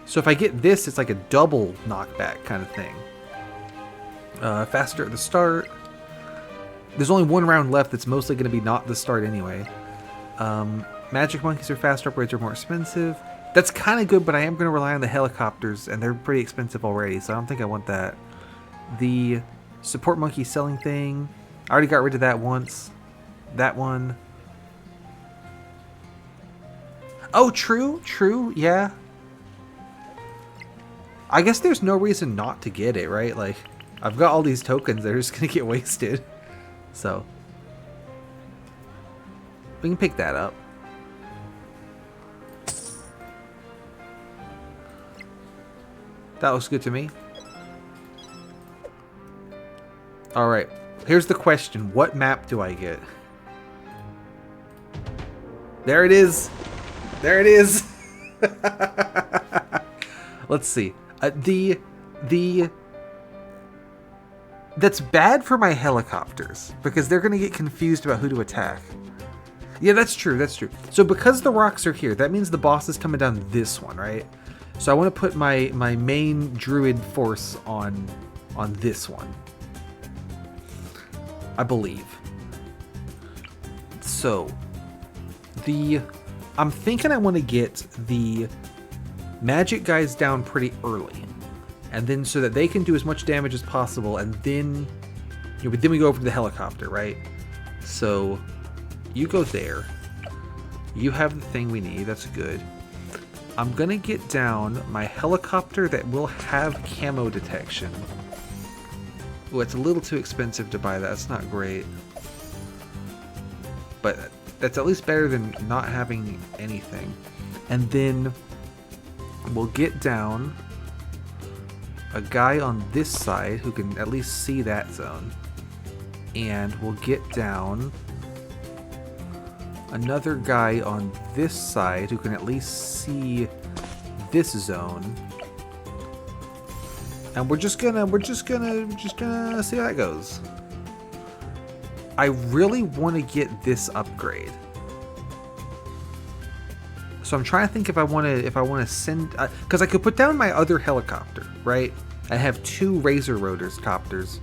So if I get this, it's like a double knockback kind of thing. Faster at the start. There's only one round left that's mostly going to be not the start anyway. Magic monkeys are faster, upgrades are more expensive. That's kind of good, but I am going to rely on the helicopters, and they're pretty expensive already, so I don't think I want that. The support monkey selling thing, I already got rid of that once. That one. Oh, true, yeah. I guess there's no reason not to get it, right? Like, I've got all these tokens that are just going to get wasted. So, we can pick that up. That looks good to me. Alright, here's the question. What map do I get? There it is! There it is! Let's see. That's bad for my helicopters, because they're going to get confused about who to attack. Yeah, that's true, that's true. So because the rocks are here, that means the boss is coming down this one, right? So I want to put my main druid force on this one. I believe. So, I'm thinking I want to get the magic guys down pretty early. And then so that they can do as much damage as possible, and then But then we go over to the helicopter, right? So you go there. You have the thing we need. That's good. I'm gonna get down my helicopter that will have camo detection. Oh, it's a little too expensive to buy that. That's not great. But that's at least better than not having anything. And then we'll get down a guy on this side who can at least see that zone. And we'll get down another guy on this side who can at least see this zone. And we're just gonna see how that goes. I really want to get this upgrade. So I'm trying to think if I want to send, because I could put down my other helicopter, right? I have 2 Razor Rotors copters,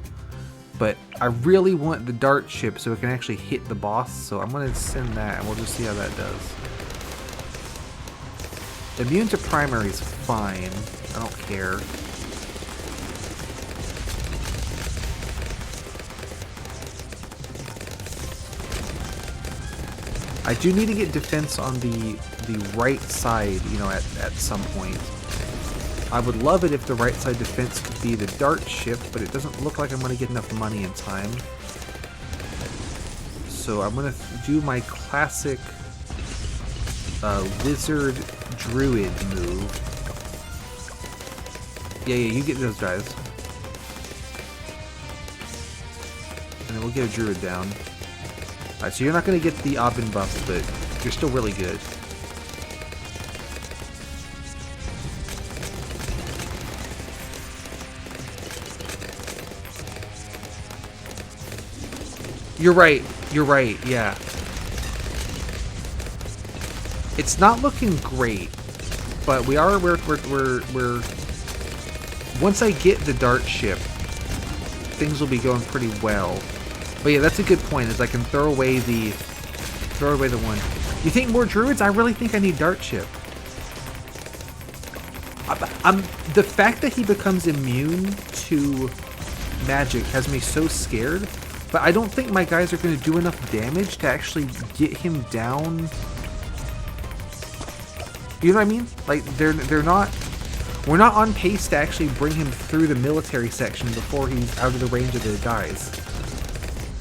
but I really want the dart ship so it can actually hit the boss. So I'm gonna send that, and we'll just see how that does. Immune to primary is fine. I don't care. I do need to get defense on the right side, you know, at some point. I would love it if the right side defense could be the dart ship, but it doesn't look like I'm going to get enough money in time. So I'm going to do my classic lizard druid move. Yeah, you get those guys. And then we'll get a druid down. Alright, so you're not going to get the Abin buff, but you're still really good. You're right, yeah. It's not looking great, but we're once I get the dart ship, things will be going pretty well. But yeah, that's a good point, is I can throw away the one. You think more druids? I really think I need dart ship. The fact that he becomes immune to magic has me so scared, but I don't think my guys are going to do enough damage to actually get him down. You know what I mean? Like, they're not... We're not on pace to actually bring him through the military section before he's out of the range of the guys.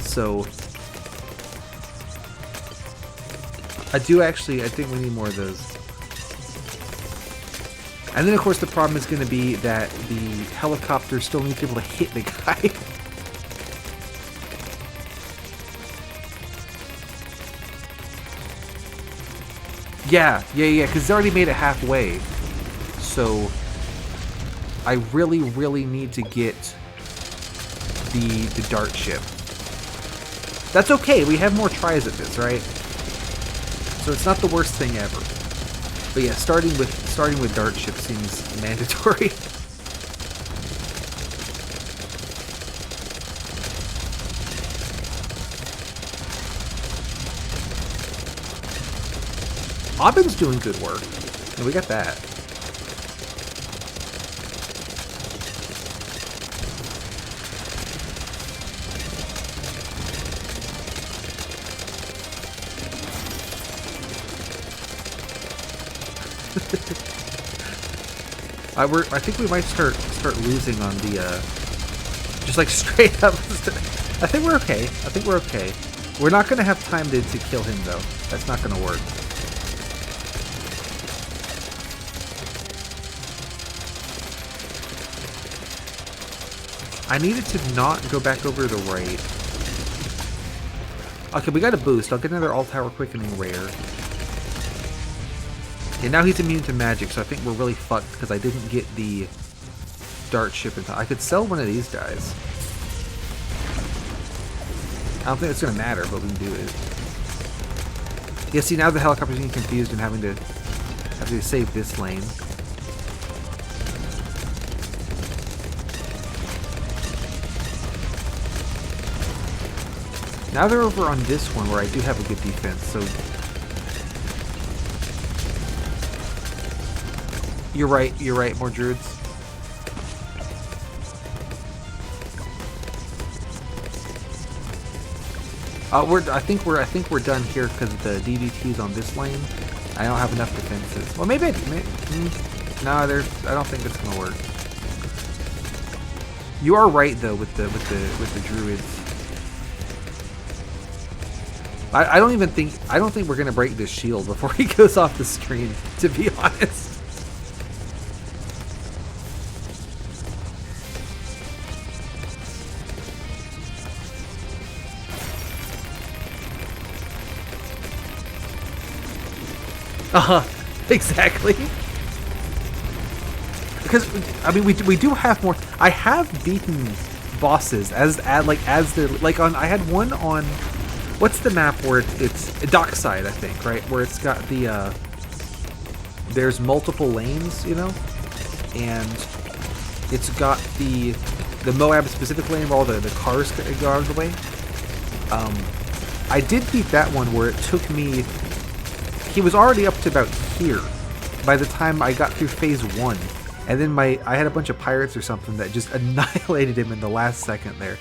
So... I think we need more of those. And then, of course, the problem is going to be that the helicopter still needs to be able to hit the guy. Yeah, because it's already made it halfway. So, I really need to get the dart ship. That's okay, we have more tries at this, right? So it's not the worst thing ever. But yeah, starting with dart ship seems mandatory. Abin's doing good work. And we got that. I think we might start losing on the just like straight up. I think we're okay. We're not gonna have time to kill him though. That's not gonna work. I needed to not go back over to the right. Okay, we got a boost. I'll get another all-tower quickening rare. And now he's immune to magic, so I think we're really fucked because I didn't get the dart ship in time. I could sell one of these guys. I don't think it's going to matter, but we can do it. Yeah, see, now the helicopter's getting confused and having to save this lane. Now they're over on this one where I do have a good defense, so... You're right, more druids. I think we're done here because the DDT's on this lane. I don't have enough defenses. Well, maybe. No, I don't think it's gonna work. You are right though with the druids. I don't think we're gonna break this shield before he goes off the screen, to be honest. Exactly. Because I mean, we do have more. I have beaten bosses as they're like on. I had one on. What's the map where it's Dockside, I think, right? Where it's got the there's multiple lanes, you know, and it's got the Moab specific lane where all the cars go out of the way. I did beat that one where it took me. He was already up to about here by the time I got through phase 1. And then I had a bunch of pirates or something that just annihilated him in the last second there.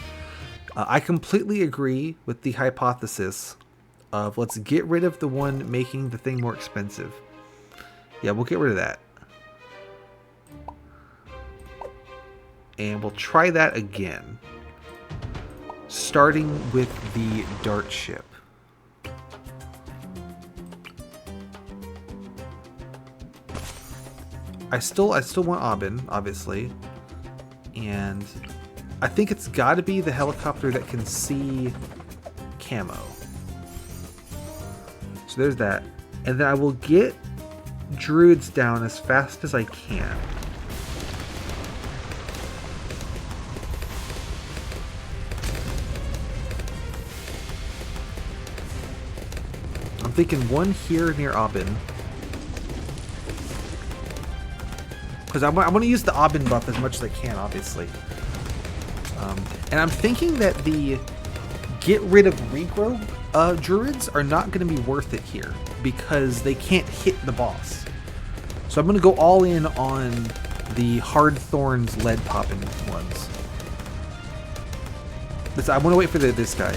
I completely agree with the hypothesis of let's get rid of the one making the thing more expensive. Yeah, we'll get rid of that. And we'll try that again. Starting with the dart ship. I still want Aubin, obviously, and I think it's got to be the helicopter that can see camo. So there's that, and then I will get druids down as fast as I can. I'm thinking one here near Aubin. Because I want to use the Aubin buff as much as I can, obviously. And I'm thinking that the get rid of regrow druids are not going to be worth it here because they can't hit the boss. So I'm going to go all in on the hard thorns lead popping ones. I want to wait for this guy.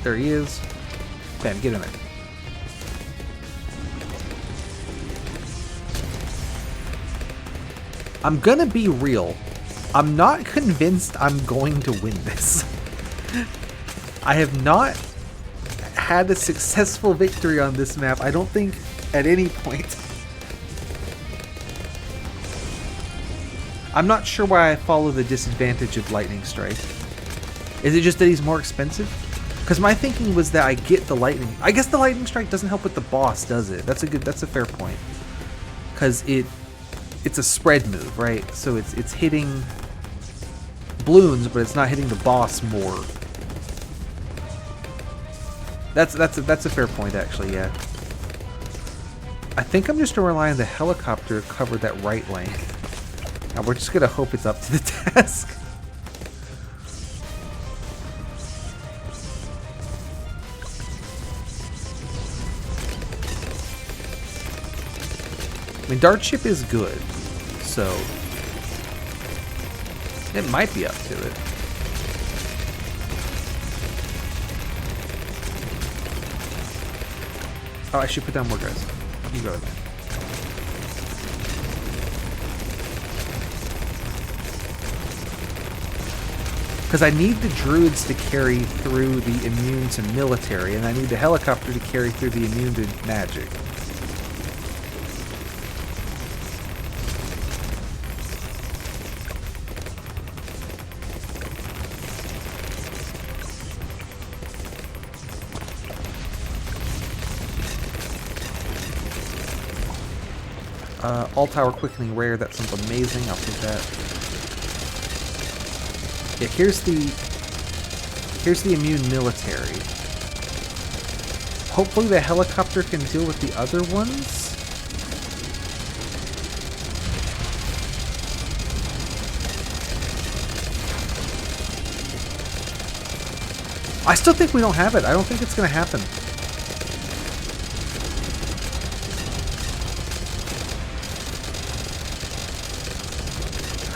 There he is. Bam, get in there. I'm gonna be real. I'm not convinced I'm going to win this. I have not had a successful victory on this map, I don't think, at any point. I'm not sure why I follow the disadvantage of Lightning Strike. Is it just that he's more expensive? Because my thinking was that I get the lightning. I guess the lightning strike doesn't help with the boss, does it? That's a fair point. Because it's a spread move, right? So it's hitting balloons, but it's not hitting the boss more. That's a fair point, actually. Yeah. I think I'm just gonna rely on the helicopter to cover that right lane. Now we're just gonna hope it's up to the task. I mean, Dart Ship is good, so it might be up to it. Oh, I should put down more guys. You go, man. Because I need the druids to carry through the immune to military, and I need the helicopter to carry through the immune to magic. All Tower Quickening Rare, that sounds amazing, I'll take that. Yeah, here's the immune military. Hopefully the helicopter can deal with the other ones. I still think we don't have it. I don't think it's going to happen.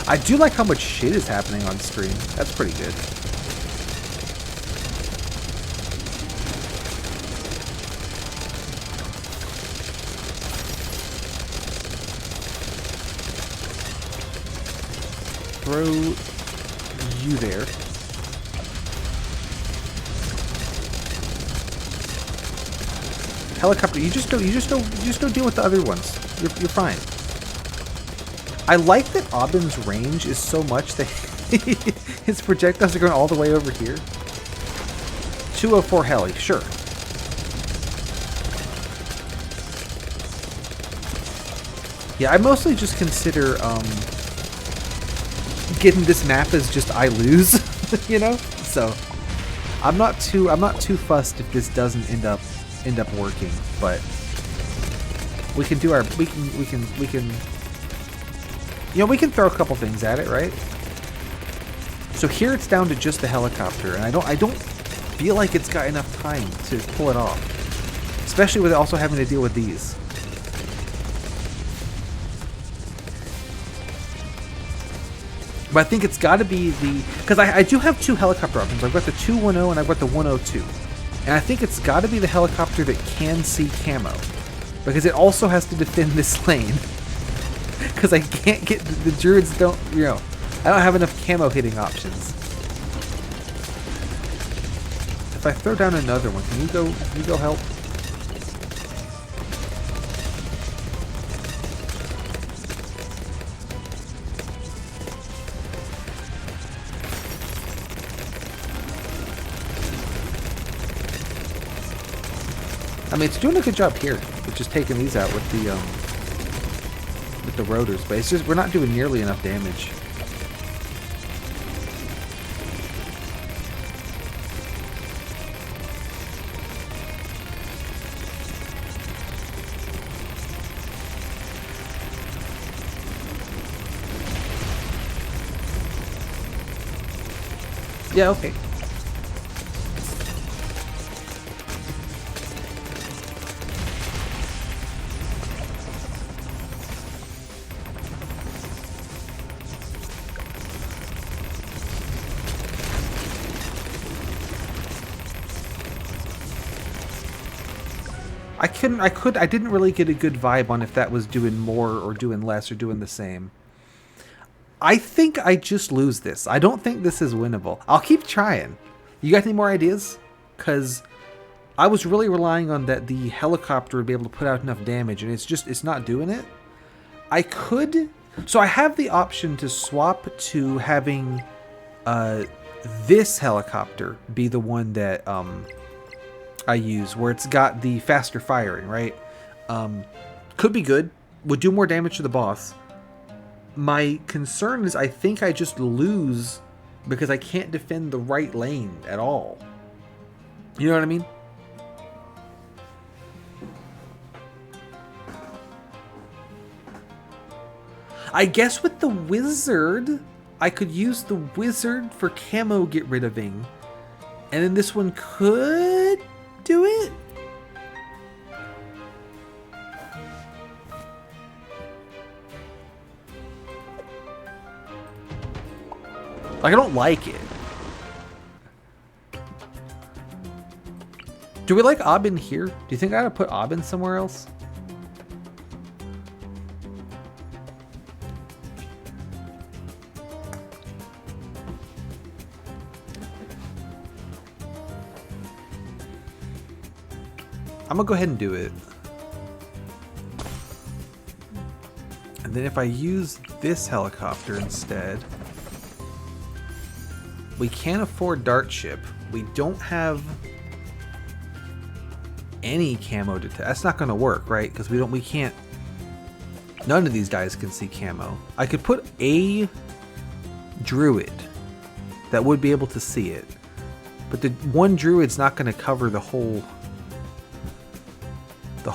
I do like how much shit is happening on screen. That's pretty good. Throw you there. Helicopter, you just go deal with the other ones. You're fine. I like that Aubin's range is so much that his projectiles are going all the way over here. 204 heli, sure. Yeah, I mostly just consider getting this map as just I lose, you know? So I'm not too fussed if this doesn't end up working, but we can do our we can you know, we can throw a couple things at it, right? So here it's down to just the helicopter, and I don't feel like it's got enough time to pull it off, especially with also having to deal with these. But I think it's got to be the... Because I do have two helicopter options. I've got the 210 and I've got the 102. And I think it's got to be the helicopter that can see camo. Because it also has to defend this lane. Because I can't get... The druids don't... You know, I don't have enough camo hitting options. If I throw down another one, can you go help? I mean, it's doing a good job here with just taking these out with the rotors, but it's just we're not doing nearly enough damage. Yeah, okay. I didn't really get a good vibe on if that was doing more or doing less or doing the same. I think I just lose this. I don't think this is winnable. I'll keep trying. You got any more ideas? Because I was really relying on that the helicopter would be able to put out enough damage, and it's not doing it. I could... So I have the option to swap to having this helicopter be the one that I use, where it's got the faster firing, right? Could be good. Would do more damage to the boss. My concern is I think I just lose because I can't defend the right lane at all. You know what I mean? I guess with the wizard, I could use the wizard for camo get rid ofing. And then this one could do it? Like, I don't like it. Do we like Aubin here? Do you think I gotta put Aubin somewhere else? I'm gonna go ahead and do it. And then if I use this helicopter instead, we can't afford Dart Ship. We don't have any camo detect. That's not gonna work, right? Because we can't. None of these guys can see camo. I could put a druid that would be able to see it, but the one druid's not gonna cover the whole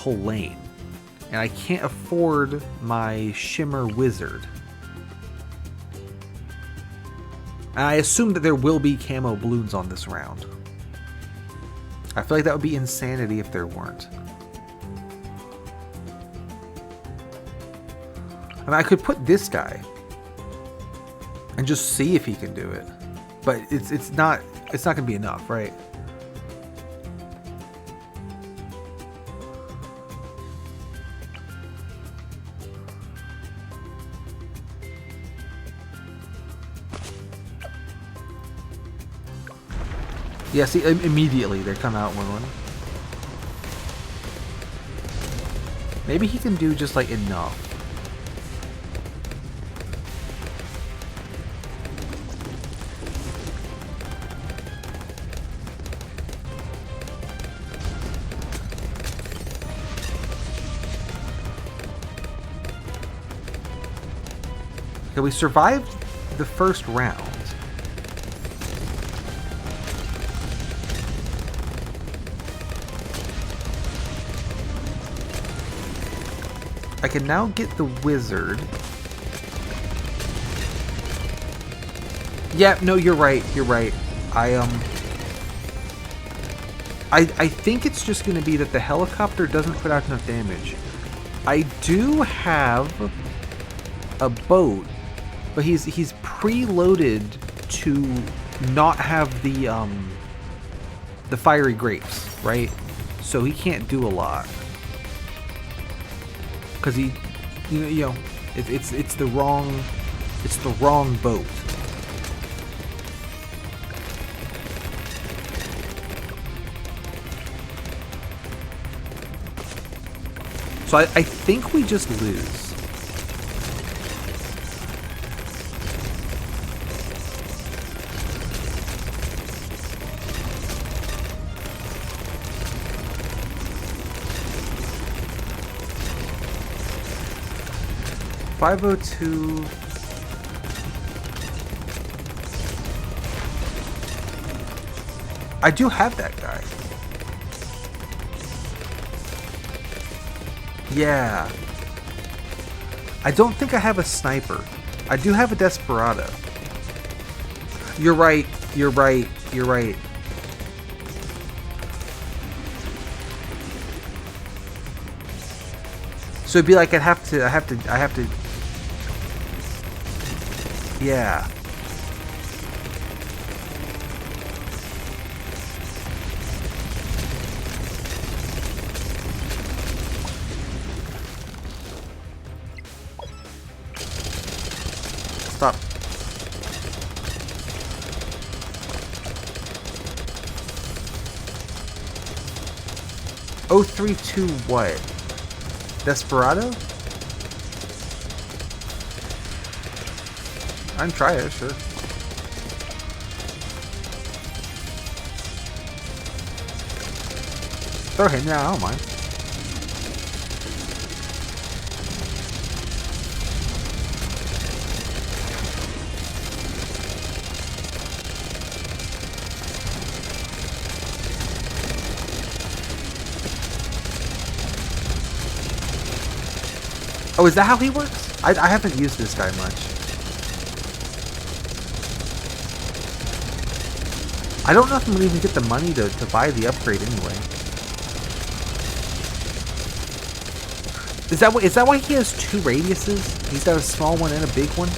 lane, and I can't afford my Shimmer Wizard. And I assume that there will be camo balloons on this round. I feel like that would be insanity if there weren't. I mean, I could put this guy and just see if he can do it. But it's not gonna be enough, right? Yeah, see, immediately they come out one. Maybe he can do just like enough. Okay, we survived the first round. I can now get the wizard. Yeah, no, you're right. You're right. I think it's just going to be that the helicopter doesn't put out enough damage. I do have a boat, but he's preloaded to not have the fiery grapes, right? So he can't do a lot. Because he, you know, it's the wrong boat. So I think we just lose. $502. I do have that guy. Yeah. I don't think I have a sniper. I do have a desperado. You're right. You're right. You're right. So it'd be like I have to. Yeah. Stop. Oh, 3-2 what? Desperado? I can try it, sure. Throw him, yeah, I don't mind. Oh, is that how he works? I haven't used this guy much. I don't know if I'm going to even get the money to buy the upgrade anyway. Is that why he has two radiuses? He's got a small one and a big one?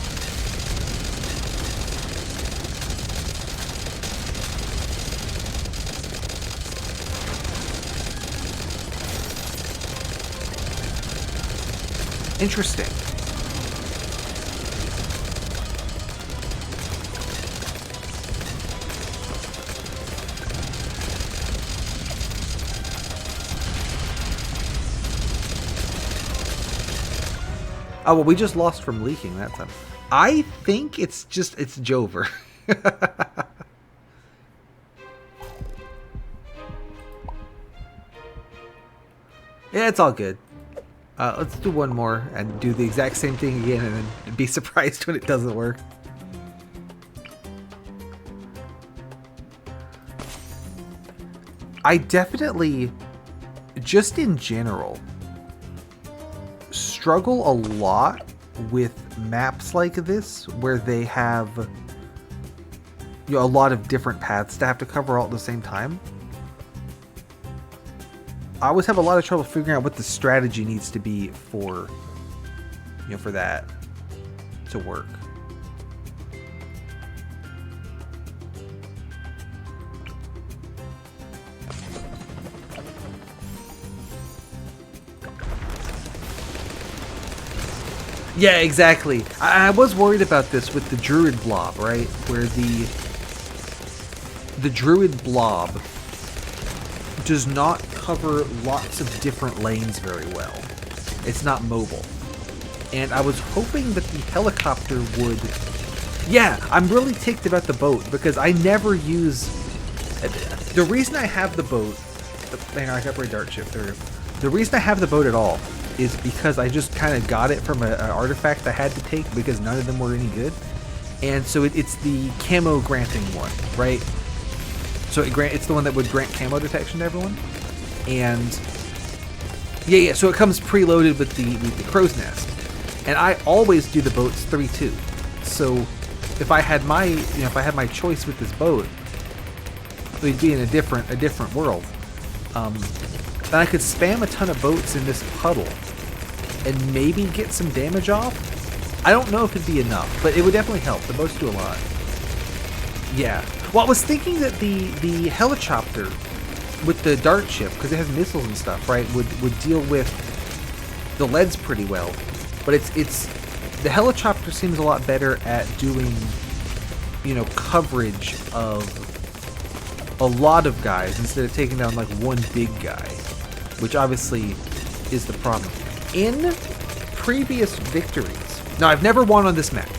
Interesting. Oh, well, we just lost from leaking that time. I think it's Jover. Yeah, it's all good. Let's do one more and do the exact same thing again and then be surprised when it doesn't work. I definitely, just in general, struggle a lot with maps like this where they have a lot of different paths to have to cover all at the same time. I always have a lot of trouble figuring out what the strategy needs to be for, for that to work. Yeah, exactly. I was worried about this with the Druid Blob, right? Where the Druid Blob does not cover lots of different lanes very well. It's not mobile. And I was hoping that the helicopter would... Yeah, I'm really ticked about the boat because I never use... The reason I have the boat... Hang on, I got my dart ship through. The reason I have the boat at all is because I just kind of got it from an artifact I had to take because none of them were any good. And so it's the camo granting one, right? So it's the one that would grant camo detection to everyone. And yeah, so it comes preloaded with the crow's nest. And I always do the boats 3-2. So if I had my choice with this boat, we'd be in a different world. Then I could spam a ton of boats in this puddle and maybe get some damage off. I don't know if it'd be enough, but it would definitely help. The boats do a lot. Yeah. Well, I was thinking that the helicopter with the dart ship, because it has missiles and stuff, right, would deal with the leads pretty well. But it's the helicopter seems a lot better at doing, coverage of a lot of guys instead of taking down like one big guy, which obviously is the problem. In previous victories, now I've never won on this map,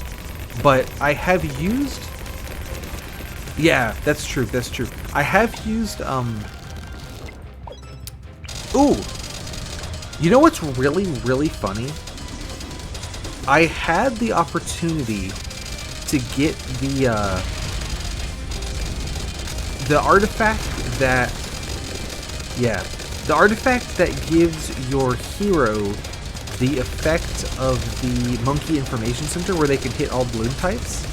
but I have used... Yeah, that's true, that's true. I have used, Ooh! You know what's really, really funny? I had the opportunity to get the artifact that... Yeah. The artifact that gives your hero the effect of the Monkey Information Center where they can hit all balloon types.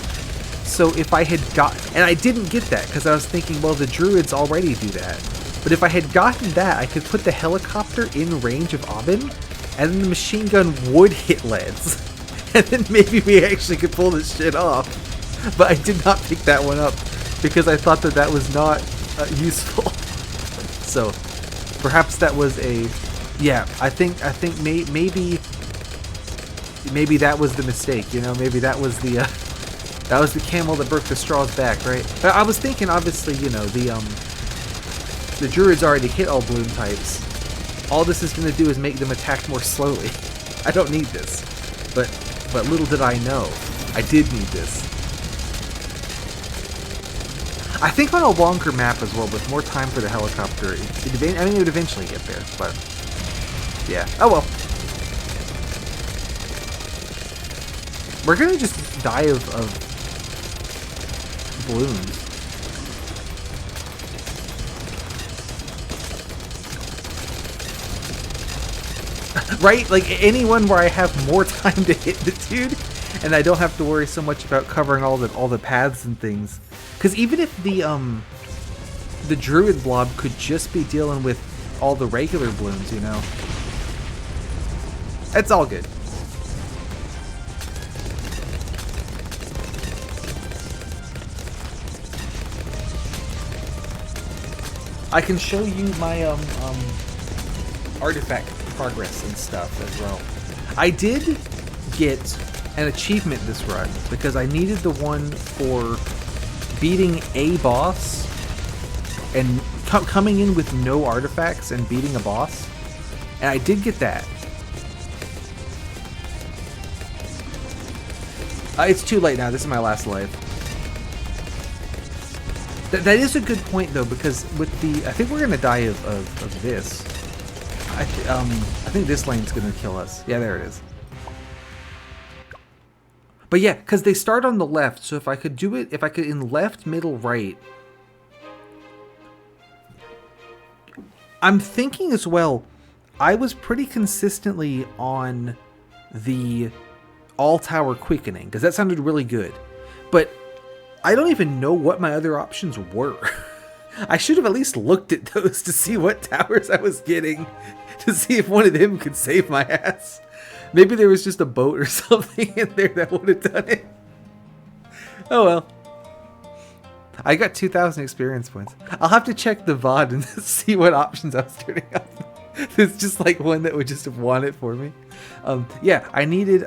So if I had got... And I didn't get that because I was thinking, well, the druids already do that. But if I had gotten that, I could put the helicopter in range of Aubin, and then the machine gun would hit leads. And then maybe we actually could pull this shit off. But I did not pick that one up because I thought that was not useful. So perhaps that was a... Yeah, I think maybe that was the mistake, maybe that was the camel that broke the straw's back, right? I was thinking, obviously, the druids already hit all balloon types. All this is going to do is make them attack more slowly. I don't need this. But little did I know, I did need this. I think on a longer map as well, with more time for the helicopter, it would eventually get there, but... Yeah. Oh well. We're gonna just die of balloons. Right? Like anyone where I have more time to hit the dude, and I don't have to worry so much about covering all the paths and things. Because even if the druid blob could just be dealing with all the regular balloons, it's all good. I can show you my artifact progress and stuff as well. I did get an achievement this run because I needed the one for beating a boss and coming in with no artifacts and beating a boss, and I did get that. It's too late now. This is my last life. That is a good point though, because with I think we're gonna die of this. I think this lane's gonna kill us. Yeah, there it is. But yeah, because they start on the left, so if I could do it, if I could in left, middle, right. I'm thinking as well, I was pretty consistently on the all-tower quickening, because that sounded really good. But I don't even know what my other options were. I should have at least looked at those to see what towers I was getting, to see if one of them could save my ass. Maybe there was just a boat or something in there that would have done it. Oh well. I got 2,000 experience points. I'll have to check the VOD and see what options I was turning up. There's just like one that would just want it for me. Yeah, I needed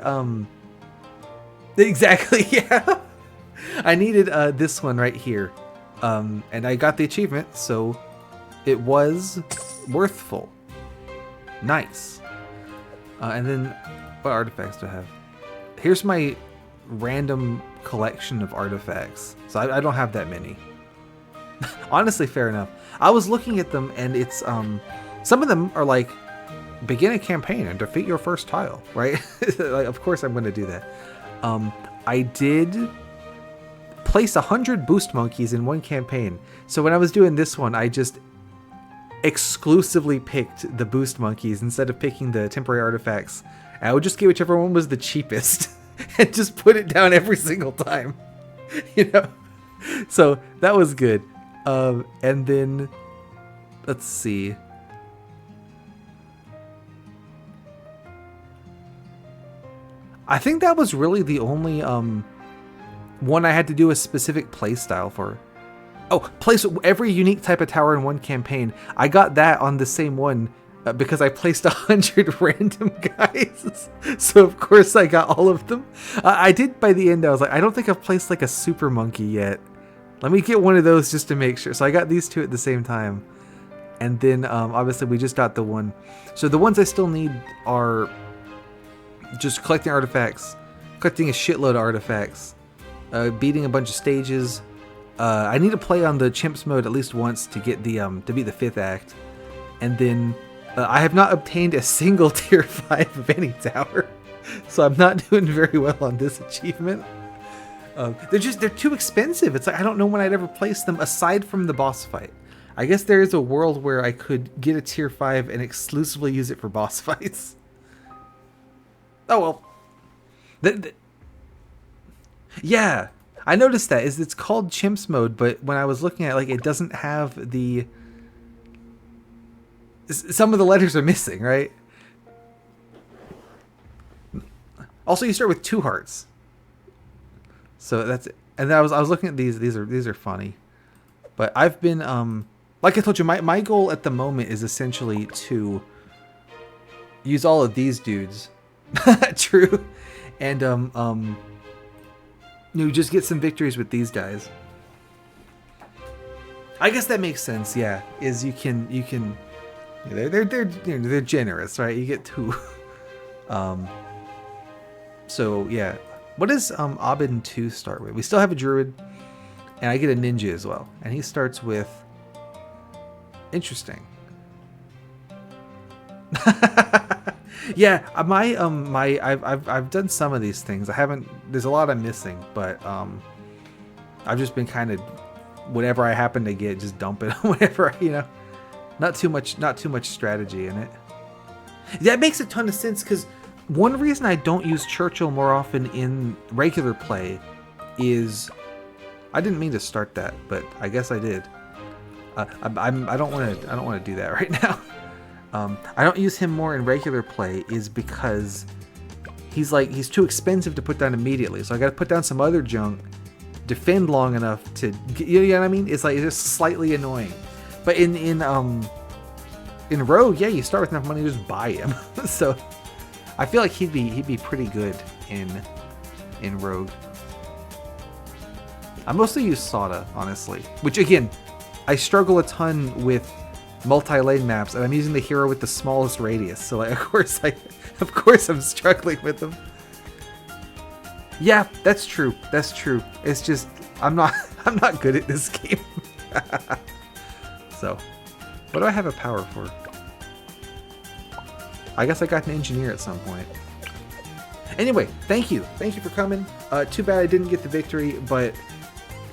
exactly, yeah. I needed this one right here. And I got the achievement, so it was worthful. Nice. And then what artifacts do I have? Here's my random collection of artifacts. So I don't have that many. Honestly, fair enough. I was looking at them, and it's some of them are like begin a campaign and defeat your first tile, right? Like, of course I'm going to do that. I did place 100 boost monkeys in one campaign. So when I was doing this one, I just exclusively picked the boost monkeys instead of picking the temporary artifacts. And I would just get whichever one was the cheapest and just put it down every single time, you know? So that was good. And then let's see. I think that was really the only one I had to do a specific playstyle for. Oh, place every unique type of tower in one campaign. I got that on the same one because I placed 100 random guys. So of course I got all of them. I did by the end. I was like, I don't think I've placed like a super monkey yet. Let me get one of those just to make sure. So I got these two at the same time. And then obviously we just got the one. So the ones I still need are just collecting artifacts, collecting a shitload of artifacts, beating a bunch of stages. I need to play on the chimps mode at least once to get the to beat the 5th act. And then I have not obtained a single tier 5 of any tower. So I'm not doing very well on this achievement. They're too expensive. It's like I don't know when I'd ever place them aside from the boss fight. I guess there is a world where I could get a tier 5 and exclusively use it for boss fights. Oh well. Yeah, I noticed that. It's called chimps mode, but when I was looking at it, like, it doesn't have the... Some of the letters are missing, right? Also, you start with 2 hearts. So that's it. And then I was looking at these. These are funny. But I've been like I told you, my goal at the moment is essentially to use all of these dudes. True. And just get some victories with these guys. I guess that makes sense. Yeah, is you can they're generous, right? You get 2. So yeah, what does Abin 2 start with? We still have a druid, and I get a ninja as well, and he starts with interesting. Yeah, I've done some of these things. I haven't. There's a lot I'm missing, but I've just been kind of whatever I happen to get, just dump it. Whatever, not too much strategy in it. That makes a ton of sense because one reason I don't use Churchill more often in regular play is I didn't mean to start that, but I guess I did. I don't want to do that right now. I don't use him more in regular play is because he's too expensive to put down immediately. So I got to put down some other junk, defend long enough to you know what I mean? It's just slightly annoying. But in Rogue, yeah, you start with enough money to just buy him. So I feel like he'd be pretty good in Rogue. I mostly use Sada, honestly, which again, I struggle a ton with multi-lane maps, and I'm using the hero with the smallest radius, so like, of course I'm struggling with them. Yeah, that's true. It's just I'm not good at this game. So, what do I have a power for? I guess I got an engineer at some point. Anyway, thank you for coming. Too bad I didn't get the victory, but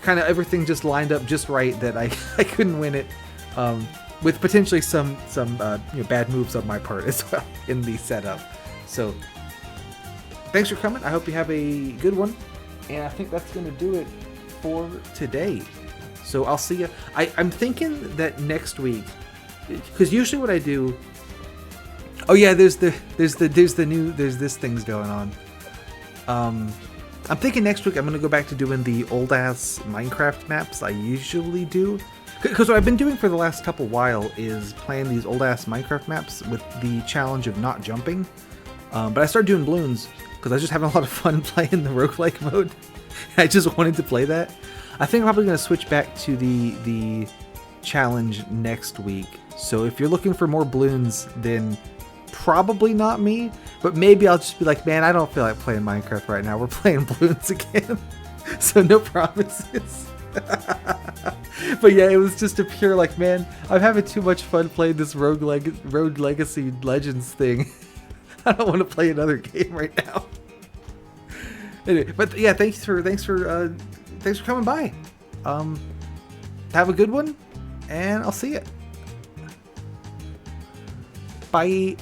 kind of everything just lined up just right that I couldn't win it. With potentially some bad moves on my part as well in the setup. So thanks for coming. I hope you have a good one. And I think that's going to do it for today. So I'll see you. I'm thinking that next week, because usually what I do. Oh yeah, there's this thing's going on. I'm thinking next week I'm going to go back to doing the old ass Minecraft maps I usually do. Because what I've been doing for the last couple while is playing these old-ass Minecraft maps with the challenge of not jumping. But I started doing balloons because I was just having a lot of fun playing the roguelike mode. I just wanted to play that. I think I'm probably going to switch back to the challenge next week. So if you're looking for more balloons, then probably not me. But maybe I'll just be like, man, I don't feel like playing Minecraft right now. We're playing balloons again. So no promises. But yeah, it was just a pure like, man, I'm having too much fun playing this Rogue Legacy Legends thing. I don't want to play another game right now. Anyway, but yeah, thanks for coming by. Have a good one, and I'll see you. Bye.